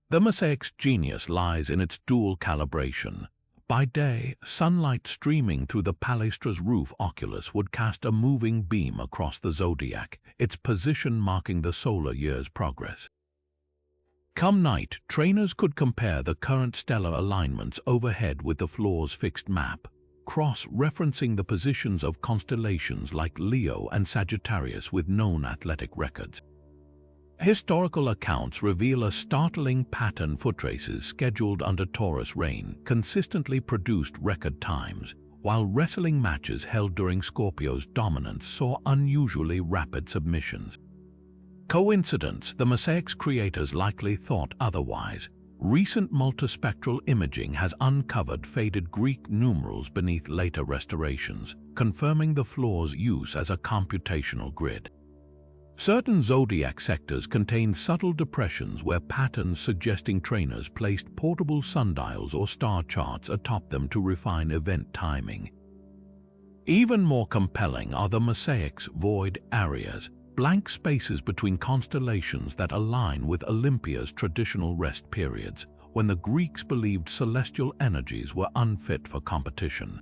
The mosaic's genius lies in its dual calibration. By day, sunlight streaming through the palaestra's roof oculus would cast a moving beam across the zodiac, its position marking the solar year's progress. Come night, trainers could compare the current stellar alignments overhead with the floor's fixed map, cross-referencing the positions of constellations like Leo and Sagittarius with known athletic records. Historical accounts reveal a startling pattern. Foot races scheduled under Taurus reign consistently produced record times, while wrestling matches held during Scorpio's dominance saw unusually rapid submissions. Coincidence? The mosaic's creators likely thought otherwise. Recent multispectral imaging has uncovered faded Greek numerals beneath later restorations, confirming the floor's use as a computational grid. Certain zodiac sectors contain subtle depressions where patterns suggesting trainers placed portable sundials or star charts atop them to refine event timing. Even more compelling are the mosaics, void areas, blank spaces between constellations that align with Olympia's traditional rest periods, when the Greeks believed celestial energies were unfit for competition.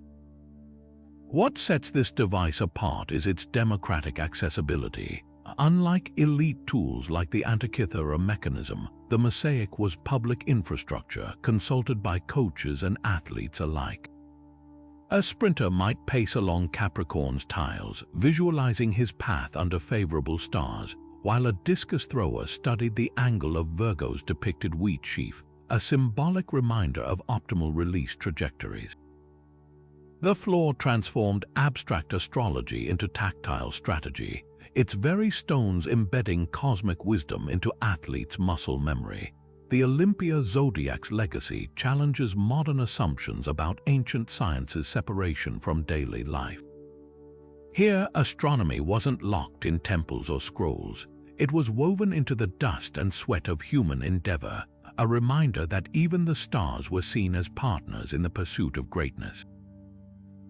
What sets this device apart is its democratic accessibility. Unlike elite tools like the Antikythera Mechanism, the mosaic was public infrastructure consulted by coaches and athletes alike. A sprinter might pace along Capricorn's tiles, visualizing his path under favorable stars, while a discus thrower studied the angle of Virgo's depicted wheat sheaf, a symbolic reminder of optimal release trajectories. The floor transformed abstract astrology into tactile strategy, its very stones embedding cosmic wisdom into athletes' muscle memory. The Olympia zodiac's legacy challenges modern assumptions about ancient science's separation from daily life. Here, astronomy wasn't locked in temples or scrolls. It was woven into the dust and sweat of human endeavor, a reminder that even the stars were seen as partners in the pursuit of greatness.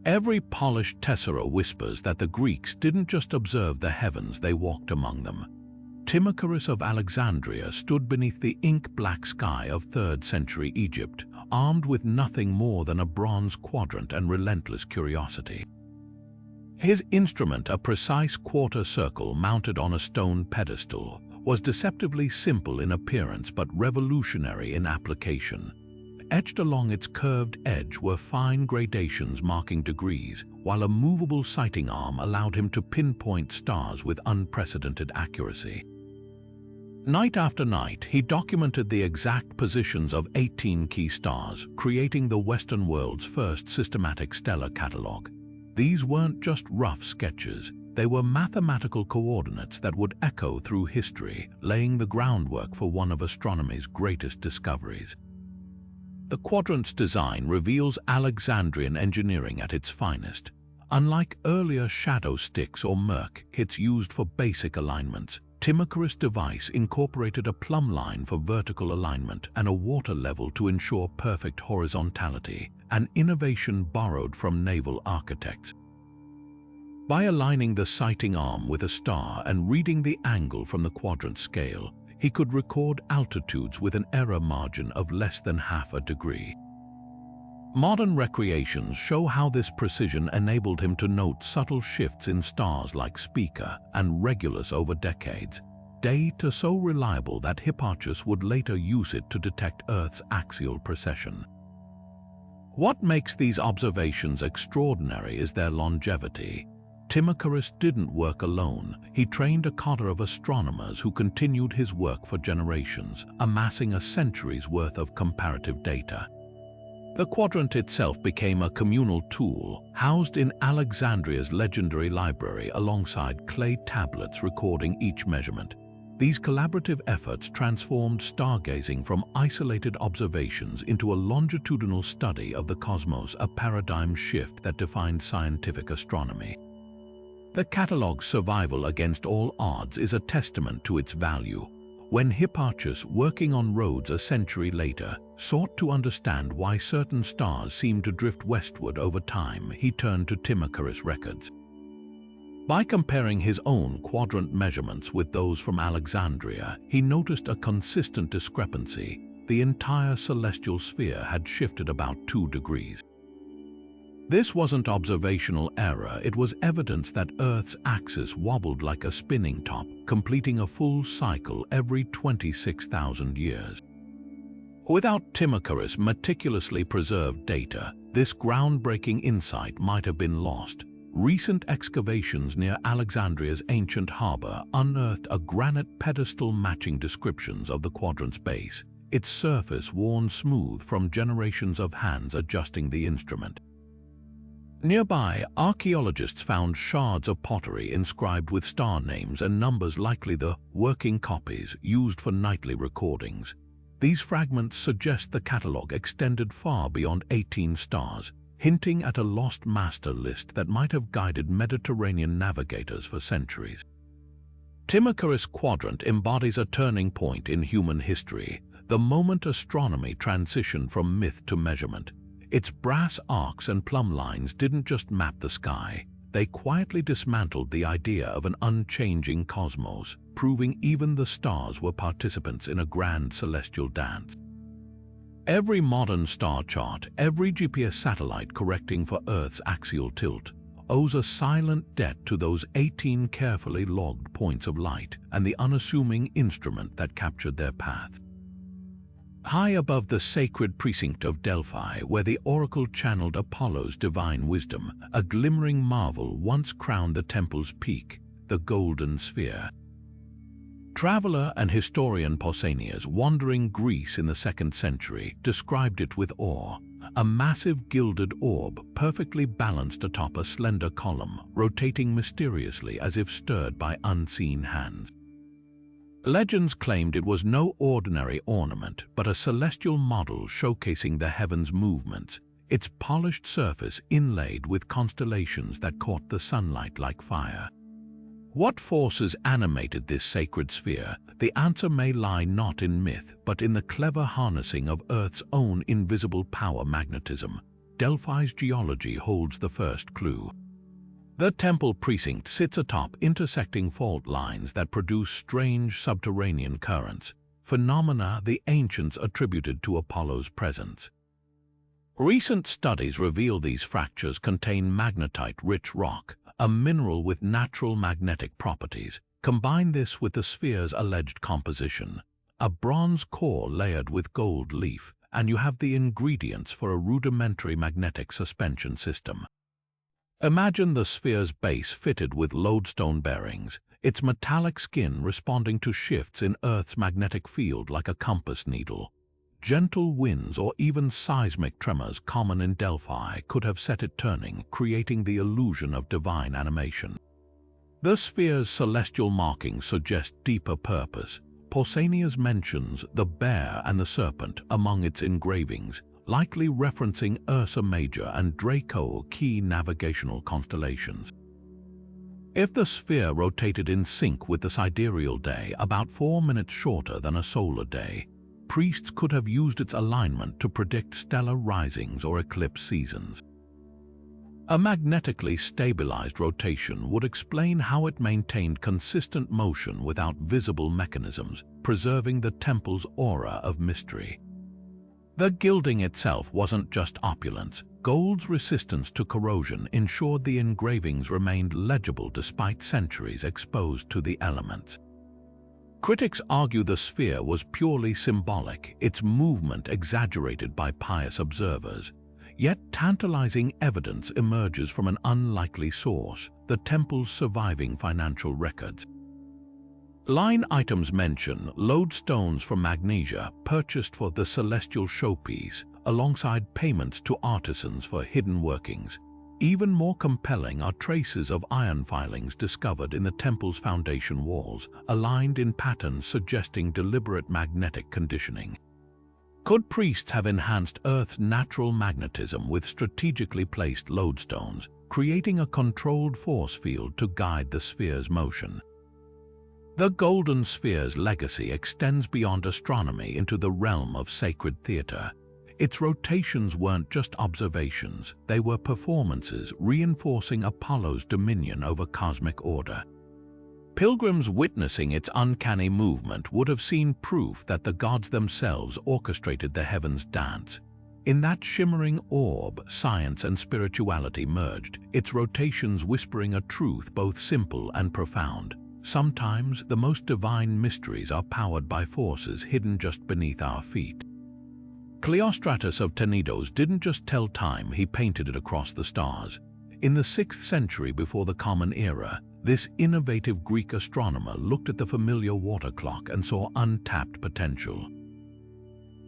Every polished tessera whispers that the Greeks didn't just observe the heavens, they walked among them. Timocharis of Alexandria stood beneath the ink-black sky of 3rd century Egypt, armed with nothing more than a bronze quadrant and relentless curiosity. His instrument, a precise quarter circle mounted on a stone pedestal, was deceptively simple in appearance but revolutionary in application. Etched along its curved edge were fine gradations marking degrees, while a movable sighting arm allowed him to pinpoint stars with unprecedented accuracy. Night after night, he documented the exact positions of 18 key stars, creating the Western world's first systematic stellar catalogue. These weren't just rough sketches, they were mathematical coordinates that would echo through history, laying the groundwork for one of astronomy's greatest discoveries. The quadrant's design reveals Alexandrian engineering at its finest. Unlike earlier shadow sticks or murk kits used for basic alignments, Timocharis' device incorporated a plumb line for vertical alignment and a water level to ensure perfect horizontality, an innovation borrowed from naval architects. By aligning the sighting arm with a star and reading the angle from the quadrant scale, he could record altitudes with an error margin of less than half a degree. Modern recreations show how this precision enabled him to note subtle shifts in stars like Spica and Regulus over decades, data so reliable that Hipparchus would later use it to detect Earth's axial precession. What makes these observations extraordinary is their longevity. Timocharis didn't work alone. He trained a cadre of astronomers who continued his work for generations, amassing a century's worth of comparative data. The quadrant itself became a communal tool, housed in Alexandria's legendary library alongside clay tablets recording each measurement. These collaborative efforts transformed stargazing from isolated observations into a longitudinal study of the cosmos, a paradigm shift that defined scientific astronomy. The catalogue's survival against all odds is a testament to its value. When Hipparchus, working on Rhodes a century later, sought to understand why certain stars seemed to drift westward over time, he turned to Timocharis' records. By comparing his own quadrant measurements with those from Alexandria, he noticed a consistent discrepancy. The entire celestial sphere had shifted about 2 degrees. This wasn't observational error, it was evidence that Earth's axis wobbled like a spinning top, completing a full cycle every 26,000 years. Without Timocharis' meticulously preserved data, this groundbreaking insight might have been lost. Recent excavations near Alexandria's ancient harbor unearthed a granite pedestal matching descriptions of the quadrant's base, its surface worn smooth from generations of hands adjusting the instrument. Nearby, archaeologists found shards of pottery inscribed with star names and numbers, likely the working copies used for nightly recordings. These fragments suggest the catalogue extended far beyond 18 stars, hinting at a lost master list that might have guided Mediterranean navigators for centuries. Timocharis' quadrant embodies a turning point in human history, the moment astronomy transitioned from myth to measurement. Its brass arcs and plumb lines didn't just map the sky, they quietly dismantled the idea of an unchanging cosmos, proving even the stars were participants in a grand celestial dance. Every modern star chart, every GPS satellite correcting for Earth's axial tilt, owes a silent debt to those 18 carefully logged points of light and the unassuming instrument that captured their path. High above the sacred precinct of Delphi, where the oracle channeled Apollo's divine wisdom, a glimmering marvel once crowned the temple's peak, the golden sphere. Traveler and historian Pausanias, wandering Greece in the 2nd century, described it with awe. A massive gilded orb, perfectly balanced atop a slender column, rotating mysteriously as if stirred by unseen hands. Legends claimed it was no ordinary ornament, but a celestial model showcasing the heavens' movements, its polished surface inlaid with constellations that caught the sunlight like fire. What forces animated this sacred sphere? The answer may lie not in myth, but in the clever harnessing of Earth's own invisible power, magnetism. Delphi's geology holds the first clue. The temple precinct sits atop intersecting fault lines that produce strange subterranean currents, phenomena the ancients attributed to Apollo's presence. Recent studies reveal these fractures contain magnetite-rich rock, a mineral with natural magnetic properties. Combine this with the sphere's alleged composition, a bronze core layered with gold leaf, and you have the ingredients for a rudimentary magnetic suspension system. Imagine the sphere's base fitted with lodestone bearings, its metallic skin responding to shifts in Earth's magnetic field like a compass needle. Gentle winds or even seismic tremors common in Delphi could have set it turning, creating the illusion of divine animation. The sphere's celestial markings suggest deeper purpose. Pausanias mentions the bear and the serpent among its engravings, likely referencing Ursa Major and Draco, key navigational constellations. If the sphere rotated in sync with the sidereal day, about 4 minutes shorter than a solar day, priests could have used its alignment to predict stellar risings or eclipse seasons. A magnetically stabilized rotation would explain how it maintained consistent motion without visible mechanisms, preserving the temple's aura of mystery. The gilding itself wasn't just opulence. Gold's resistance to corrosion ensured the engravings remained legible despite centuries exposed to the elements. Critics argue the sphere was purely symbolic, its movement exaggerated by pious observers. Yet tantalizing evidence emerges from an unlikely source, the temple's surviving financial records. Line items mention lodestones from Magnesia purchased for the celestial showpiece, alongside payments to artisans for hidden workings. Even more compelling are traces of iron filings discovered in the temple's foundation walls, aligned in patterns suggesting deliberate magnetic conditioning. Could priests have enhanced Earth's natural magnetism with strategically placed lodestones, creating a controlled force field to guide the sphere's motion? The Golden Sphere's legacy extends beyond astronomy into the realm of sacred theater. Its rotations weren't just observations, they were performances reinforcing Apollo's dominion over cosmic order. Pilgrims witnessing its uncanny movement would have seen proof that the gods themselves orchestrated the heavens' dance. In that shimmering orb, science and spirituality merged, its rotations whispering a truth both simple and profound. Sometimes the most divine mysteries are powered by forces hidden just beneath our feet. Cleostratus of Tenedos didn't just tell time, he painted it across the stars. In the 6th century before the Common Era, this innovative Greek astronomer looked at the familiar water clock and saw untapped potential.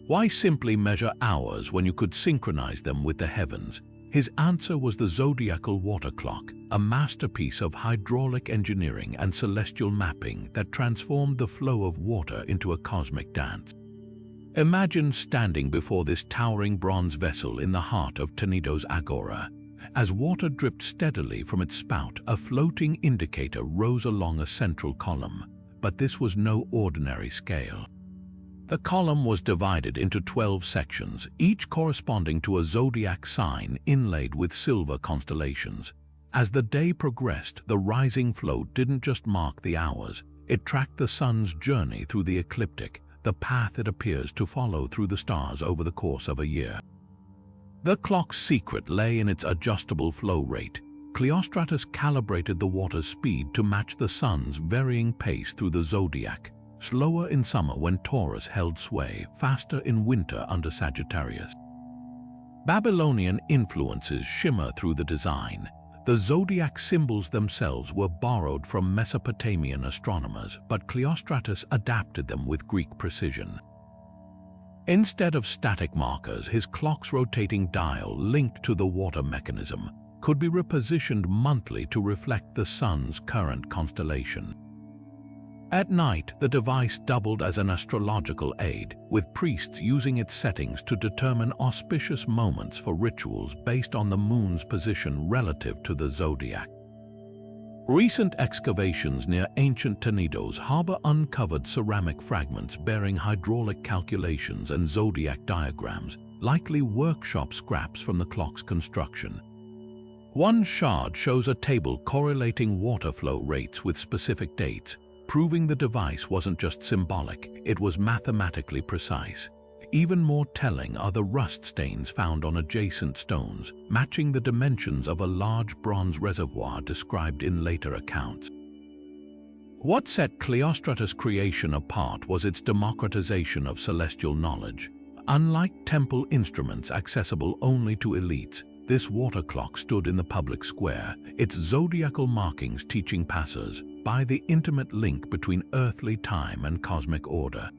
Why simply measure hours when you could synchronize them with the heavens? His answer was the zodiacal water clock, a masterpiece of hydraulic engineering and celestial mapping that transformed the flow of water into a cosmic dance. Imagine standing before this towering bronze vessel in the heart of Tenedos Agora. As water dripped steadily from its spout, a floating indicator rose along a central column, but this was no ordinary scale. The column was divided into 12 sections, each corresponding to a zodiac sign inlaid with silver constellations. As the day progressed, the rising float didn't just mark the hours, it tracked the sun's journey through the ecliptic, the path it appears to follow through the stars over the course of a year. The clock's secret lay in its adjustable flow rate. Cleostratus calibrated the water's speed to match the sun's varying pace through the zodiac, slower in summer when Taurus held sway, faster in winter under Sagittarius. Babylonian influences shimmer through the design. The zodiac symbols themselves were borrowed from Mesopotamian astronomers, but Cleostratus adapted them with Greek precision. Instead of static markers, his clock's rotating dial, linked to the water mechanism, could be repositioned monthly to reflect the sun's current constellation. At night, the device doubled as an astrological aid, with priests using its settings to determine auspicious moments for rituals based on the moon's position relative to the zodiac. Recent excavations near ancient Tenedos harbor uncovered ceramic fragments bearing hydraulic calculations and zodiac diagrams, likely workshop scraps from the clock's construction. One shard shows a table correlating water flow rates with specific dates, proving the device wasn't just symbolic, it was mathematically precise. Even more telling are the rust stains found on adjacent stones, matching the dimensions of a large bronze reservoir described in later accounts. What set Cleostratus' creation apart was its democratization of celestial knowledge. Unlike temple instruments accessible only to elites, this water clock stood in the public square, its zodiacal markings teaching passers by the intimate link between earthly time and cosmic order.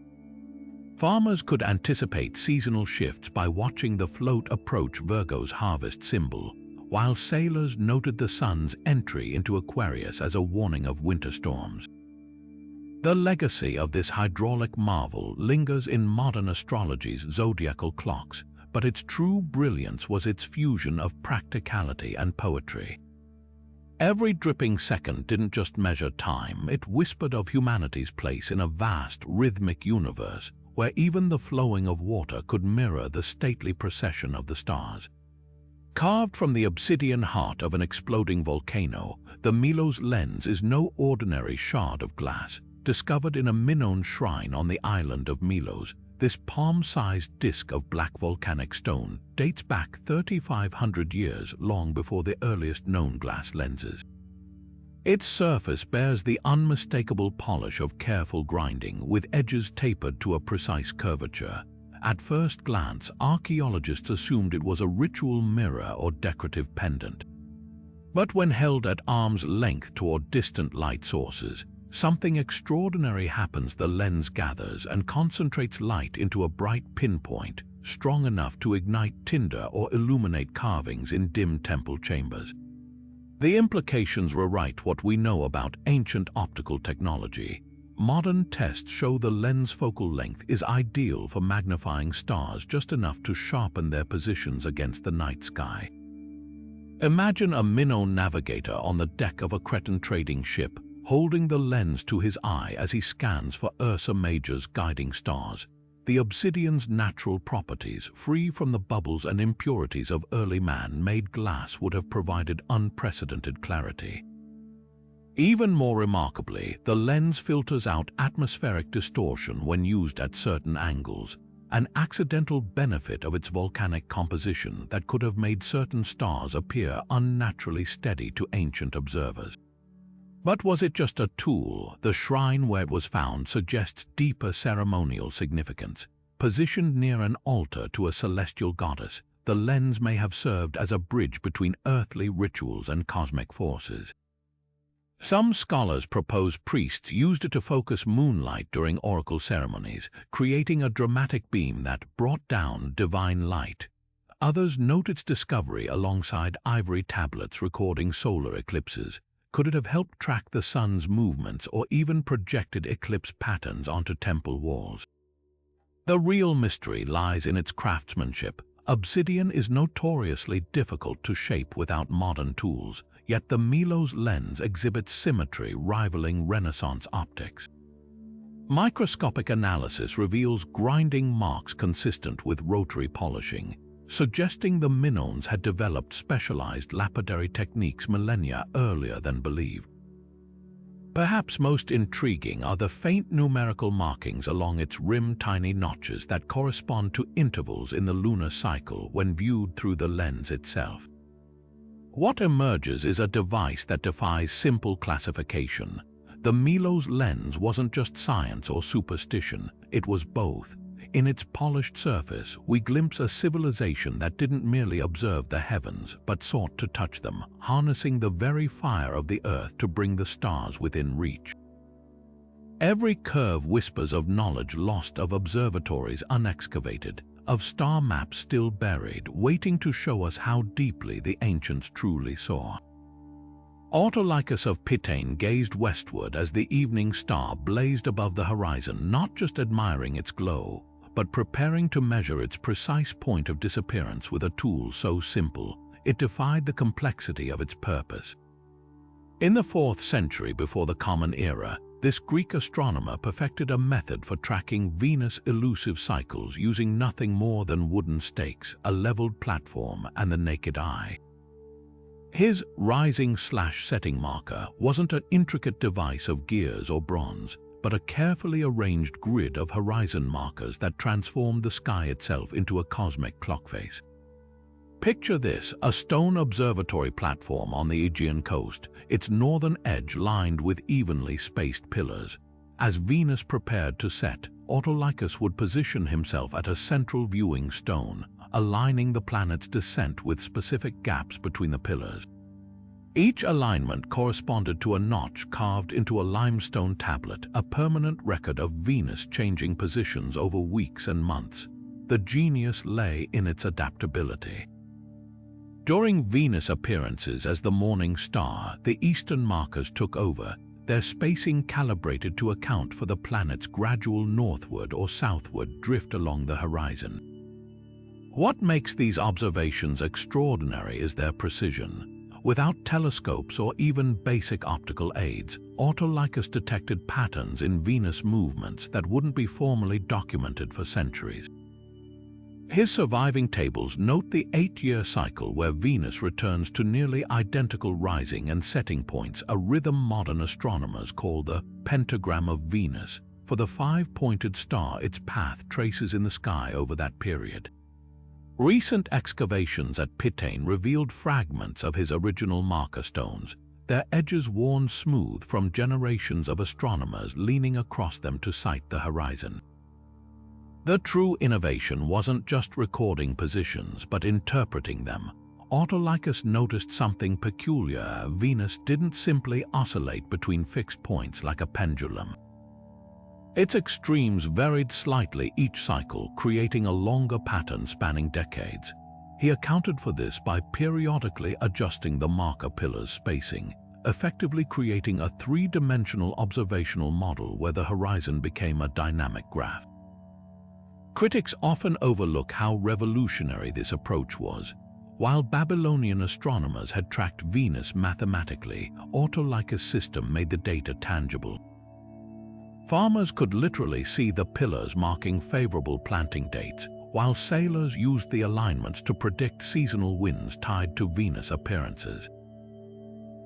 Farmers could anticipate seasonal shifts by watching the float approach Virgo's harvest symbol, while sailors noted the sun's entry into Aquarius as a warning of winter storms. The legacy of this hydraulic marvel lingers in modern astrology's zodiacal clocks, but its true brilliance was its fusion of practicality and poetry. Every dripping second didn't just measure time, it whispered of humanity's place in a vast, rhythmic universe where even the flowing of water could mirror the stately procession of the stars. Carved from the obsidian heart of an exploding volcano, the Milos lens is no ordinary shard of glass. Discovered in a Minoan shrine on the island of Milos, this palm-sized disk of black volcanic stone dates back 3,500 years, long before the earliest known glass lenses. Its surface bears the unmistakable polish of careful grinding, with edges tapered to a precise curvature. At first glance, archaeologists assumed it was a ritual mirror or decorative pendant. But when held at arm's length toward distant light sources, something extraordinary happens. The lens gathers and concentrates light into a bright pinpoint, strong enough to ignite tinder or illuminate carvings in dim temple chambers. The implications rewrite what we know about ancient optical technology. Modern tests show the lens focal length is ideal for magnifying stars just enough to sharpen their positions against the night sky. Imagine a Minoan navigator on the deck of a Cretan trading ship, holding the lens to his eye as he scans for Ursa Major's guiding stars. The obsidian's natural properties, free from the bubbles and impurities of early man-made glass, would have provided unprecedented clarity. Even more remarkably, the lens filters out atmospheric distortion when used at certain angles, an accidental benefit of its volcanic composition that could have made certain stars appear unnaturally steady to ancient observers. But was it just a tool? The shrine where it was found suggests deeper ceremonial significance. Positioned near an altar to a celestial goddess, the lens may have served as a bridge between earthly rituals and cosmic forces. Some scholars propose priests used it to focus moonlight during oracle ceremonies, creating a dramatic beam that brought down divine light. Others note its discovery alongside ivory tablets recording solar eclipses. Could it have helped track the sun's movements or even projected eclipse patterns onto temple walls? The real mystery lies in its craftsmanship. Obsidian is notoriously difficult to shape without modern tools, yet the Milos lens exhibits symmetry rivaling Renaissance optics. Microscopic analysis reveals grinding marks consistent with rotary polishing, suggesting the Minoans had developed specialized lapidary techniques millennia earlier than believed. Perhaps most intriguing are the faint numerical markings along its rim, tiny notches that correspond to intervals in the lunar cycle when viewed through the lens itself. What emerges is a device that defies simple classification. The Milo's lens wasn't just science or superstition, it was both. In its polished surface, we glimpse a civilization that didn't merely observe the heavens, but sought to touch them, harnessing the very fire of the earth to bring the stars within reach. Every curve whispers of knowledge lost, of observatories unexcavated, of star maps still buried, waiting to show us how deeply the ancients truly saw. Autolycus of Pitane gazed westward as the evening star blazed above the horizon, not just admiring its glow, but preparing to measure its precise point of disappearance with a tool so simple, it defied the complexity of its purpose. In the 4th century before the Common Era, this Greek astronomer perfected a method for tracking Venus' elusive cycles using nothing more than wooden stakes, a leveled platform, and the naked eye. His rising/setting marker wasn't an intricate device of gears or bronze, but a carefully arranged grid of horizon markers that transformed the sky itself into a cosmic clock face. Picture this, a stone observatory platform on the Aegean coast, its northern edge lined with evenly spaced pillars. As Venus prepared to set, Autolycus would position himself at a central viewing stone, aligning the planet's descent with specific gaps between the pillars. Each alignment corresponded to a notch carved into a limestone tablet, a permanent record of Venus changing positions over weeks and months. The genius lay in its adaptability. During Venus' appearances as the morning star, the eastern markers took over, their spacing calibrated to account for the planet's gradual northward or southward drift along the horizon. What makes these observations extraordinary is their precision. Without telescopes or even basic optical aids, Autolycus detected patterns in Venus movements that wouldn't be formally documented for centuries. His surviving tables note the 8-year cycle where Venus returns to nearly identical rising and setting points, a rhythm modern astronomers call the pentagram of Venus, for the 5-pointed star its path traces in the sky over that period. Recent excavations at Pitane revealed fragments of his original marker stones, their edges worn smooth from generations of astronomers leaning across them to sight the horizon. The true innovation wasn't just recording positions, but interpreting them. Autolycus noticed something peculiar. Venus didn't simply oscillate between fixed points like a pendulum. Its extremes varied slightly each cycle, creating a longer pattern spanning decades. He accounted for this by periodically adjusting the marker pillars' spacing, effectively creating a 3-dimensional observational model where the horizon became a dynamic graph. Critics often overlook how revolutionary this approach was. While Babylonian astronomers had tracked Venus mathematically, Autolycus' system made the data tangible. Farmers could literally see the pillars marking favorable planting dates, while sailors used the alignments to predict seasonal winds tied to Venus appearances.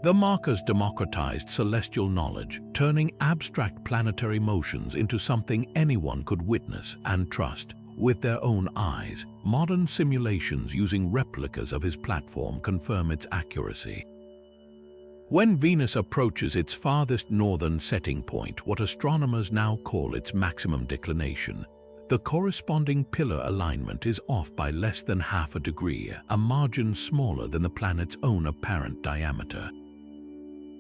The markers democratized celestial knowledge, turning abstract planetary motions into something anyone could witness and trust with their own eyes. Modern simulations using replicas of his platform confirm its accuracy. When Venus approaches its farthest northern setting point, what astronomers now call its maximum declination, the corresponding pillar alignment is off by less than half a degree, a margin smaller than the planet's own apparent diameter.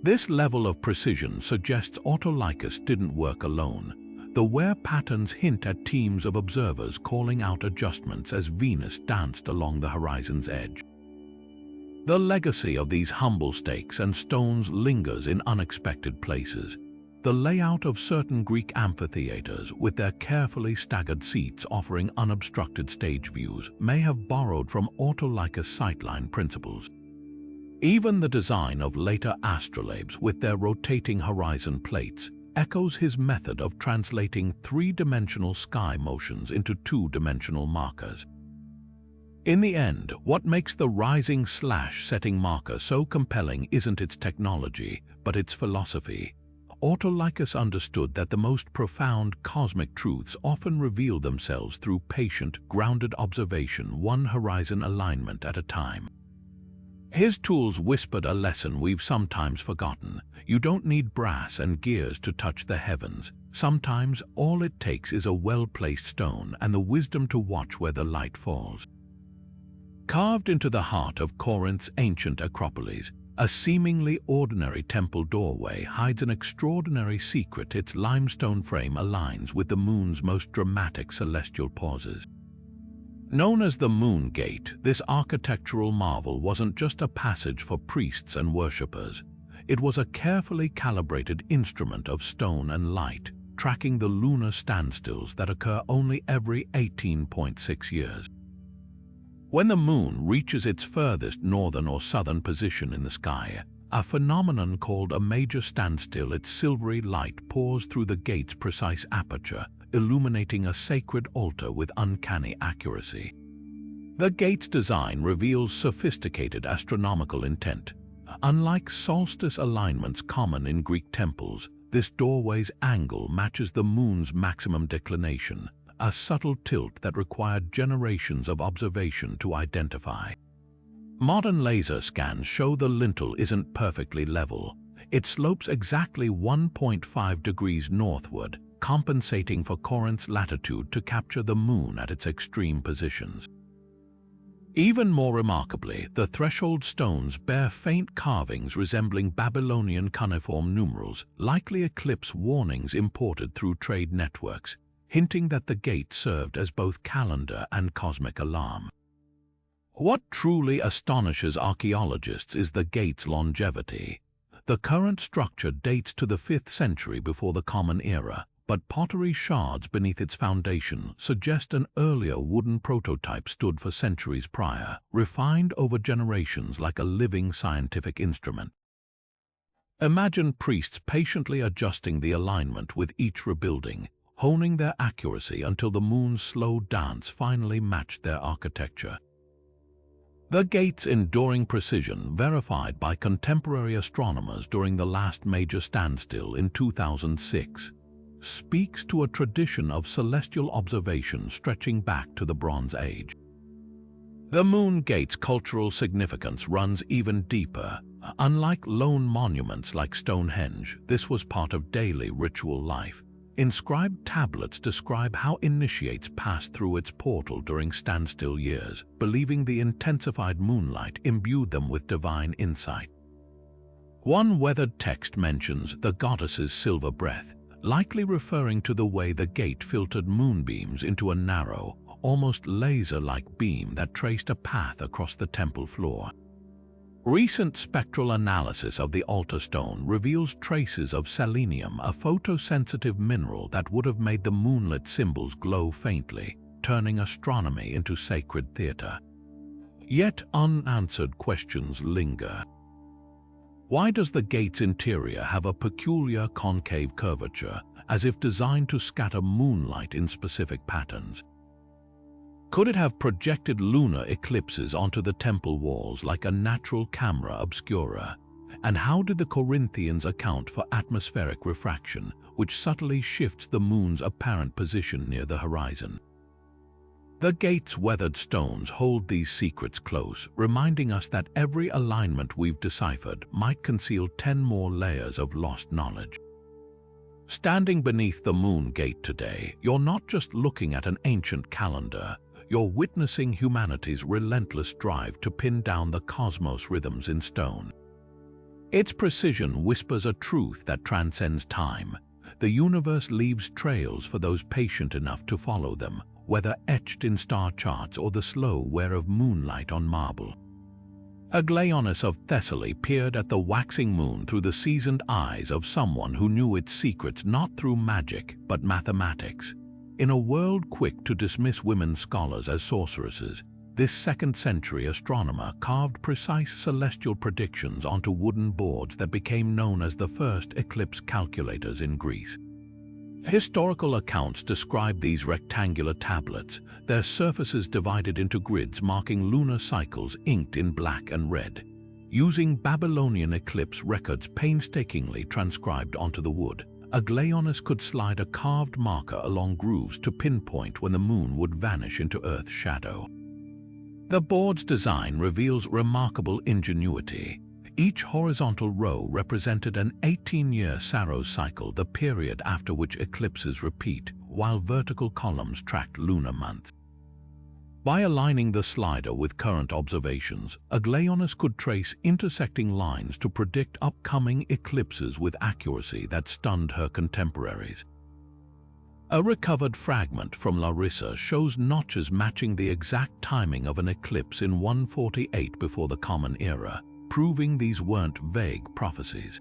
This level of precision suggests Autolycus didn't work alone. The wear patterns hint at teams of observers calling out adjustments as Venus danced along the horizon's edge. The legacy of these humble stakes and stones lingers in unexpected places. The layout of certain Greek amphitheaters, with their carefully staggered seats offering unobstructed stage views, may have borrowed from Autolycus' sightline principles. Even the design of later astrolabes with their rotating horizon plates, echoes his method of translating three-dimensional sky motions into two-dimensional markers. In the end, what makes the rising/setting marker so compelling isn't its technology, but its philosophy. Autolycus understood that the most profound cosmic truths often reveal themselves through patient, grounded observation, one horizon alignment at a time. His tools whispered a lesson we've sometimes forgotten. You don't need brass and gears to touch the heavens. Sometimes all it takes is a well-placed stone and the wisdom to watch where the light falls. Carved into the heart of Corinth's ancient Acropolis, a seemingly ordinary temple doorway hides an extraordinary secret. Its limestone frame aligns with the moon's most dramatic celestial pauses. Known as the Moon Gate, this architectural marvel wasn't just a passage for priests and worshippers. It was a carefully calibrated instrument of stone and light, tracking the lunar standstills that occur only every 18.6 years. When the moon reaches its furthest northern or southern position in the sky, a phenomenon called a major standstill, its silvery light pours through the gate's precise aperture, illuminating a sacred altar with uncanny accuracy. The gate's design reveals sophisticated astronomical intent. Unlike solstice alignments common in Greek temples, this doorway's angle matches the moon's maximum declination, a subtle tilt that required generations of observation to identify. Modern laser scans show the lintel isn't perfectly level. It slopes exactly 1.5 degrees northward, compensating for Corinth's latitude to capture the moon at its extreme positions. Even more remarkably, the threshold stones bear faint carvings resembling Babylonian cuneiform numerals, likely eclipse warnings imported through trade networks, hinting that the gate served as both calendar and cosmic alarm. What truly astonishes archaeologists is the gate's longevity. The current structure dates to the 5th century before the Common Era, but pottery shards beneath its foundation suggest an earlier wooden prototype stood for centuries prior, refined over generations like a living scientific instrument. Imagine priests patiently adjusting the alignment with each rebuilding, honing their accuracy until the moon's slow dance finally matched their architecture. The gate's enduring precision, verified by contemporary astronomers during the last major standstill in 2006, speaks to a tradition of celestial observation stretching back to the Bronze Age. The Moon Gate's cultural significance runs even deeper. Unlike lone monuments like Stonehenge, this was part of daily ritual life. Inscribed tablets describe how initiates passed through its portal during standstill years, believing the intensified moonlight imbued them with divine insight. One weathered text mentions the goddess's silver breath, likely referring to the way the gate filtered moonbeams into a narrow, almost laser-like beam that traced a path across the temple floor. Recent spectral analysis of the altar stone reveals traces of selenium, a photosensitive mineral that would have made the moonlit symbols glow faintly, turning astronomy into sacred theater. Yet unanswered questions linger. Why does the gate's interior have a peculiar concave curvature, as if designed to scatter moonlight in specific patterns? Could it have projected lunar eclipses onto the temple walls like a natural camera obscura? And how did the Corinthians account for atmospheric refraction, which subtly shifts the moon's apparent position near the horizon? The gate's weathered stones hold these secrets close, reminding us that every alignment we've deciphered might conceal 10 more layers of lost knowledge. Standing beneath the Moon Gate today, you're not just looking at an ancient calendar, you're witnessing humanity's relentless drive to pin down the cosmos rhythms in stone. Its precision whispers a truth that transcends time. The universe leaves trails for those patient enough to follow them, whether etched in star charts or the slow wear of moonlight on marble. Aglaonis of Thessaly peered at the waxing moon through the seasoned eyes of someone who knew its secrets not through magic but mathematics. In a world quick to dismiss women scholars as sorceresses, this 2nd-century astronomer carved precise celestial predictions onto wooden boards that became known as the first eclipse calculators in Greece. Historical accounts describe these rectangular tablets, their surfaces divided into grids marking lunar cycles inked in black and red. Using Babylonian eclipse records painstakingly transcribed onto the wood, Aglaonus could slide a carved marker along grooves to pinpoint when the moon would vanish into Earth's shadow. The board's design reveals remarkable ingenuity. Each horizontal row represented an 18-year Saros cycle, the period after which eclipses repeat, while vertical columns tracked lunar months. By aligning the slider with current observations, Aglaonus could trace intersecting lines to predict upcoming eclipses with accuracy that stunned her contemporaries. A recovered fragment from Larissa shows notches matching the exact timing of an eclipse in 148 before the Common Era, proving these weren't vague prophecies.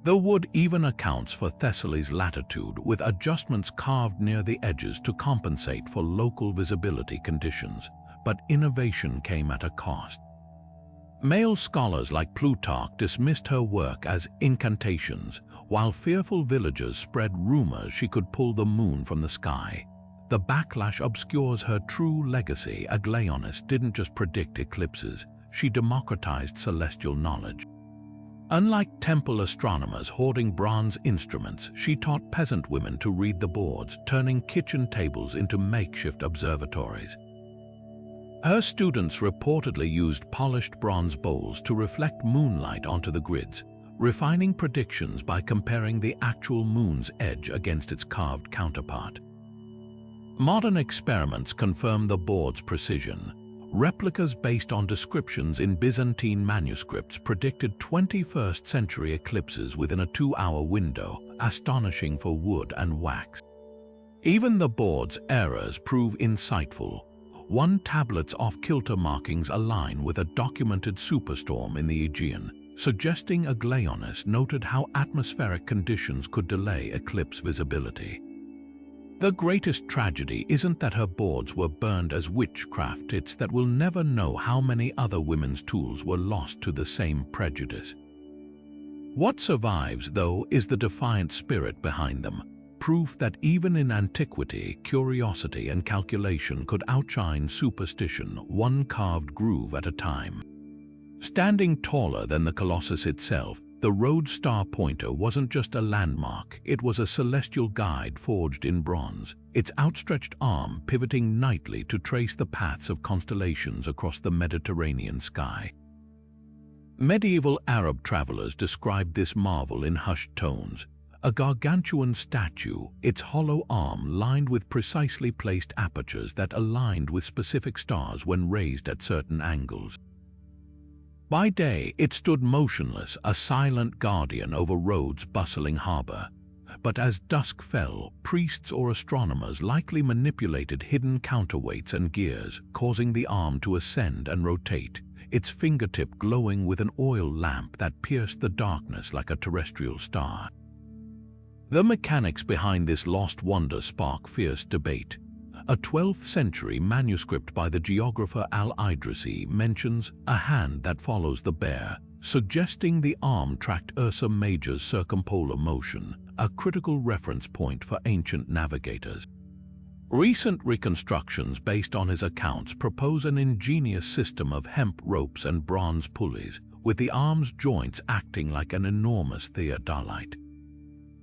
The wood even accounts for Thessaly's latitude, with adjustments carved near the edges to compensate for local visibility conditions, but innovation came at a cost. Male scholars like Plutarch dismissed her work as incantations, while fearful villagers spread rumors she could pull the moon from the sky. The backlash obscures her true legacy. Aglaonus didn't just predict eclipses, she democratized celestial knowledge. Unlike temple astronomers hoarding bronze instruments, she taught peasant women to read the boards, turning kitchen tables into makeshift observatories. Her students reportedly used polished bronze bowls to reflect moonlight onto the grids, refining predictions by comparing the actual moon's edge against its carved counterpart. Modern experiments confirm the board's precision. Replicas based on descriptions in Byzantine manuscripts predicted 21st-century eclipses within a 2-hour window, astonishing for wood and wax. Even the board's errors prove insightful. One tablet's off-kilter markings align with a documented superstorm in the Aegean, suggesting Aglaonus noted how atmospheric conditions could delay eclipse visibility. The greatest tragedy isn't that her boards were burned as witchcraft, it's that we'll never know how many other women's tools were lost to the same prejudice. What survives, though, is the defiant spirit behind them, proof that even in antiquity, curiosity and calculation could outshine superstition, one carved groove at a time. Standing taller than the Colossus itself, the Rhodes Star Pointer wasn't just a landmark, it was a celestial guide forged in bronze, its outstretched arm pivoting nightly to trace the paths of constellations across the Mediterranean sky. Medieval Arab travelers described this marvel in hushed tones, a gargantuan statue, its hollow arm lined with precisely placed apertures that aligned with specific stars when raised at certain angles. By day, it stood motionless, a silent guardian over Rhodes' bustling harbor. But as dusk fell, priests or astronomers likely manipulated hidden counterweights and gears, causing the arm to ascend and rotate, its fingertip glowing with an oil lamp that pierced the darkness like a terrestrial star. The mechanics behind this lost wonder spark fierce debate. A 12th-century manuscript by the geographer Al-Idrisi mentions a hand that follows the bear, suggesting the arm tracked Ursa Major's circumpolar motion, a critical reference point for ancient navigators. Recent reconstructions based on his accounts propose an ingenious system of hemp ropes and bronze pulleys, with the arm's joints acting like an enormous theodolite.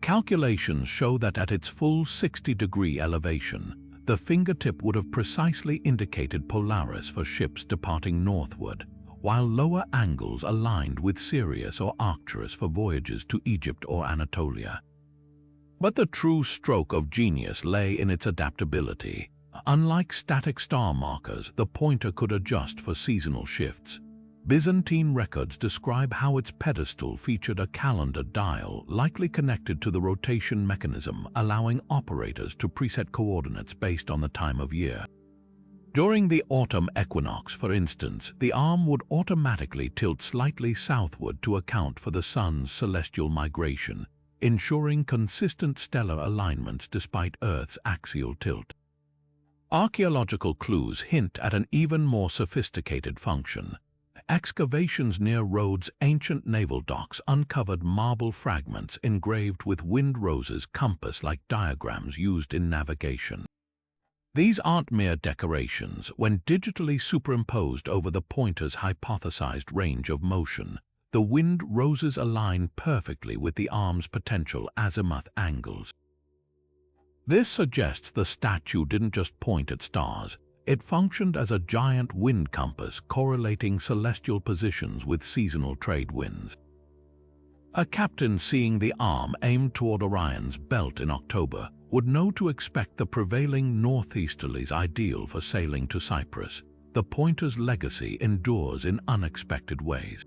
Calculations show that at its full 60-degree elevation, the fingertip would have precisely indicated Polaris for ships departing northward, while lower angles aligned with Sirius or Arcturus for voyages to Egypt or Anatolia. But the true stroke of genius lay in its adaptability. Unlike static star markers, the pointer could adjust for seasonal shifts. Byzantine records describe how its pedestal featured a calendar dial likely connected to the rotation mechanism, allowing operators to preset coordinates based on the time of year. During the autumn equinox, for instance, the arm would automatically tilt slightly southward to account for the sun's celestial migration, ensuring consistent stellar alignments despite Earth's axial tilt. Archaeological clues hint at an even more sophisticated function. Excavations near Rhodes' ancient naval docks uncovered marble fragments engraved with Wind Rose's compass-like diagrams used in navigation. These aren't mere decorations. When digitally superimposed over the pointer's hypothesized range of motion, the Wind Roses align perfectly with the arm's potential azimuth angles. This suggests the statue didn't just point at stars. It functioned as a giant wind compass correlating celestial positions with seasonal trade winds. A captain seeing the arm aimed toward Orion's belt in October would know to expect the prevailing northeasterlies ideal for sailing to Cyprus. The pointer's legacy endures in unexpected ways.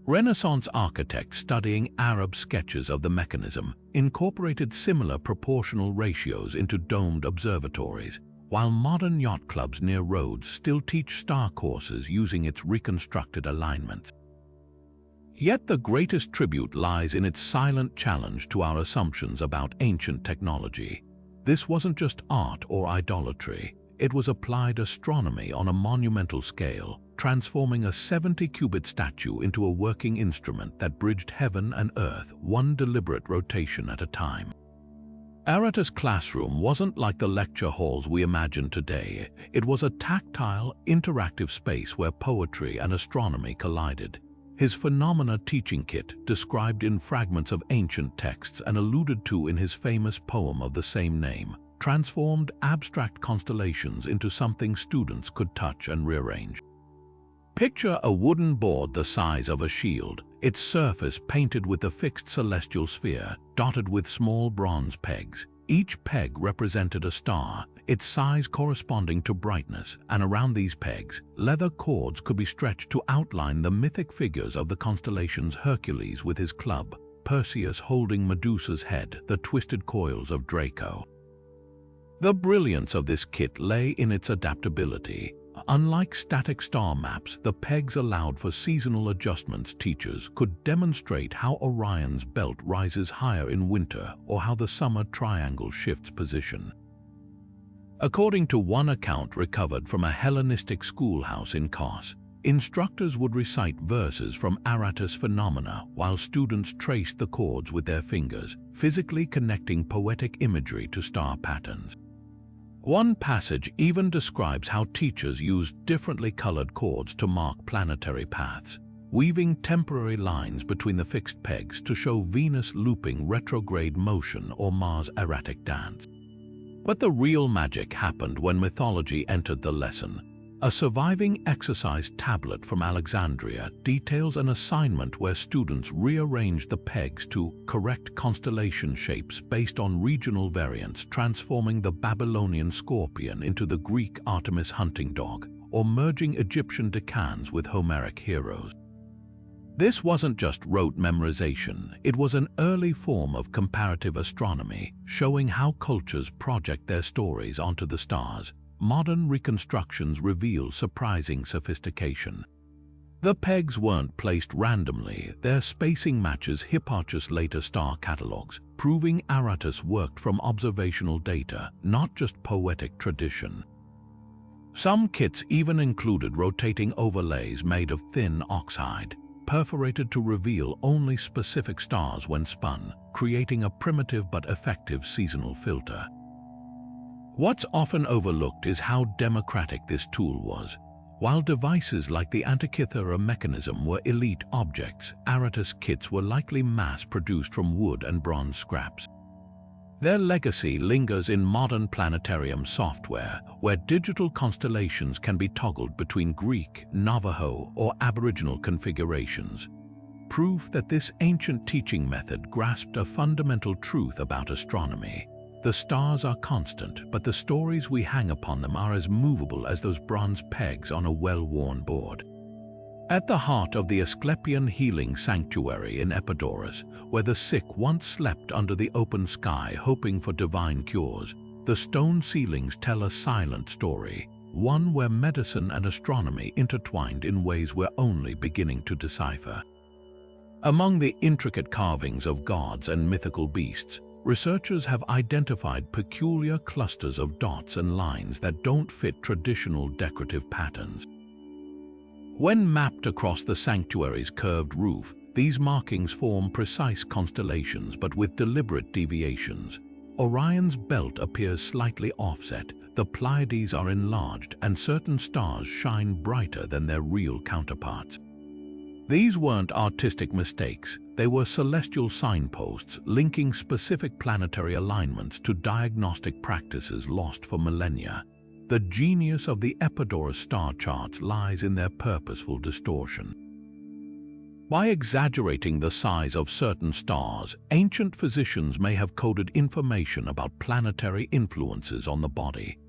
Renaissance architects studying Arab sketches of the mechanism incorporated similar proportional ratios into domed observatories, while modern yacht clubs near Rhodes still teach star courses using its reconstructed alignments. Yet the greatest tribute lies in its silent challenge to our assumptions about ancient technology. This wasn't just art or idolatry, it was applied astronomy on a monumental scale, transforming a 70-cubit statue into a working instrument that bridged heaven and earth one deliberate rotation at a time. Aratus' classroom wasn't like the lecture halls we imagine today. It was a tactile, interactive space where poetry and astronomy collided. His phenomena teaching kit, described in fragments of ancient texts and alluded to in his famous poem of the same name, transformed abstract constellations into something students could touch and rearrange. Picture a wooden board the size of a shield, its surface painted with the fixed celestial sphere, dotted with small bronze pegs. Each peg represented a star, its size corresponding to brightness, and around these pegs, leather cords could be stretched to outline the mythic figures of the constellations: Hercules with his club, Perseus holding Medusa's head, the twisted coils of Draco. The brilliance of this kit lay in its adaptability. Unlike static star maps, the pegs allowed for seasonal adjustments. Teachers could demonstrate how Orion's belt rises higher in winter or how the summer triangle shifts position. According to one account recovered from a Hellenistic schoolhouse in Kos, instructors would recite verses from Aratus' Phenomena while students traced the chords with their fingers, physically connecting poetic imagery to star patterns. One passage even describes how teachers used differently colored cords to mark planetary paths, weaving temporary lines between the fixed pegs to show Venus looping retrograde motion or Mars' erratic dance. But the real magic happened when mythology entered the lesson. A surviving exercise tablet from Alexandria details an assignment where students rearranged the pegs to correct constellation shapes based on regional variants, transforming the Babylonian scorpion into the Greek Artemis hunting dog, or merging Egyptian decans with Homeric heroes. This wasn't just rote memorization, it was an early form of comparative astronomy, showing how cultures project their stories onto the stars. Modern reconstructions reveal surprising sophistication. The pegs weren't placed randomly, their spacing matches Hipparchus' later star catalogues, proving Aratus worked from observational data, not just poetic tradition. Some kits even included rotating overlays made of thin oxhide, perforated to reveal only specific stars when spun, creating a primitive but effective seasonal filter. What's often overlooked is how democratic this tool was. While devices like the Antikythera Mechanism were elite objects, Aratus kits were likely mass-produced from wood and bronze scraps. Their legacy lingers in modern planetarium software, where digital constellations can be toggled between Greek, Navajo, or Aboriginal configurations. Proof that this ancient teaching method grasped a fundamental truth about astronomy. The stars are constant, but the stories we hang upon them are as movable as those bronze pegs on a well-worn board. At the heart of the Asclepian healing sanctuary in Epidaurus, where the sick once slept under the open sky hoping for divine cures, the stone ceilings tell a silent story, one where medicine and astronomy intertwined in ways we're only beginning to decipher. Among the intricate carvings of gods and mythical beasts, researchers have identified peculiar clusters of dots and lines that don't fit traditional decorative patterns. When mapped across the sanctuary's curved roof, these markings form precise constellations but with deliberate deviations. Orion's belt appears slightly offset, the Pleiades are enlarged, and certain stars shine brighter than their real counterparts. These weren't artistic mistakes, they were celestial signposts linking specific planetary alignments to diagnostic practices lost for millennia. The genius of the Epidaurus star charts lies in their purposeful distortion. By exaggerating the size of certain stars, ancient physicians may have coded information about planetary influences on the body.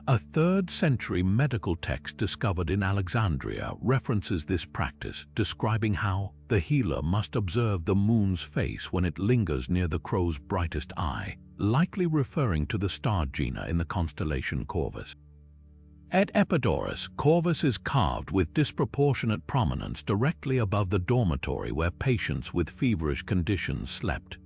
A 3rd century medical text discovered in Alexandria references this practice, describing how the healer must observe the moon's face when it lingers near the crow's brightest eye, likely referring to the star Gina in the constellation Corvus. At Epidaurus, Corvus is carved with disproportionate prominence directly above the dormitory where patients with feverish conditions slept.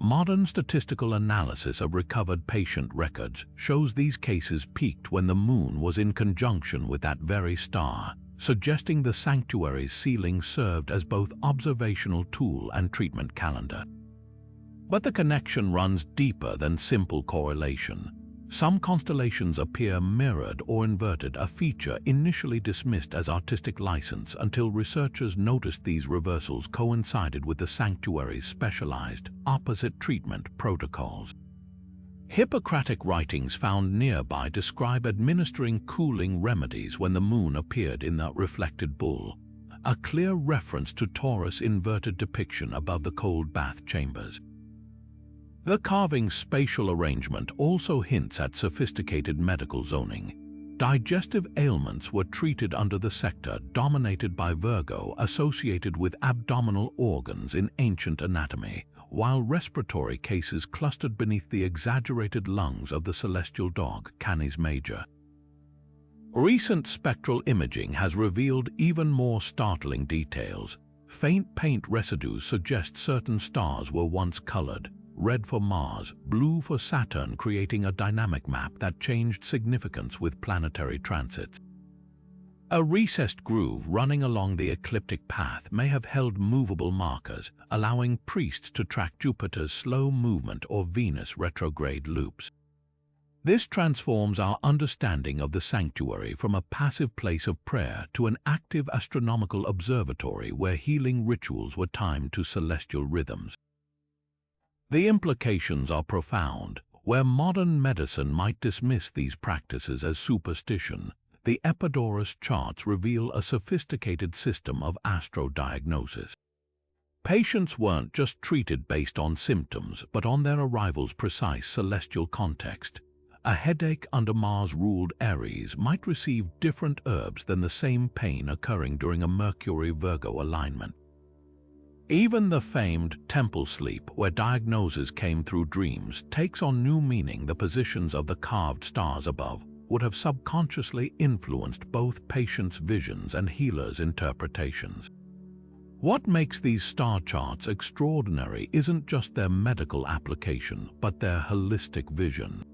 Modern statistical analysis of recovered patient records shows these cases peaked when the moon was in conjunction with that very star, suggesting the sanctuary's ceiling served as both observational tool and treatment calendar. But the connection runs deeper than simple correlation. Some constellations appear mirrored or inverted, a feature initially dismissed as artistic license until researchers noticed these reversals coincided with the sanctuary's specialized, opposite treatment protocols. Hippocratic writings found nearby describe administering cooling remedies when the moon appeared in the reflected bull, a clear reference to Taurus' inverted depiction above the cold bath chambers. The carving's spatial arrangement also hints at sophisticated medical zoning. Digestive ailments were treated under the sector dominated by Virgo associated with abdominal organs in ancient anatomy, while respiratory cases clustered beneath the exaggerated lungs of the celestial dog, Canis Major. Recent spectral imaging has revealed even more startling details. Faint paint residues suggest certain stars were once colored, red for Mars, blue for Saturn, creating a dynamic map that changed significance with planetary transits. A recessed groove running along the ecliptic path may have held movable markers, allowing priests to track Jupiter's slow movement or Venus' retrograde loops. This transforms our understanding of the sanctuary from a passive place of prayer to an active astronomical observatory where healing rituals were timed to celestial rhythms. The implications are profound. Where modern medicine might dismiss these practices as superstition, the Epidaurus charts reveal a sophisticated system of astrodiagnosis. Patients weren't just treated based on symptoms, but on their arrival's precise celestial context. A headache under Mars-ruled Aries might receive different herbs than the same pain occurring during a Mercury-Virgo alignment. Even the famed temple sleep, where diagnosis came through dreams, takes on new meaning. The positions of the carved stars above would have subconsciously influenced both patients' visions and healers' interpretations. What makes these star charts extraordinary isn't just their medical application, but their holistic vision.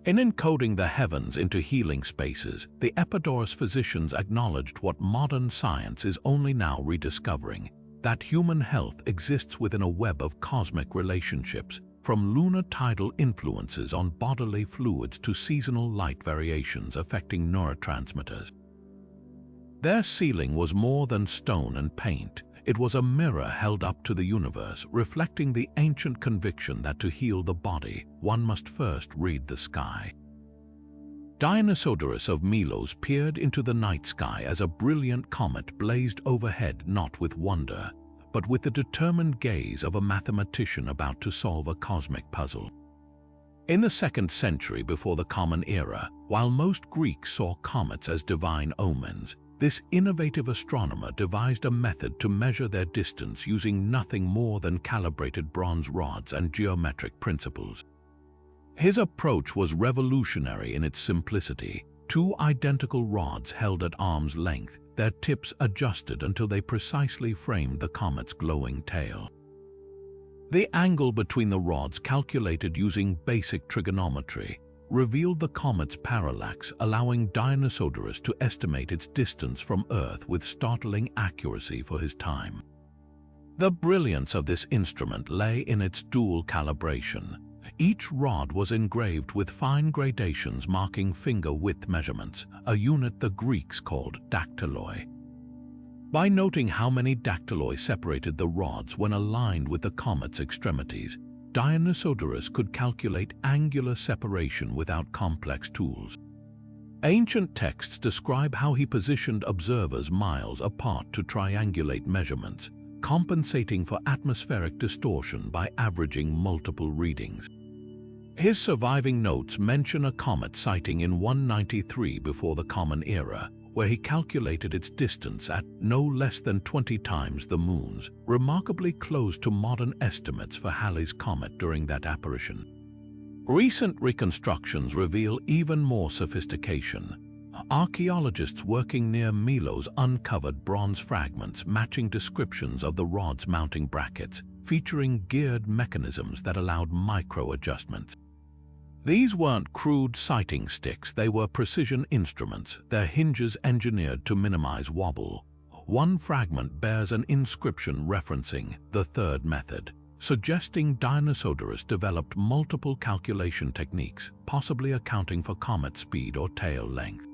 In encoding the heavens into healing spaces, the Epidaurus physicians acknowledged what modern science is only now rediscovering: that human health exists within a web of cosmic relationships, from lunar tidal influences on bodily fluids to seasonal light variations affecting neurotransmitters. Their ceiling was more than stone and paint. It was a mirror held up to the universe, reflecting the ancient conviction that to heal the body, one must first read the sky. Dionysodorus of Melos peered into the night sky as a brilliant comet blazed overhead, not with wonder, but with the determined gaze of a mathematician about to solve a cosmic puzzle. In the 2nd century before the Common Era, while most Greeks saw comets as divine omens, this innovative astronomer devised a method to measure their distance using nothing more than calibrated bronze rods and geometric principles. His approach was revolutionary in its simplicity. 2 identical rods held at arm's length, their tips adjusted until they precisely framed the comet's glowing tail. The angle between the rods, calculated using basic trigonometry, revealed the comet's parallax, allowing Dionysodorus to estimate its distance from Earth with startling accuracy for his time. The brilliance of this instrument lay in its dual calibration. Each rod was engraved with fine gradations marking finger width measurements, a unit the Greeks called dactyloi. By noting how many dactyloi separated the rods when aligned with the comet's extremities, Dionysodorus could calculate angular separation without complex tools. Ancient texts describe how he positioned observers miles apart to triangulate measurements, compensating for atmospheric distortion by averaging multiple readings. His surviving notes mention a comet sighting in 193 before the Common Era, where he calculated its distance at no less than 20 times the Moon's, remarkably close to modern estimates for Halley's Comet during that apparition. Recent reconstructions reveal even more sophistication. Archaeologists working near Milos uncovered bronze fragments matching descriptions of the rod's mounting brackets, featuring geared mechanisms that allowed micro-adjustments. These weren't crude sighting sticks, they were precision instruments, their hinges engineered to minimize wobble. One fragment bears an inscription referencing the third method, suggesting Dionysodorus developed multiple calculation techniques, possibly accounting for comet speed or tail length.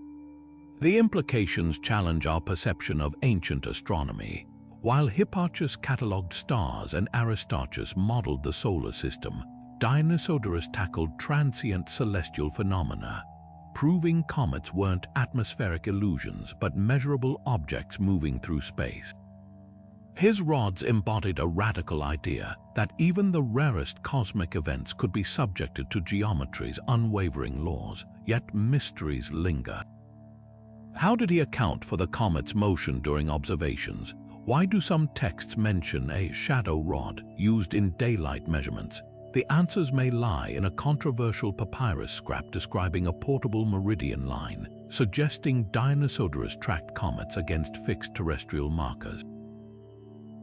The implications challenge our perception of ancient astronomy. While Hipparchus catalogued stars and Aristarchus modeled the solar system, Dionysodorus tackled transient celestial phenomena, proving comets weren't atmospheric illusions but measurable objects moving through space. His rods embodied a radical idea that even the rarest cosmic events could be subjected to geometry's unwavering laws, yet mysteries linger. How did he account for the comet's motion during observations? Why do some texts mention a shadow rod used in daylight measurements? The answers may lie in a controversial papyrus scrap describing a portable meridian line, suggesting Dionysodorus tracked comets against fixed terrestrial markers.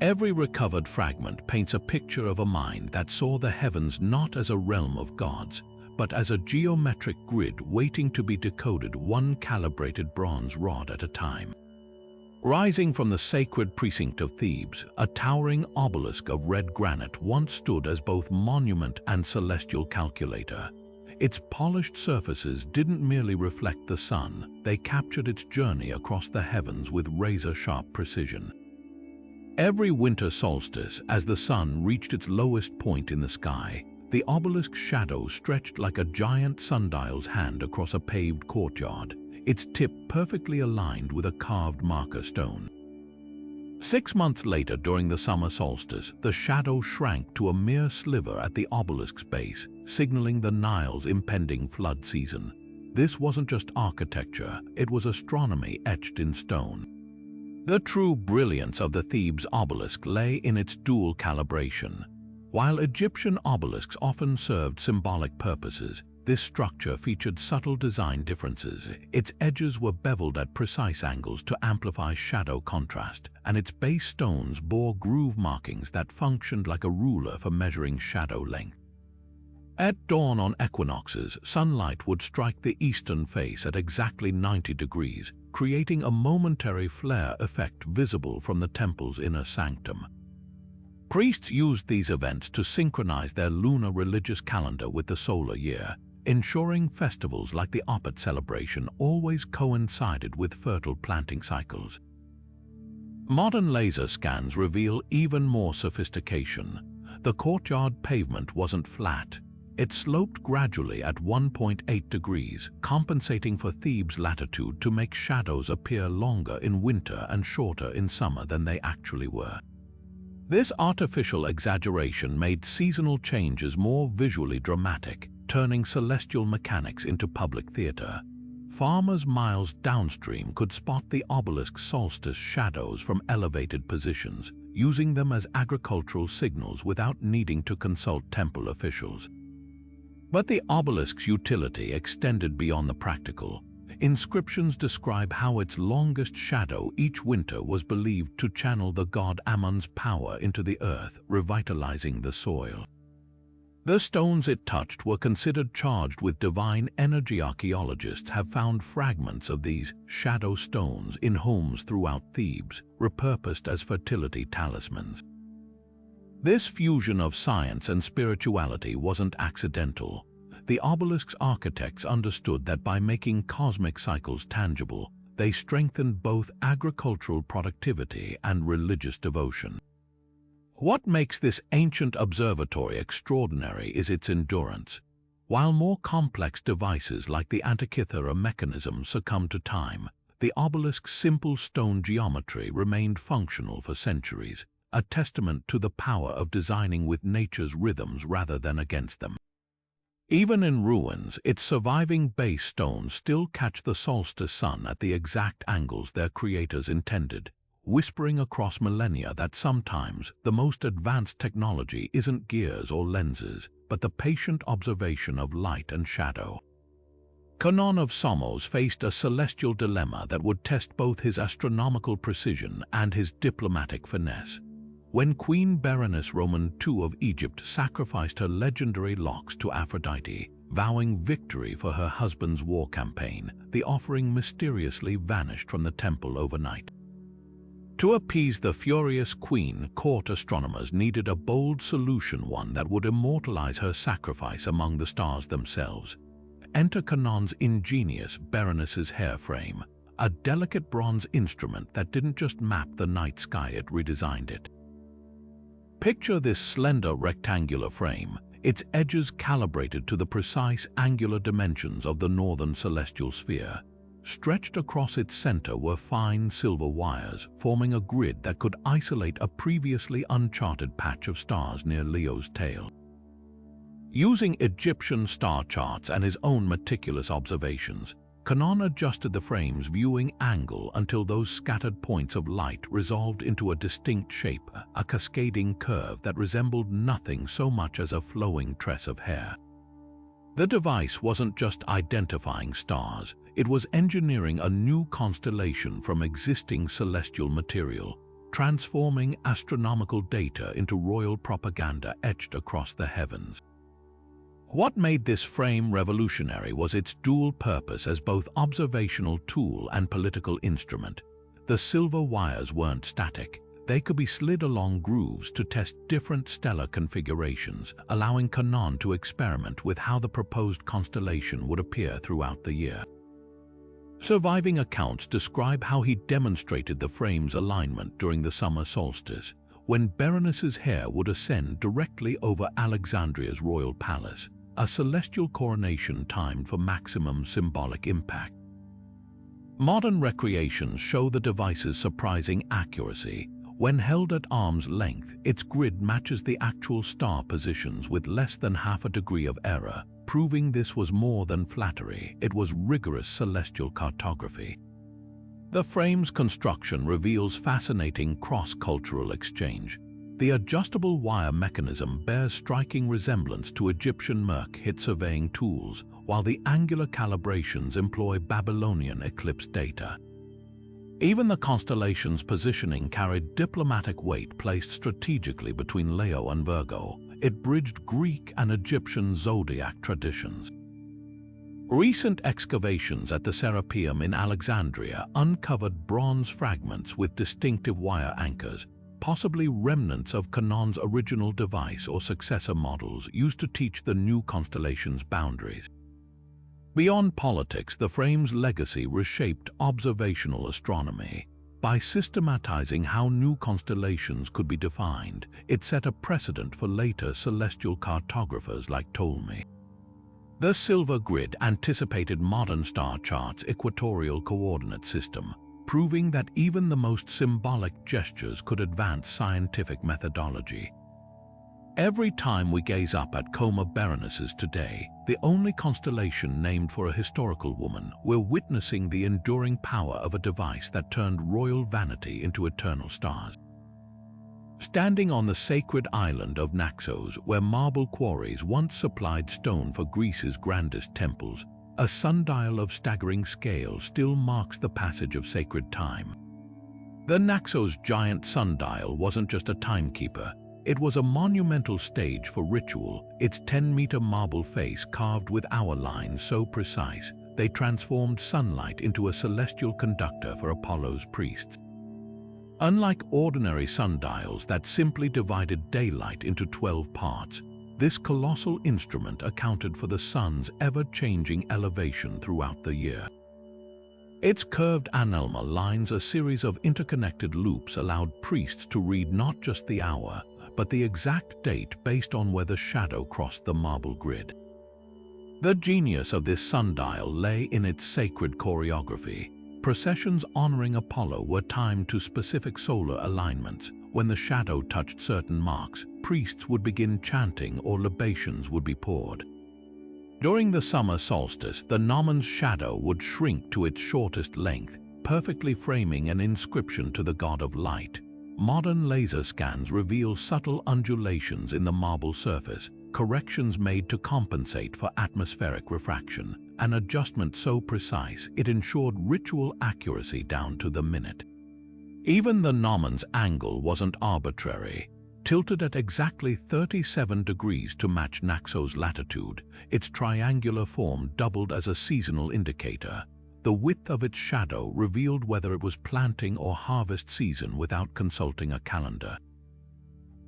Every recovered fragment paints a picture of a mind that saw the heavens not as a realm of gods, but as a geometric grid waiting to be decoded, one calibrated bronze rod at a time. Rising from the sacred precinct of Thebes, a towering obelisk of red granite once stood as both monument and celestial calculator. Its polished surfaces didn't merely reflect the sun, they captured its journey across the heavens with razor-sharp precision. Every winter solstice, as the sun reached its lowest point in the sky, the obelisk's shadow stretched like a giant sundial's hand across a paved courtyard, its tip perfectly aligned with a carved marker stone. 6 months later, during the summer solstice, the shadow shrank to a mere sliver at the obelisk's base, signaling the Nile's impending flood season. This wasn't just architecture, it was astronomy etched in stone. The true brilliance of the Thebes obelisk lay in its dual calibration. While Egyptian obelisks often served symbolic purposes, this structure featured subtle design differences. Its edges were beveled at precise angles to amplify shadow contrast, and its base stones bore groove markings that functioned like a ruler for measuring shadow length. At dawn on equinoxes, sunlight would strike the eastern face at exactly 90 degrees, creating a momentary flare effect visible from the temple's inner sanctum. Priests used these events to synchronize their lunar religious calendar with the solar year, ensuring festivals like the Opet celebration always coincided with fertile planting cycles. Modern laser scans reveal even more sophistication. The courtyard pavement wasn't flat. It sloped gradually at 1.8 degrees, compensating for Thebes' latitude to make shadows appear longer in winter and shorter in summer than they actually were. This artificial exaggeration made seasonal changes more visually dramatic, turning celestial mechanics into public theater. Farmers miles downstream could spot the obelisk's solstice shadows from elevated positions, using them as agricultural signals without needing to consult temple officials. But the obelisk's utility extended beyond the practical. Inscriptions describe how its longest shadow each winter was believed to channel the god Ammon's power into the earth, revitalizing the soil. The stones it touched were considered charged with divine energy. Archaeologists have found fragments of these shadow stones in homes throughout Thebes, repurposed as fertility talismans. This fusion of science and spirituality wasn't accidental. The obelisk's architects understood that by making cosmic cycles tangible, they strengthened both agricultural productivity and religious devotion. What makes this ancient observatory extraordinary is its endurance. While more complex devices like the Antikythera Mechanism succumbed to time, the obelisk's simple stone geometry remained functional for centuries, a testament to the power of designing with nature's rhythms rather than against them. Even in ruins, its surviving base stones still catch the solstice sun at the exact angles their creators intended, whispering across millennia that sometimes the most advanced technology isn't gears or lenses, but the patient observation of light and shadow. Conon of Samos faced a celestial dilemma that would test both his astronomical precision and his diplomatic finesse. When Queen Berenice Roman II of Egypt sacrificed her legendary locks to Aphrodite, vowing victory for her husband's war campaign, the offering mysteriously vanished from the temple overnight. To appease the furious queen, court astronomers needed a bold solution, one that would immortalize her sacrifice among the stars themselves. Enter Conon's ingenious Berenice's hair frame, a delicate bronze instrument that didn't just map the night sky, it redesigned it. Picture this slender rectangular frame, its edges calibrated to the precise angular dimensions of the northern celestial sphere. Stretched across its center were fine silver wires, forming a grid that could isolate a previously uncharted patch of stars near Leo's tail. Using Egyptian star charts and his own meticulous observations, Conon adjusted the frame's viewing angle until those scattered points of light resolved into a distinct shape, a cascading curve that resembled nothing so much as a flowing tress of hair. The device wasn't just identifying stars, it was engineering a new constellation from existing celestial material, transforming astronomical data into royal propaganda etched across the heavens. What made this frame revolutionary was its dual purpose as both observational tool and political instrument. The silver wires weren't static. They could be slid along grooves to test different stellar configurations, allowing Conon to experiment with how the proposed constellation would appear throughout the year. Surviving accounts describe how he demonstrated the frame's alignment during the summer solstice, when Berenice's hair would ascend directly over Alexandria's royal palace, a celestial coronation timed for maximum symbolic impact. Modern recreations show the device's surprising accuracy. When held at arm's length, its grid matches the actual star positions with less than half a degree of error, proving this was more than flattery, it was rigorous celestial cartography. The frame's construction reveals fascinating cross-cultural exchange. The adjustable wire mechanism bears striking resemblance to Egyptian Merkit surveying tools, while the angular calibrations employ Babylonian eclipse data. Even the constellation's positioning carried diplomatic weight, placed strategically between Leo and Virgo. It bridged Greek and Egyptian zodiac traditions. Recent excavations at the Serapeum in Alexandria uncovered bronze fragments with distinctive wire anchors, possibly remnants of Conon's original device or successor models used to teach the new constellation's boundaries. Beyond politics, the frame's legacy reshaped observational astronomy. By systematizing how new constellations could be defined, it set a precedent for later celestial cartographers like Ptolemy. The silver grid anticipated modern star charts' equatorial coordinate system, proving that even the most symbolic gestures could advance scientific methodology. Every time we gaze up at Coma Berenices today, the only constellation named for a historical woman, we're witnessing the enduring power of a device that turned royal vanity into eternal stars. Standing on the sacred island of Naxos, where marble quarries once supplied stone for Greece's grandest temples, a sundial of staggering scale still marks the passage of sacred time. The Naxos giant sundial wasn't just a timekeeper. It was a monumental stage for ritual, its 10-meter marble face carved with hour lines so precise they transformed sunlight into a celestial conductor for Apollo's priests. Unlike ordinary sundials that simply divided daylight into 12 parts, this colossal instrument accounted for the sun's ever-changing elevation throughout the year. Its curved annulma lines, a series of interconnected loops, allowed priests to read not just the hour, but the exact date based on where the shadow crossed the marble grid. The genius of this sundial lay in its sacred choreography. Processions honoring Apollo were timed to specific solar alignments. When the shadow touched certain marks, priests would begin chanting or libations would be poured. During the summer solstice, the gnomon's shadow would shrink to its shortest length, perfectly framing an inscription to the god of light. Modern laser scans reveal subtle undulations in the marble surface, corrections made to compensate for atmospheric refraction, an adjustment so precise it ensured ritual accuracy down to the minute. Even the gnomon's angle wasn't arbitrary. Tilted at exactly 37 degrees to match Naxos latitude, its triangular form doubled as a seasonal indicator. The width of its shadow revealed whether it was planting or harvest season without consulting a calendar.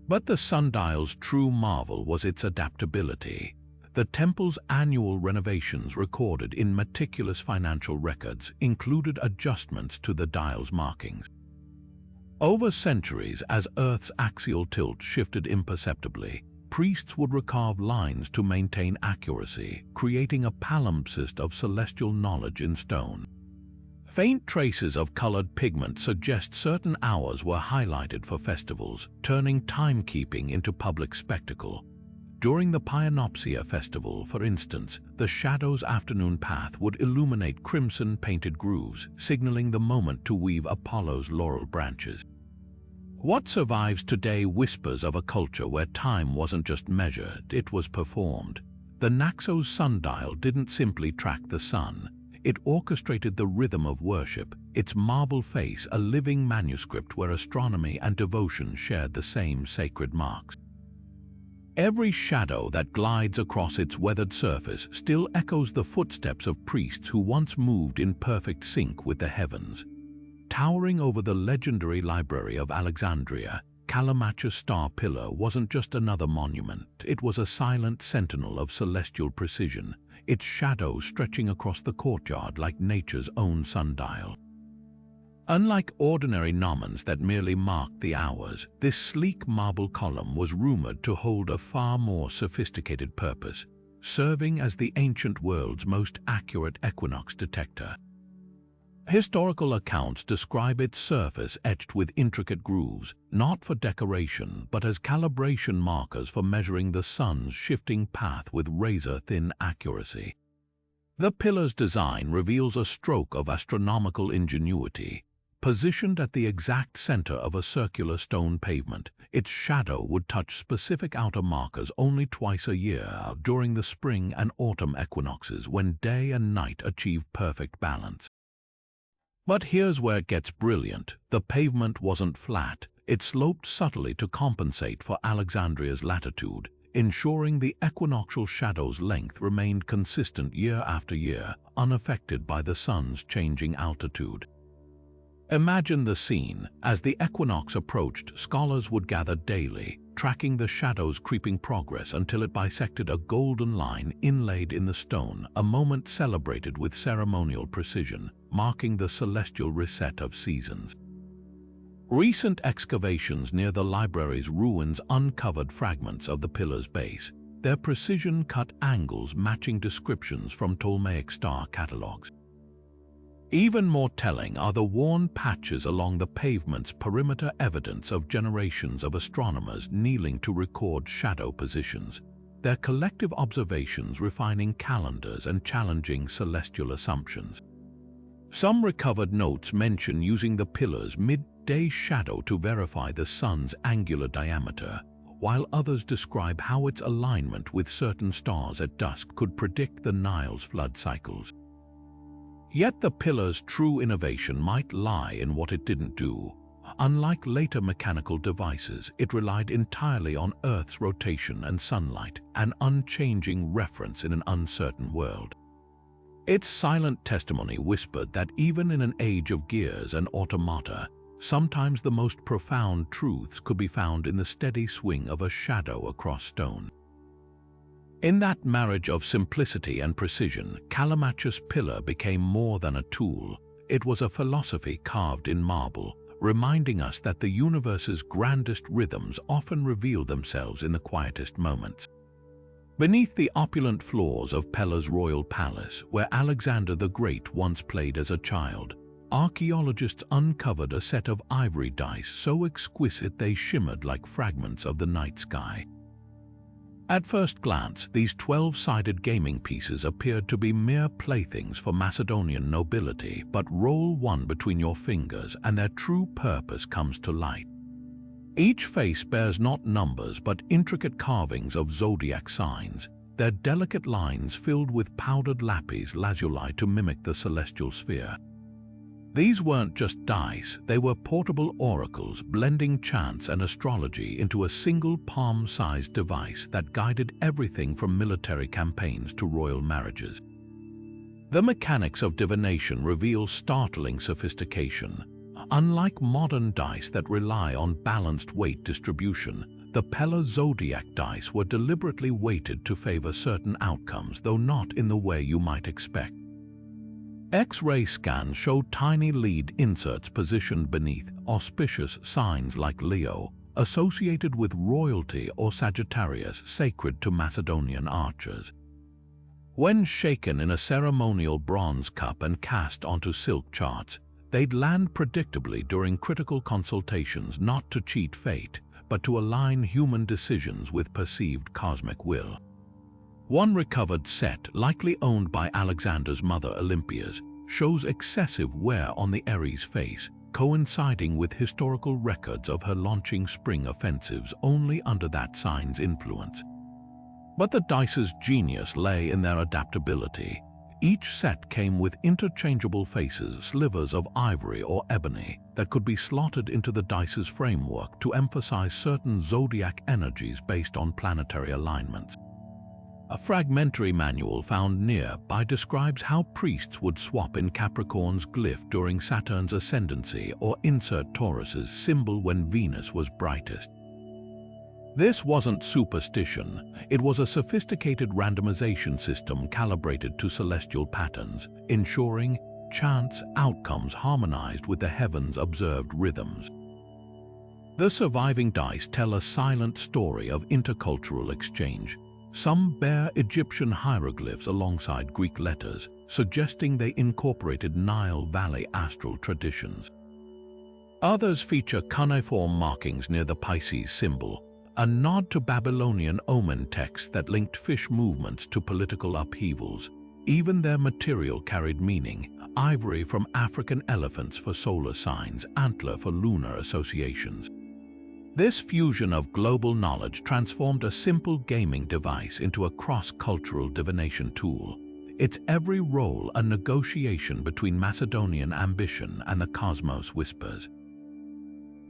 But the sundial's true marvel was its adaptability. The temple's annual renovations, recorded in meticulous financial records, included adjustments to the dial's markings. Over centuries, as Earth's axial tilt shifted imperceptibly, priests would recarve lines to maintain accuracy, creating a palimpsest of celestial knowledge in stone. Faint traces of colored pigment suggest certain hours were highlighted for festivals, turning timekeeping into public spectacle. During the Palinopsia festival, for instance, the shadow's afternoon path would illuminate crimson-painted grooves, signaling the moment to weave Apollo's laurel branches. What survives today whispers of a culture where time wasn't just measured, it was performed. The Naxos sundial didn't simply track the sun. It orchestrated the rhythm of worship, its marble face a living manuscript where astronomy and devotion shared the same sacred marks. Every shadow that glides across its weathered surface still echoes the footsteps of priests who once moved in perfect sync with the heavens. Towering over the legendary Library of Alexandria, Callimachus' star pillar wasn't just another monument, it was a silent sentinel of celestial precision, its shadow stretching across the courtyard like nature's own sundial. Unlike ordinary gnomons that merely marked the hours, this sleek marble column was rumored to hold a far more sophisticated purpose, serving as the ancient world's most accurate equinox detector. Historical accounts describe its surface etched with intricate grooves, not for decoration but as calibration markers for measuring the sun's shifting path with razor-thin accuracy. The pillar's design reveals a stroke of astronomical ingenuity. Positioned at the exact center of a circular stone pavement, its shadow would touch specific outer markers only twice a year, during the spring and autumn equinoxes when day and night achieve perfect balance. But here's where it gets brilliant. The pavement wasn't flat. It sloped subtly to compensate for Alexandria's latitude, ensuring the equinoctial shadow's length remained consistent year after year, unaffected by the sun's changing altitude. Imagine the scene. As the equinox approached, scholars would gather daily, tracking the shadow's creeping progress until it bisected a golden line inlaid in the stone, a moment celebrated with ceremonial precision, marking the celestial reset of seasons. Recent excavations near the library's ruins uncovered fragments of the pillar's base, their precision-cut angles matching descriptions from Ptolemaic star catalogues. Even more telling are the worn patches along the pavement's perimeter, evidence of generations of astronomers kneeling to record shadow positions, their collective observations refining calendars and challenging celestial assumptions. Some recovered notes mention using the pillar's midday shadow to verify the sun's angular diameter, while others describe how its alignment with certain stars at dusk could predict the Nile's flood cycles. Yet the pillar's true innovation might lie in what it didn't do. Unlike later mechanical devices, it relied entirely on Earth's rotation and sunlight, an unchanging reference in an uncertain world. Its silent testimony whispered that even in an age of gears and automata, sometimes the most profound truths could be found in the steady swing of a shadow across stone. In that marriage of simplicity and precision, Callimachus' pillar became more than a tool. It was a philosophy carved in marble, reminding us that the universe's grandest rhythms often reveal themselves in the quietest moments. Beneath the opulent floors of Pella's royal palace, where Alexander the Great once played as a child, archaeologists uncovered a set of ivory dice so exquisite they shimmered like fragments of the night sky. At first glance, these 12-sided gaming pieces appeared to be mere playthings for Macedonian nobility, but roll one between your fingers and their true purpose comes to light. Each face bears not numbers but intricate carvings of zodiac signs, their delicate lines filled with powdered lapis lazuli to mimic the celestial sphere. These weren't just dice, they were portable oracles blending chance and astrology into a single palm-sized device that guided everything from military campaigns to royal marriages. The mechanics of divination reveal startling sophistication. Unlike modern dice that rely on balanced weight distribution, the Pella zodiac dice were deliberately weighted to favor certain outcomes, though not in the way you might expect. X-ray scans show tiny lead inserts positioned beneath auspicious signs like Leo, associated with royalty, or Sagittarius, sacred to Macedonian archers. When shaken in a ceremonial bronze cup and cast onto silk charts, they'd land predictably during critical consultations, not to cheat fate, but to align human decisions with perceived cosmic will. One recovered set, likely owned by Alexander's mother Olympias, shows excessive wear on the Aries face, coinciding with historical records of her launching spring offensives only under that sign's influence. But the dice's genius lay in their adaptability. Each set came with interchangeable faces, slivers of ivory or ebony, that could be slotted into the dice's framework to emphasize certain zodiac energies based on planetary alignments. A fragmentary manual found nearby describes how priests would swap in Capricorn's glyph during Saturn's ascendancy or insert Taurus's symbol when Venus was brightest. This wasn't superstition, it was a sophisticated randomization system calibrated to celestial patterns, ensuring chance outcomes harmonized with the heavens' observed rhythms. The surviving dice tell a silent story of intercultural exchange. Some bear Egyptian hieroglyphs alongside Greek letters, suggesting they incorporated Nile Valley astral traditions. Others feature cuneiform markings near the Pisces symbol, a nod to Babylonian omen texts that linked fish movements to political upheavals. Even their material carried meaning: ivory from African elephants for solar signs, antler for lunar associations. This fusion of global knowledge transformed a simple gaming device into a cross-cultural divination tool, its every roll a negotiation between Macedonian ambition and the cosmos whispers.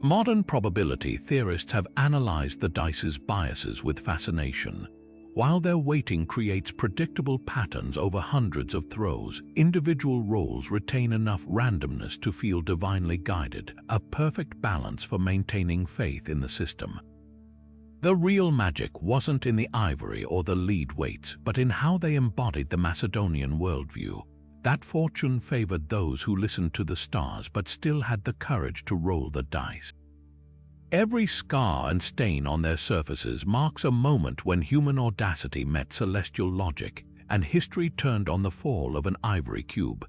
Modern probability theorists have analyzed the dice's biases with fascination. While their weighting creates predictable patterns over hundreds of throws, individual rolls retain enough randomness to feel divinely guided, a perfect balance for maintaining faith in the system. The real magic wasn't in the ivory or the lead weights, but in how they embodied the Macedonian worldview. That fortune favored those who listened to the stars but still had the courage to roll the dice. Every scar and stain on their surfaces marks a moment when human audacity met celestial logic, and history turned on the fall of an ivory cube.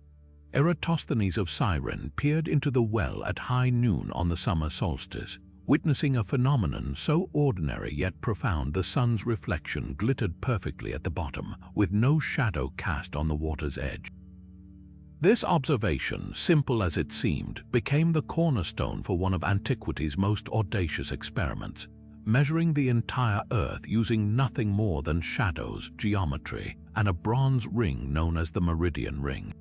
Eratosthenes of Cyrene peered into the well at high noon on the summer solstice, witnessing a phenomenon so ordinary yet profound the sun's reflection glittered perfectly at the bottom, with no shadow cast on the water's edge. This observation, simple as it seemed, became the cornerstone for one of antiquity's most audacious experiments. measuring the entire Earth using nothing more than shadows, geometry, and a bronze ring known as the meridian ring.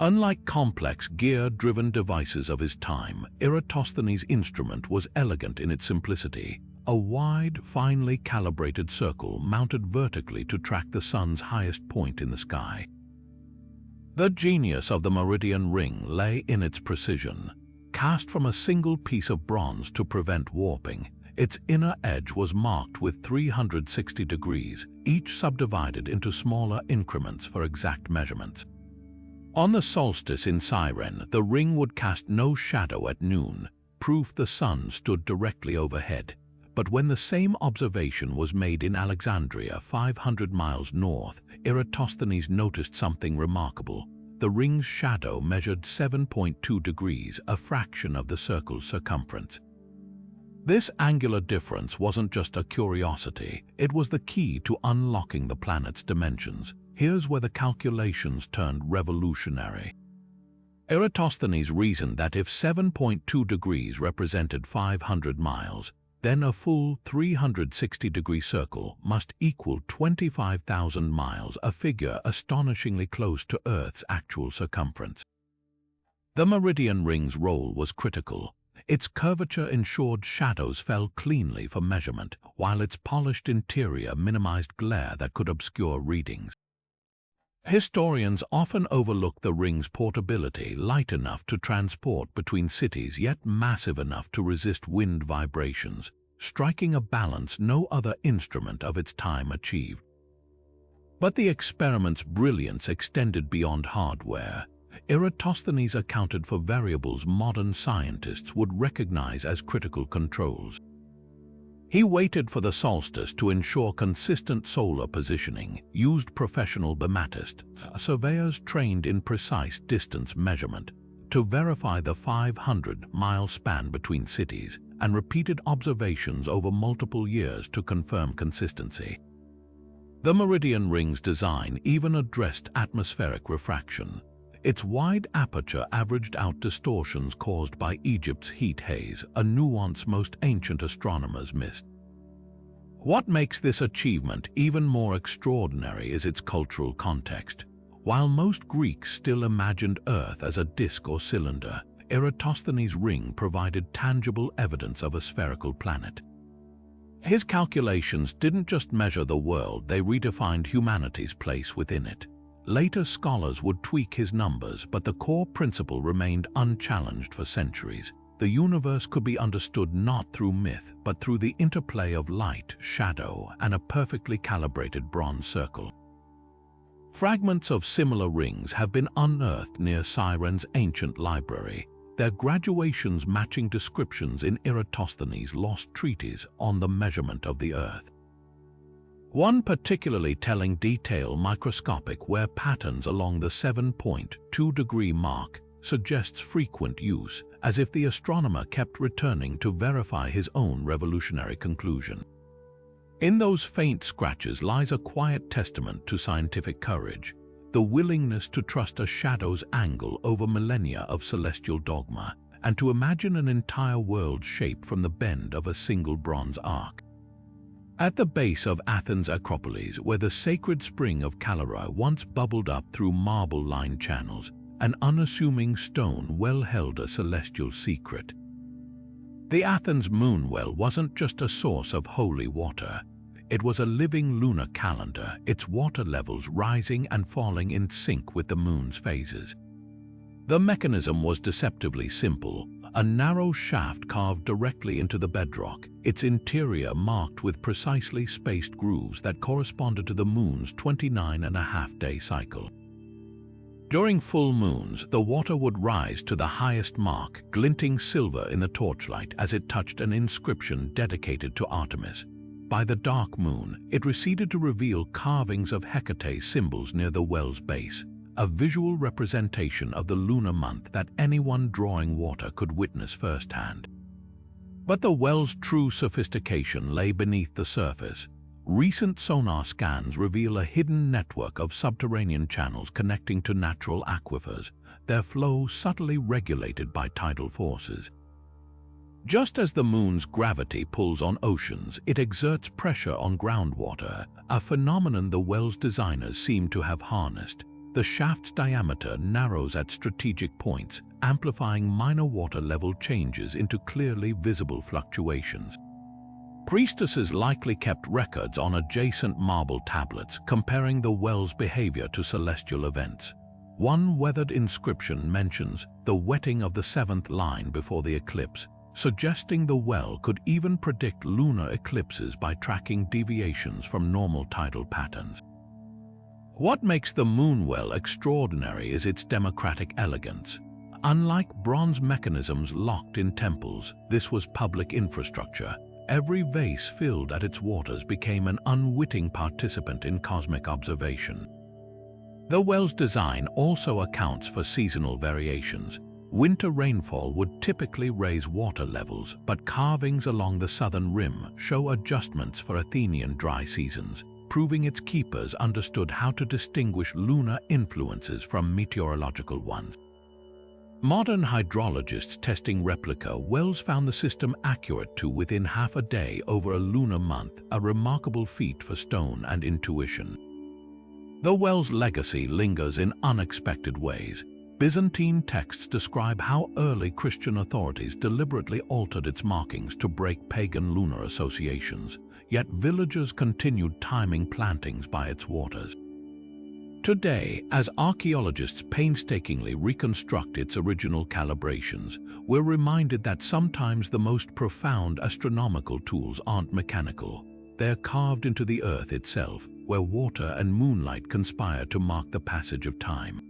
Unlike complex gear-driven devices of his time, Eratosthenes' instrument was elegant in its simplicity, a wide, finely calibrated circle mounted vertically to track the sun's highest point in the sky. The genius of the meridian ring lay in its precision. Cast from a single piece of bronze to prevent warping, its inner edge was marked with 360 degrees, each subdivided into smaller increments for exact measurements. On the solstice in Cyrene, the ring would cast no shadow at noon, proof the sun stood directly overhead. But when the same observation was made in Alexandria, 500 miles north, Eratosthenes noticed something remarkable. The ring's shadow measured 7.2 degrees, a fraction of the circle's circumference. This angular difference wasn't just a curiosity, it was the key to unlocking the planet's dimensions. Here's where the calculations turned revolutionary. Eratosthenes reasoned that if 7.2 degrees represented 500 miles, then a full 360-degree circle must equal 25,000 miles, a figure astonishingly close to Earth's actual circumference. The meridian ring's role was critical. Its curvature ensured shadows fell cleanly for measurement, while its polished interior minimized glare that could obscure readings. Historians often overlook the ring's portability, light enough to transport between cities yet massive enough to resist wind vibrations, striking a balance no other instrument of its time achieved. But the experiment's brilliance extended beyond hardware. Eratosthenes accounted for variables modern scientists would recognize as critical controls. He waited for the solstice to ensure consistent solar positioning, used professional bematists, surveyors trained in precise distance measurement, to verify the 500-mile span between cities, and repeated observations over multiple years to confirm consistency. The meridian ring's design even addressed atmospheric refraction. Its wide aperture averaged out distortions caused by Egypt's heat haze, a nuance most ancient astronomers missed. What makes this achievement even more extraordinary is its cultural context. While most Greeks still imagined Earth as a disk or cylinder, Eratosthenes' ring provided tangible evidence of a spherical planet. His calculations didn't just measure the world, they redefined humanity's place within it. Later scholars would tweak his numbers, but the core principle remained unchallenged for centuries. The universe could be understood not through myth, but through the interplay of light, shadow, and a perfectly calibrated bronze circle. Fragments of similar rings have been unearthed near Cyrene's ancient library, their graduations matching descriptions in Eratosthenes' lost treatise on the measurement of the Earth. One particularly telling detail, microscopic wear patterns along the 7.2-degree mark, suggests frequent use, as if the astronomer kept returning to verify his own revolutionary conclusion. In those faint scratches lies a quiet testament to scientific courage, the willingness to trust a shadow's angle over millennia of celestial dogma, and to imagine an entire world shaped from the bend of a single bronze arc. At the base of Athens' Acropolis, where the sacred spring of Calera once bubbled up through marble-lined channels, an unassuming stone well held a celestial secret. The Athens moonwell wasn't just a source of holy water. It was a living lunar calendar, its water levels rising and falling in sync with the moon's phases. The mechanism was deceptively simple, a narrow shaft carved directly into the bedrock, its interior marked with precisely spaced grooves that corresponded to the moon's 29.5-day cycle. During full moons, the water would rise to the highest mark, glinting silver in the torchlight as it touched an inscription dedicated to Artemis. By the dark moon, it receded to reveal carvings of Hecate symbols near the well's base, a visual representation of the lunar month that anyone drawing water could witness firsthand. But the well's true sophistication lay beneath the surface. Recent sonar scans reveal a hidden network of subterranean channels connecting to natural aquifers, their flow subtly regulated by tidal forces. Just as the moon's gravity pulls on oceans, it exerts pressure on groundwater, a phenomenon the well's designers seem to have harnessed. The shaft's diameter narrows at strategic points, amplifying minor water level changes into clearly visible fluctuations. Priestesses likely kept records on adjacent marble tablets, comparing the well's behavior to celestial events. One weathered inscription mentions the wetting of the seventh line before the eclipse, suggesting the well could even predict lunar eclipses by tracking deviations from normal tidal patterns. What makes the moon well extraordinary is its democratic elegance. Unlike bronze mechanisms locked in temples, this was public infrastructure. Every vase filled at its waters became an unwitting participant in cosmic observation. The well's design also accounts for seasonal variations. Winter rainfall would typically raise water levels, but carvings along the southern rim show adjustments for Athenian dry seasons, proving its keepers understood how to distinguish lunar influences from meteorological ones. Modern hydrologists testing replica wells found the system accurate to within half a day over a lunar month, a remarkable feat for stone and intuition. The well's legacy lingers in unexpected ways. Byzantine texts describe how early Christian authorities deliberately altered its markings to break pagan lunar associations, yet villagers continued timing plantings by its waters. Today, as archaeologists painstakingly reconstruct its original calibrations, we're reminded that sometimes the most profound astronomical tools aren't mechanical. They're carved into the earth itself, where water and moonlight conspire to mark the passage of time.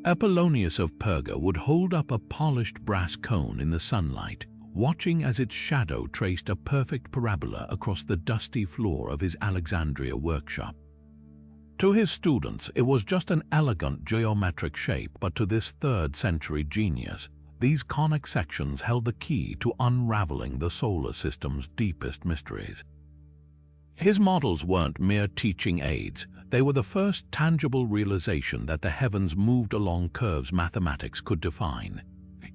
Apollonius of Perga would hold up a polished brass cone in the sunlight, watching as its shadow traced a perfect parabola across the dusty floor of his Alexandria workshop. To his students, it was just an elegant geometric shape, but to this 3rd century genius, these conic sections held the key to unraveling the solar system's deepest mysteries. His models weren't mere teaching aids, they were the first tangible realization that the heavens moved along curves mathematics could define.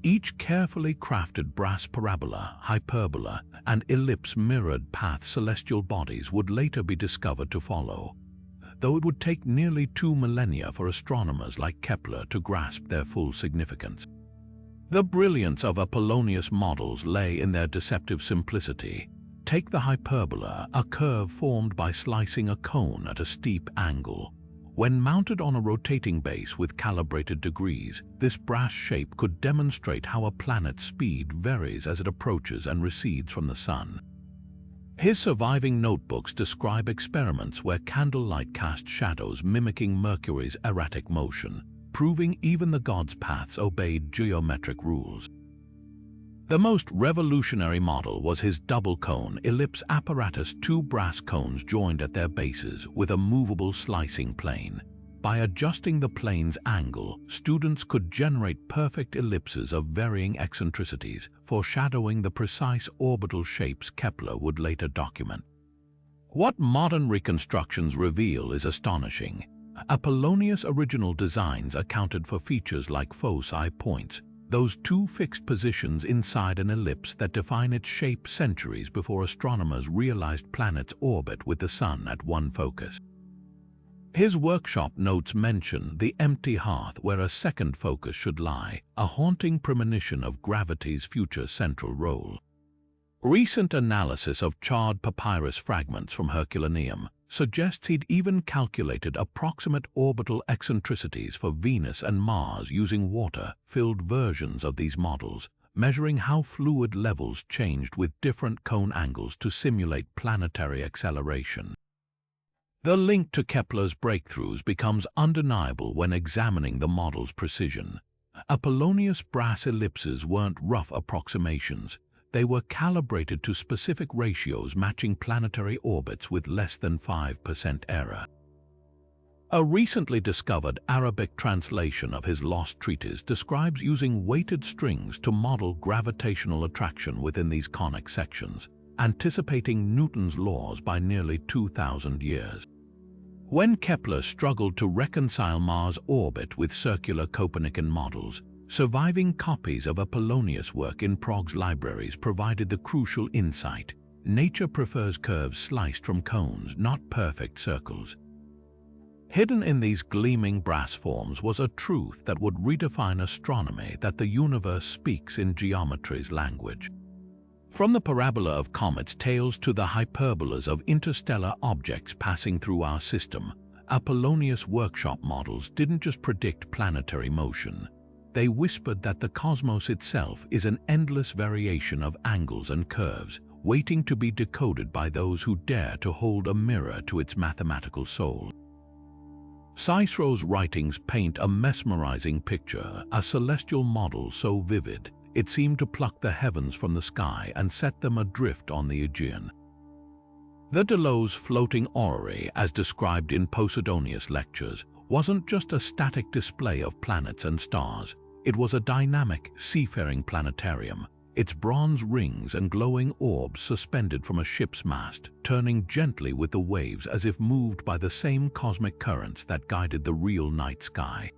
Each carefully crafted brass parabola, hyperbola, and ellipse mirrored paths celestial bodies would later be discovered to follow, though it would take nearly 2 millennia for astronomers like Kepler to grasp their full significance. The brilliance of Apollonius' models lay in their deceptive simplicity. Take the hyperbola, a curve formed by slicing a cone at a steep angle. When mounted on a rotating base with calibrated degrees, this brass shape could demonstrate how a planet's speed varies as it approaches and recedes from the sun. His surviving notebooks describe experiments where candlelight cast shadows mimicking Mercury's erratic motion, proving even the gods' paths obeyed geometric rules. The most revolutionary model was his double-cone ellipse apparatus, 2 brass cones joined at their bases with a movable slicing plane. By adjusting the plane's angle, students could generate perfect ellipses of varying eccentricities, foreshadowing the precise orbital shapes Kepler would later document. What modern reconstructions reveal is astonishing. Apollonius' original designs accounted for features like foci points, those 2 fixed positions inside an ellipse that define its shape centuries before astronomers realized planets orbit with the sun at one focus. His workshop notes mention the empty hearth where a second focus should lie, a haunting premonition of gravity's future central role. Recent analysis of charred papyrus fragments from Herculaneum suggests he'd even calculated approximate orbital eccentricities for Venus and Mars using water-filled versions of these models, measuring how fluid levels changed with different cone angles to simulate planetary acceleration. The link to Kepler's breakthroughs becomes undeniable when examining the model's precision. Apollonius' brass ellipses weren't rough approximations. They were calibrated to specific ratios matching planetary orbits with less than 5% error. A recently discovered Arabic translation of his lost treatise describes using weighted strings to model gravitational attraction within these conic sections, anticipating Newton's laws by nearly 2,000 years. When Kepler struggled to reconcile Mars' orbit with circular Copernican models, Surviving copies of Apollonius' work in Prague's libraries provided the crucial insight: nature prefers curves sliced from cones, not perfect circles. Hidden in these gleaming brass forms was a truth that would redefine astronomy, that the universe speaks in geometry's language. From the parabola of comets' tails to the hyperbolas of interstellar objects passing through our system, Apollonius' workshop models didn't just predict planetary motion. They whispered that the cosmos itself is an endless variation of angles and curves, waiting to be decoded by those who dare to hold a mirror to its mathematical soul. Cicero's writings paint a mesmerizing picture, a celestial model so vivid, it seemed to pluck the heavens from the sky and set them adrift on the Aegean. The Delos floating orrery, as described in Posidonius' lectures, wasn't just a static display of planets and stars. It was a dynamic, seafaring planetarium, its bronze rings and glowing orbs suspended from a ship's mast, turning gently with the waves as if moved by the same cosmic currents that guided the real night sky.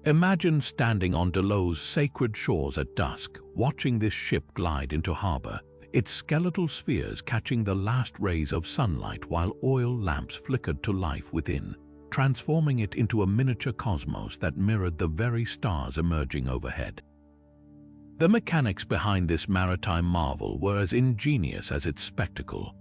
Imagine standing on Delos' sacred shores at dusk, watching this ship glide into harbor, its skeletal spheres catching the last rays of sunlight while oil lamps flickered to life within, transforming it into a miniature cosmos that mirrored the very stars emerging overhead. The mechanics behind this maritime marvel were as ingenious as its spectacle.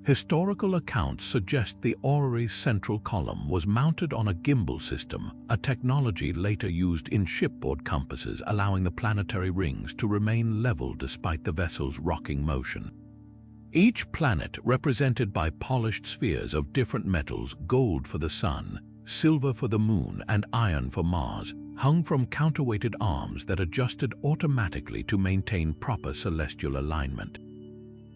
Historical accounts suggest the orrery's central column was mounted on a gimbal system, a technology later used in shipboard compasses, allowing the planetary rings to remain level despite the vessel's rocking motion. Each planet, represented by polished spheres of different metals, gold for the Sun, silver for the Moon, and iron for Mars, hung from counterweighted arms that adjusted automatically to maintain proper celestial alignment.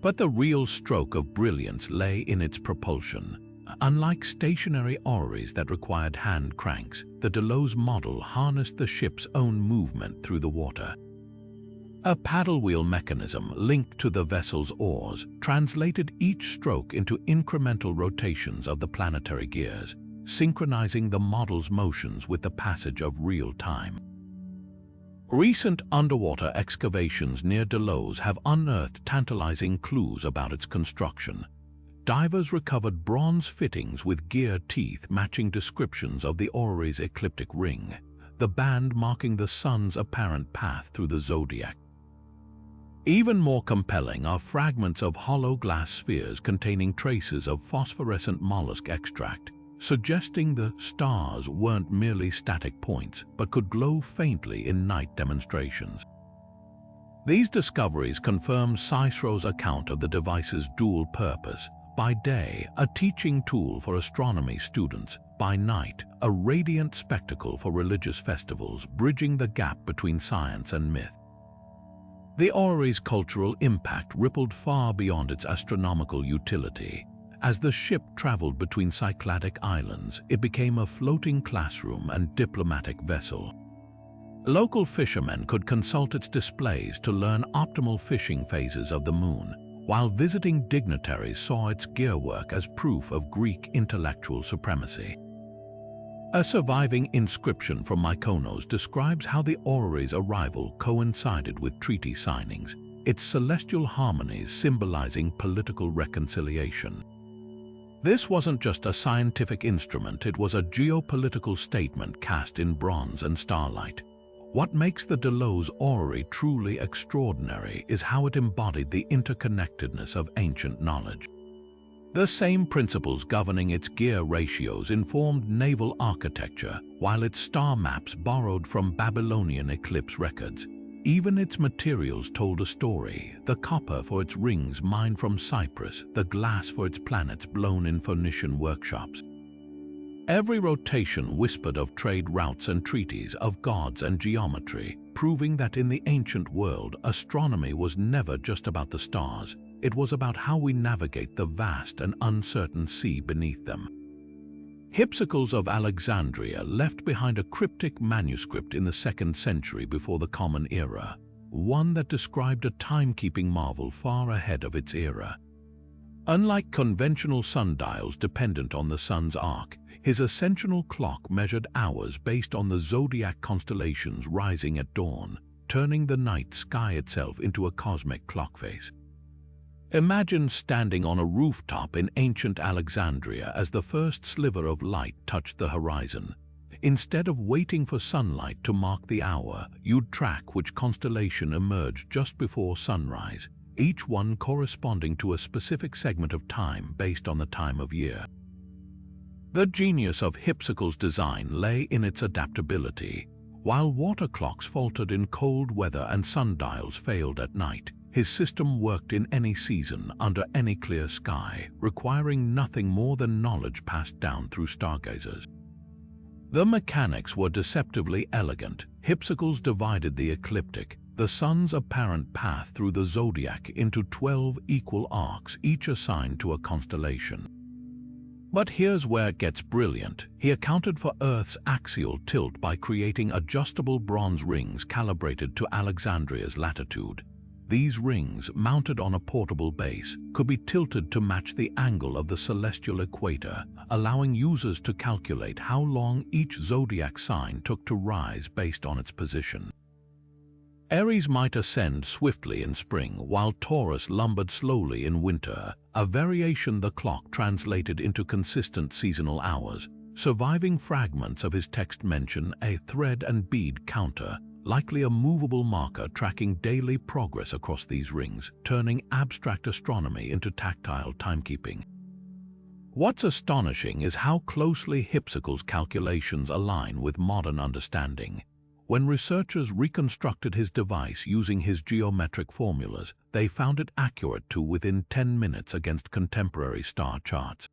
But the real stroke of brilliance lay in its propulsion. Unlike stationary orreries that required hand cranks, the Delos model harnessed the ship's own movement through the water. A paddle wheel mechanism linked to the vessel's oars translated each stroke into incremental rotations of the planetary gears, synchronizing the model's motions with the passage of real time. Recent underwater excavations near Delos have unearthed tantalizing clues about its construction. Divers recovered bronze fittings with gear teeth matching descriptions of the orrery's ecliptic ring, the band marking the sun's apparent path through the zodiac. Even more compelling are fragments of hollow glass spheres containing traces of phosphorescent mollusk extract, suggesting the stars weren't merely static points but could glow faintly in night demonstrations. These discoveries confirm Cicero's account of the device's dual purpose: by day, a teaching tool for astronomy students; by night, a radiant spectacle for religious festivals, bridging the gap between science and myth. The orrery's cultural impact rippled far beyond its astronomical utility. As the ship traveled between Cycladic islands, it became a floating classroom and diplomatic vessel. Local fishermen could consult its displays to learn optimal fishing phases of the moon, while visiting dignitaries saw its gearwork as proof of Greek intellectual supremacy. A surviving inscription from Mykonos describes how the orrery's arrival coincided with treaty signings, its celestial harmonies symbolizing political reconciliation. This wasn't just a scientific instrument, it was a geopolitical statement cast in bronze and starlight. What makes the Delos orrery truly extraordinary is how it embodied the interconnectedness of ancient knowledge. The same principles governing its gear ratios informed naval architecture, while its star maps borrowed from Babylonian eclipse records. Even its materials told a story: the copper for its rings mined from Cyprus, the glass for its planets blown in Phoenician workshops. Every rotation whispered of trade routes and treaties, of gods and geometry, proving that in the ancient world, astronomy was never just about the stars. It was about how we navigate the vast and uncertain sea beneath them. Hipparchus of Alexandria left behind a cryptic manuscript in the 2nd century before the Common Era, one that described a timekeeping marvel far ahead of its era. Unlike conventional sundials dependent on the sun's arc, His ascensional clock measured hours based on the zodiac constellations rising at dawn, turning the night sky itself into a cosmic clock face. Imagine standing on a rooftop in ancient Alexandria as the first sliver of light touched the horizon. Instead of waiting for sunlight to mark the hour, you'd track which constellation emerged just before sunrise, each one corresponding to a specific segment of time based on the time of year. The genius of Hipparchus' design lay in its adaptability. While water clocks faltered in cold weather and sundials failed at night, his system worked in any season, under any clear sky, requiring nothing more than knowledge passed down through stargazers. The mechanics were deceptively elegant. Hipparchus divided the ecliptic, the sun's apparent path through the zodiac, into 12 equal arcs, each assigned to a constellation. But here's where it gets brilliant. He accounted for Earth's axial tilt by creating adjustable bronze rings calibrated to Alexandria's latitude. These rings, mounted on a portable base, could be tilted to match the angle of the celestial equator, allowing users to calculate how long each zodiac sign took to rise based on its position. Aries might ascend swiftly in spring, while Taurus lumbered slowly in winter, a variation the clock translated into consistent seasonal hours. Surviving fragments of his text mention a thread and bead counter, likely a movable marker tracking daily progress across these rings, turning abstract astronomy into tactile timekeeping. What's astonishing is how closely Hipparchus' calculations align with modern understanding. When researchers reconstructed his device using his geometric formulas, they found it accurate to within 10 minutes against contemporary star charts.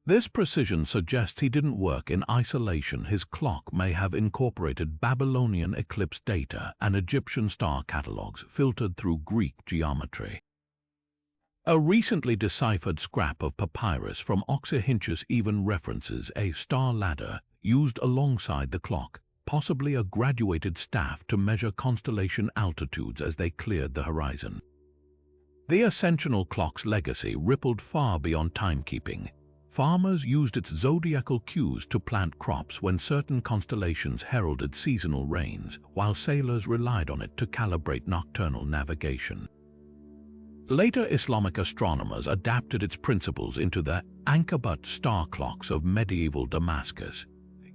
This precision suggests he didn't work in isolation. His clock may have incorporated Babylonian eclipse data and Egyptian star catalogues filtered through Greek geometry. A recently deciphered scrap of papyrus from Oxyrhynchus even references a star ladder used alongside the clock, possibly a graduated staff to measure constellation altitudes as they cleared the horizon. The ascensional clock's legacy rippled far beyond timekeeping. Farmers used its zodiacal cues to plant crops when certain constellations heralded seasonal rains, while sailors relied on it to calibrate nocturnal navigation. Later Islamic astronomers adapted its principles into the Ankabut star clocks of medieval Damascus.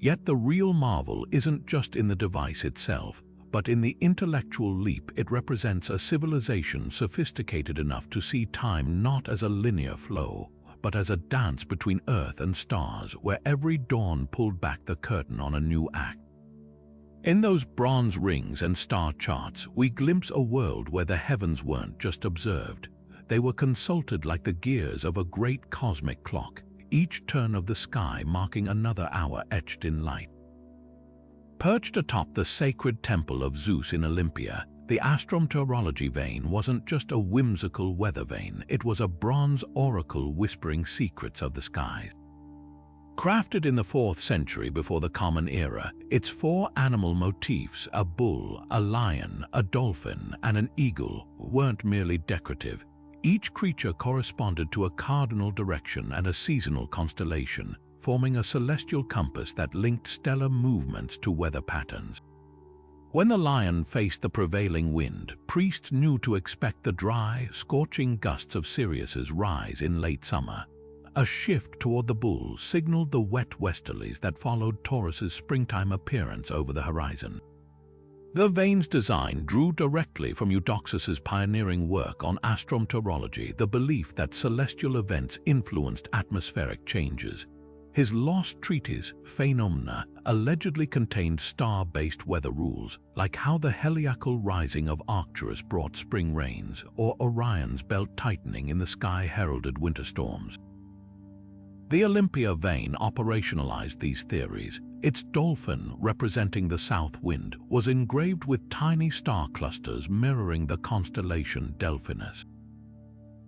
Yet the real marvel isn't just in the device itself, but in the intellectual leap it represents. A civilization sophisticated enough to see time not as a linear flow, but as a dance between Earth and stars, where every dawn pulled back the curtain on a new act. In those bronze rings and star charts, we glimpse a world where the heavens weren't just observed. They were consulted like the gears of a great cosmic clock, each turn of the sky marking another hour etched in light. Perched atop the sacred temple of Zeus in Olympia, the astrometeorology vane wasn't just a whimsical weather vane, it was a bronze oracle whispering secrets of the skies. Crafted in the 4th century before the Common Era, its 4 animal motifs, a bull, a lion, a dolphin, and an eagle, weren't merely decorative. Each creature corresponded to a cardinal direction and a seasonal constellation, forming a celestial compass that linked stellar movements to weather patterns. When the lion faced the prevailing wind, priests knew to expect the dry, scorching gusts of Sirius's rise in late summer. A shift toward the bull signaled the wet westerlies that followed Taurus's springtime appearance over the horizon. The vane's design drew directly from Eudoxus's pioneering work on astrometeorology, the belief that celestial events influenced atmospheric changes. His lost treatise, Phenomena, allegedly contained star-based weather rules, like how the heliacal rising of Arcturus brought spring rains, or Orion's belt tightening in the sky heralded winter storms. The Olympia vane operationalized these theories. Its dolphin, representing the south wind, was engraved with tiny star clusters mirroring the constellation Delphinus.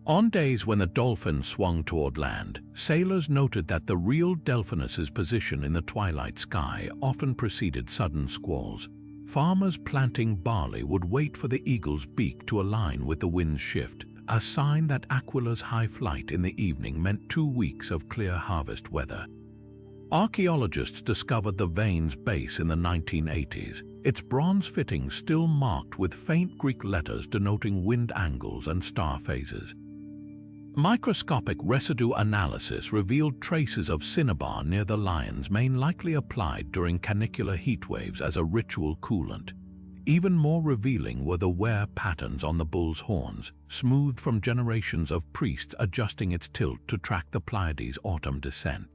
On days when the dolphin swung toward land, sailors noted that the real Delphinus's position in the twilight sky often preceded sudden squalls. Farmers planting barley would wait for the eagle's beak to align with the wind's shift, a sign that Aquila's high flight in the evening meant 2 weeks of clear harvest weather. Archaeologists discovered the vane's base in the 1980s, its bronze fittings still marked with faint Greek letters denoting wind angles and star phases. Microscopic residue analysis revealed traces of cinnabar near the lion's mane, likely applied during canicular heatwaves as a ritual coolant. Even more revealing were the wear patterns on the bull's horns, smoothed from generations of priests adjusting its tilt to track the Pleiades' autumn descent.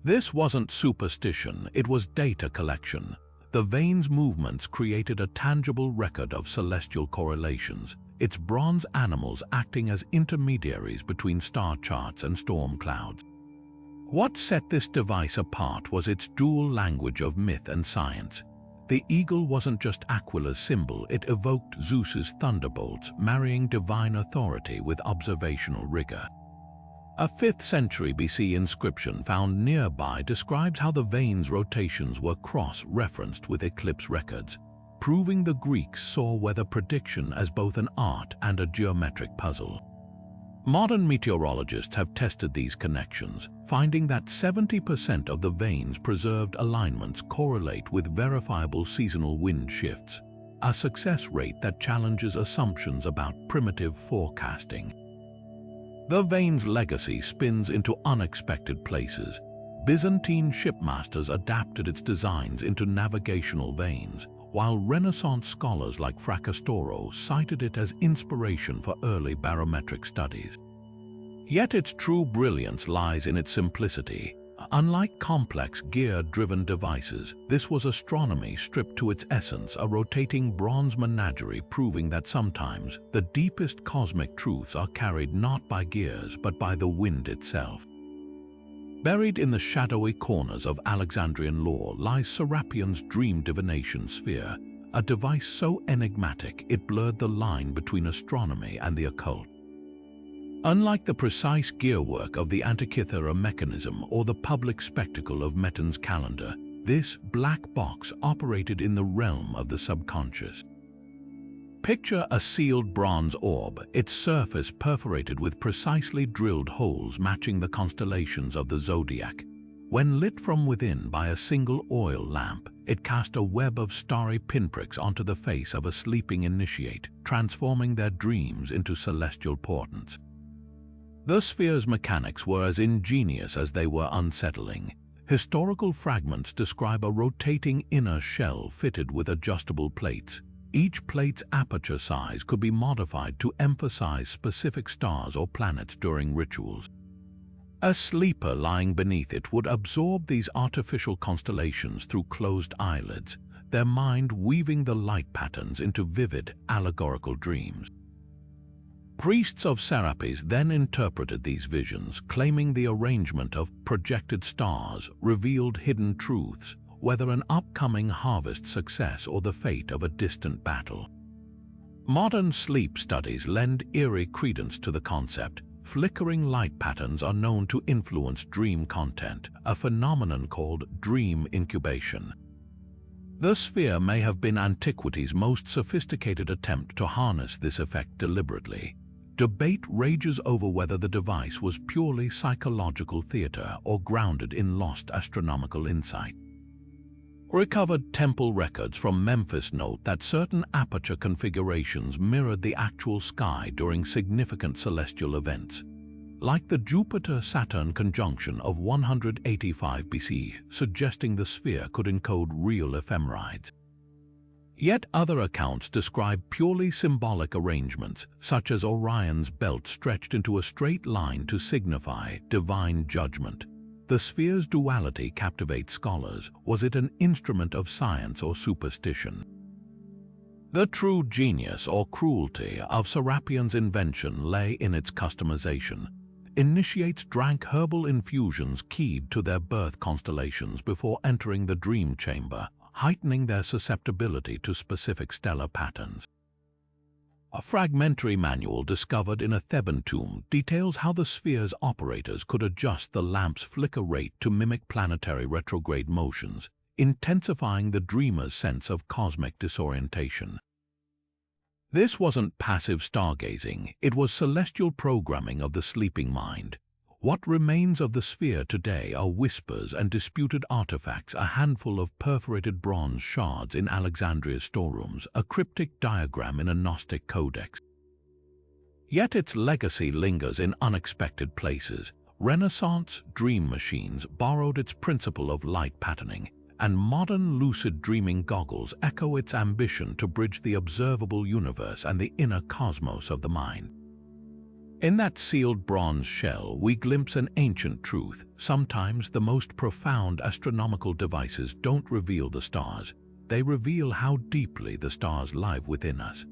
This wasn't superstition, it was data collection. The vane's movements created a tangible record of celestial correlations, its bronze animals acting as intermediaries between star charts and storm clouds. What set this device apart was its dual language of myth and science. The eagle wasn't just Aquila's symbol, it evoked Zeus's thunderbolts, marrying divine authority with observational rigor. A 5th century BC inscription found nearby describes how the vane's rotations were cross-referenced with eclipse records, proving the Greeks saw weather prediction as both an art and a geometric puzzle. Modern meteorologists have tested these connections, finding that 70% of the vane's preserved alignments correlate with verifiable seasonal wind shifts, a success rate that challenges assumptions about primitive forecasting. The vane's legacy spins into unexpected places. Byzantine shipmasters adapted its designs into navigational vanes, while Renaissance scholars like Fracastoro cited it as inspiration for early barometric studies. Yet its true brilliance lies in its simplicity. Unlike complex gear-driven devices, this was astronomy stripped to its essence, a rotating bronze menagerie proving that sometimes the deepest cosmic truths are carried not by gears but by the wind itself. Buried in the shadowy corners of Alexandrian lore lies Serapian's dream divination sphere, a device so enigmatic it blurred the line between astronomy and the occult. Unlike the precise gearwork of the Antikythera Mechanism or the public spectacle of Meton's calendar, this black box operated in the realm of the subconscious. Picture a sealed bronze orb, its surface perforated with precisely drilled holes matching the constellations of the zodiac. When lit from within by a single oil lamp, it cast a web of starry pinpricks onto the face of a sleeping initiate, transforming their dreams into celestial portents. The sphere's mechanics were as ingenious as they were unsettling. Historical fragments describe a rotating inner shell fitted with adjustable plates. Each plate's aperture size could be modified to emphasize specific stars or planets during rituals. A sleeper lying beneath it would absorb these artificial constellations through closed eyelids, their mind weaving the light patterns into vivid, allegorical dreams. Priests of Serapis then interpreted these visions, claiming the arrangement of projected stars revealed hidden truths, whether an upcoming harvest success or the fate of a distant battle. Modern sleep studies lend eerie credence to the concept. Flickering light patterns are known to influence dream content, a phenomenon called dream incubation. The sphere may have been antiquity's most sophisticated attempt to harness this effect deliberately. Debate rages over whether the device was purely psychological theater or grounded in lost astronomical insight. Recovered temple records from Memphis note that certain aperture configurations mirrored the actual sky during significant celestial events, like the Jupiter-Saturn conjunction of 185 BC, suggesting the sphere could encode real ephemerides. Yet other accounts describe purely symbolic arrangements, such as Orion's belt stretched into a straight line to signify divine judgment. The sphere's duality captivates scholars. Was it an instrument of science or superstition? The true genius or cruelty of Serapian's invention lay in its customization. Initiates drank herbal infusions keyed to their birth constellations before entering the dream chamber, heightening their susceptibility to specific stellar patterns. A fragmentary manual discovered in a Theban tomb details how the sphere's operators could adjust the lamp's flicker rate to mimic planetary retrograde motions, intensifying the dreamer's sense of cosmic disorientation. This wasn't passive stargazing, it was celestial programming of the sleeping mind. What remains of the sphere today are whispers and disputed artifacts, a handful of perforated bronze shards in Alexandria's storerooms, a cryptic diagram in a Gnostic codex. Yet its legacy lingers in unexpected places. Renaissance dream machines borrowed its principle of light patterning, and modern lucid dreaming goggles echo its ambition to bridge the observable universe and the inner cosmos of the mind. In that sealed bronze shell, we glimpse an ancient truth. Sometimes the most profound astronomical devices don't reveal the stars. They reveal how deeply the stars live within us.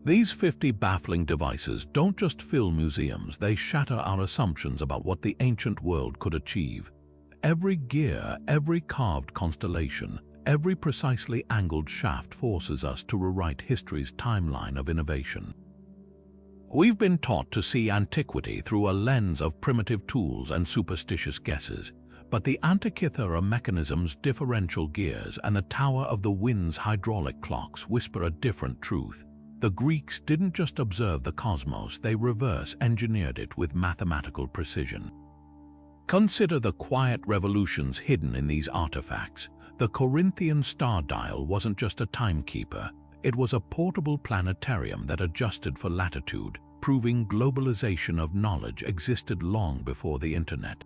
These 50 baffling devices don't just fill museums, they shatter our assumptions about what the ancient world could achieve. Every gear, every carved constellation, every precisely angled shaft forces us to rewrite history's timeline of innovation. We've been taught to see antiquity through a lens of primitive tools and superstitious guesses, but the Antikythera Mechanism's differential gears and the Tower of the Wind's hydraulic clocks whisper a different truth. The Greeks didn't just observe the cosmos, they reverse-engineered it with mathematical precision. Consider the quiet revolutions hidden in these artifacts. The Corinthian star dial wasn't just a timekeeper, it was a portable planetarium that adjusted for latitude, proving globalization of knowledge existed long before the internet.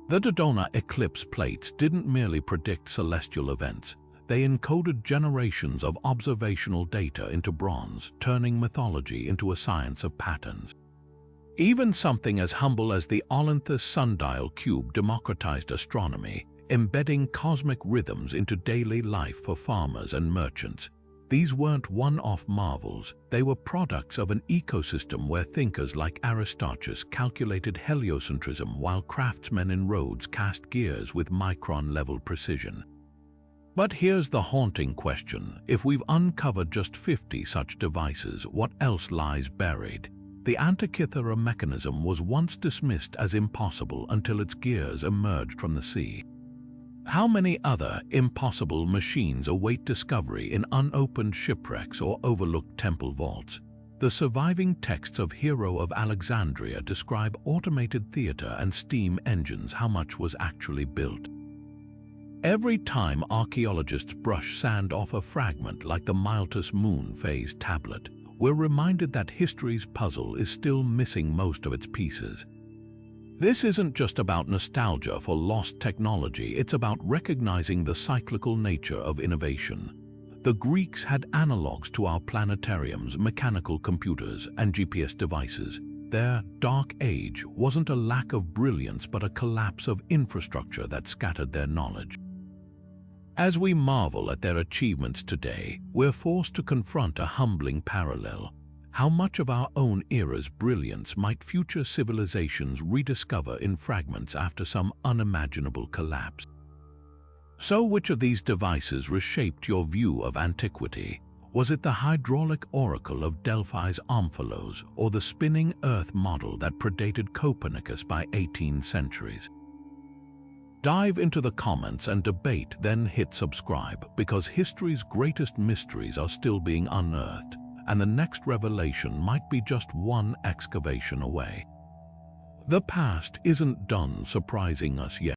The Dodona eclipse plates didn't merely predict celestial events, they encoded generations of observational data into bronze, turning mythology into a science of patterns. Even something as humble as the Olympus sundial cube democratized astronomy, embedding cosmic rhythms into daily life for farmers and merchants. These weren't one-off marvels, they were products of an ecosystem where thinkers like Aristarchus calculated heliocentrism while craftsmen in Rhodes cast gears with micron-level precision. But here's the haunting question: if we've uncovered just 50 such devices, what else lies buried? The Antikythera Mechanism was once dismissed as impossible until its gears emerged from the sea. How many other impossible machines await discovery in unopened shipwrecks or overlooked temple vaults? The surviving texts of Hero of Alexandria describe automated theater and steam engines. How much was actually built? Every time archaeologists brush sand off a fragment like the Miletus moon phase tablet, we're reminded that history's puzzle is still missing most of its pieces. This isn't just about nostalgia for lost technology, it's about recognizing the cyclical nature of innovation. The Greeks had analogs to our planetariums, mechanical computers, and GPS devices. Their dark age wasn't a lack of brilliance but a collapse of infrastructure that scattered their knowledge. As we marvel at their achievements today, we're forced to confront a humbling parallel. How much of our own era's brilliance might future civilizations rediscover in fragments after some unimaginable collapse? So which of these devices reshaped your view of antiquity? Was it the hydraulic oracle of Delphi's Omphalos or the spinning Earth model that predated Copernicus by 18 centuries? Dive into the comments and debate, then hit subscribe, because history's greatest mysteries are still being unearthed, and the next revelation might be just one excavation away. The past isn't done surprising us yet.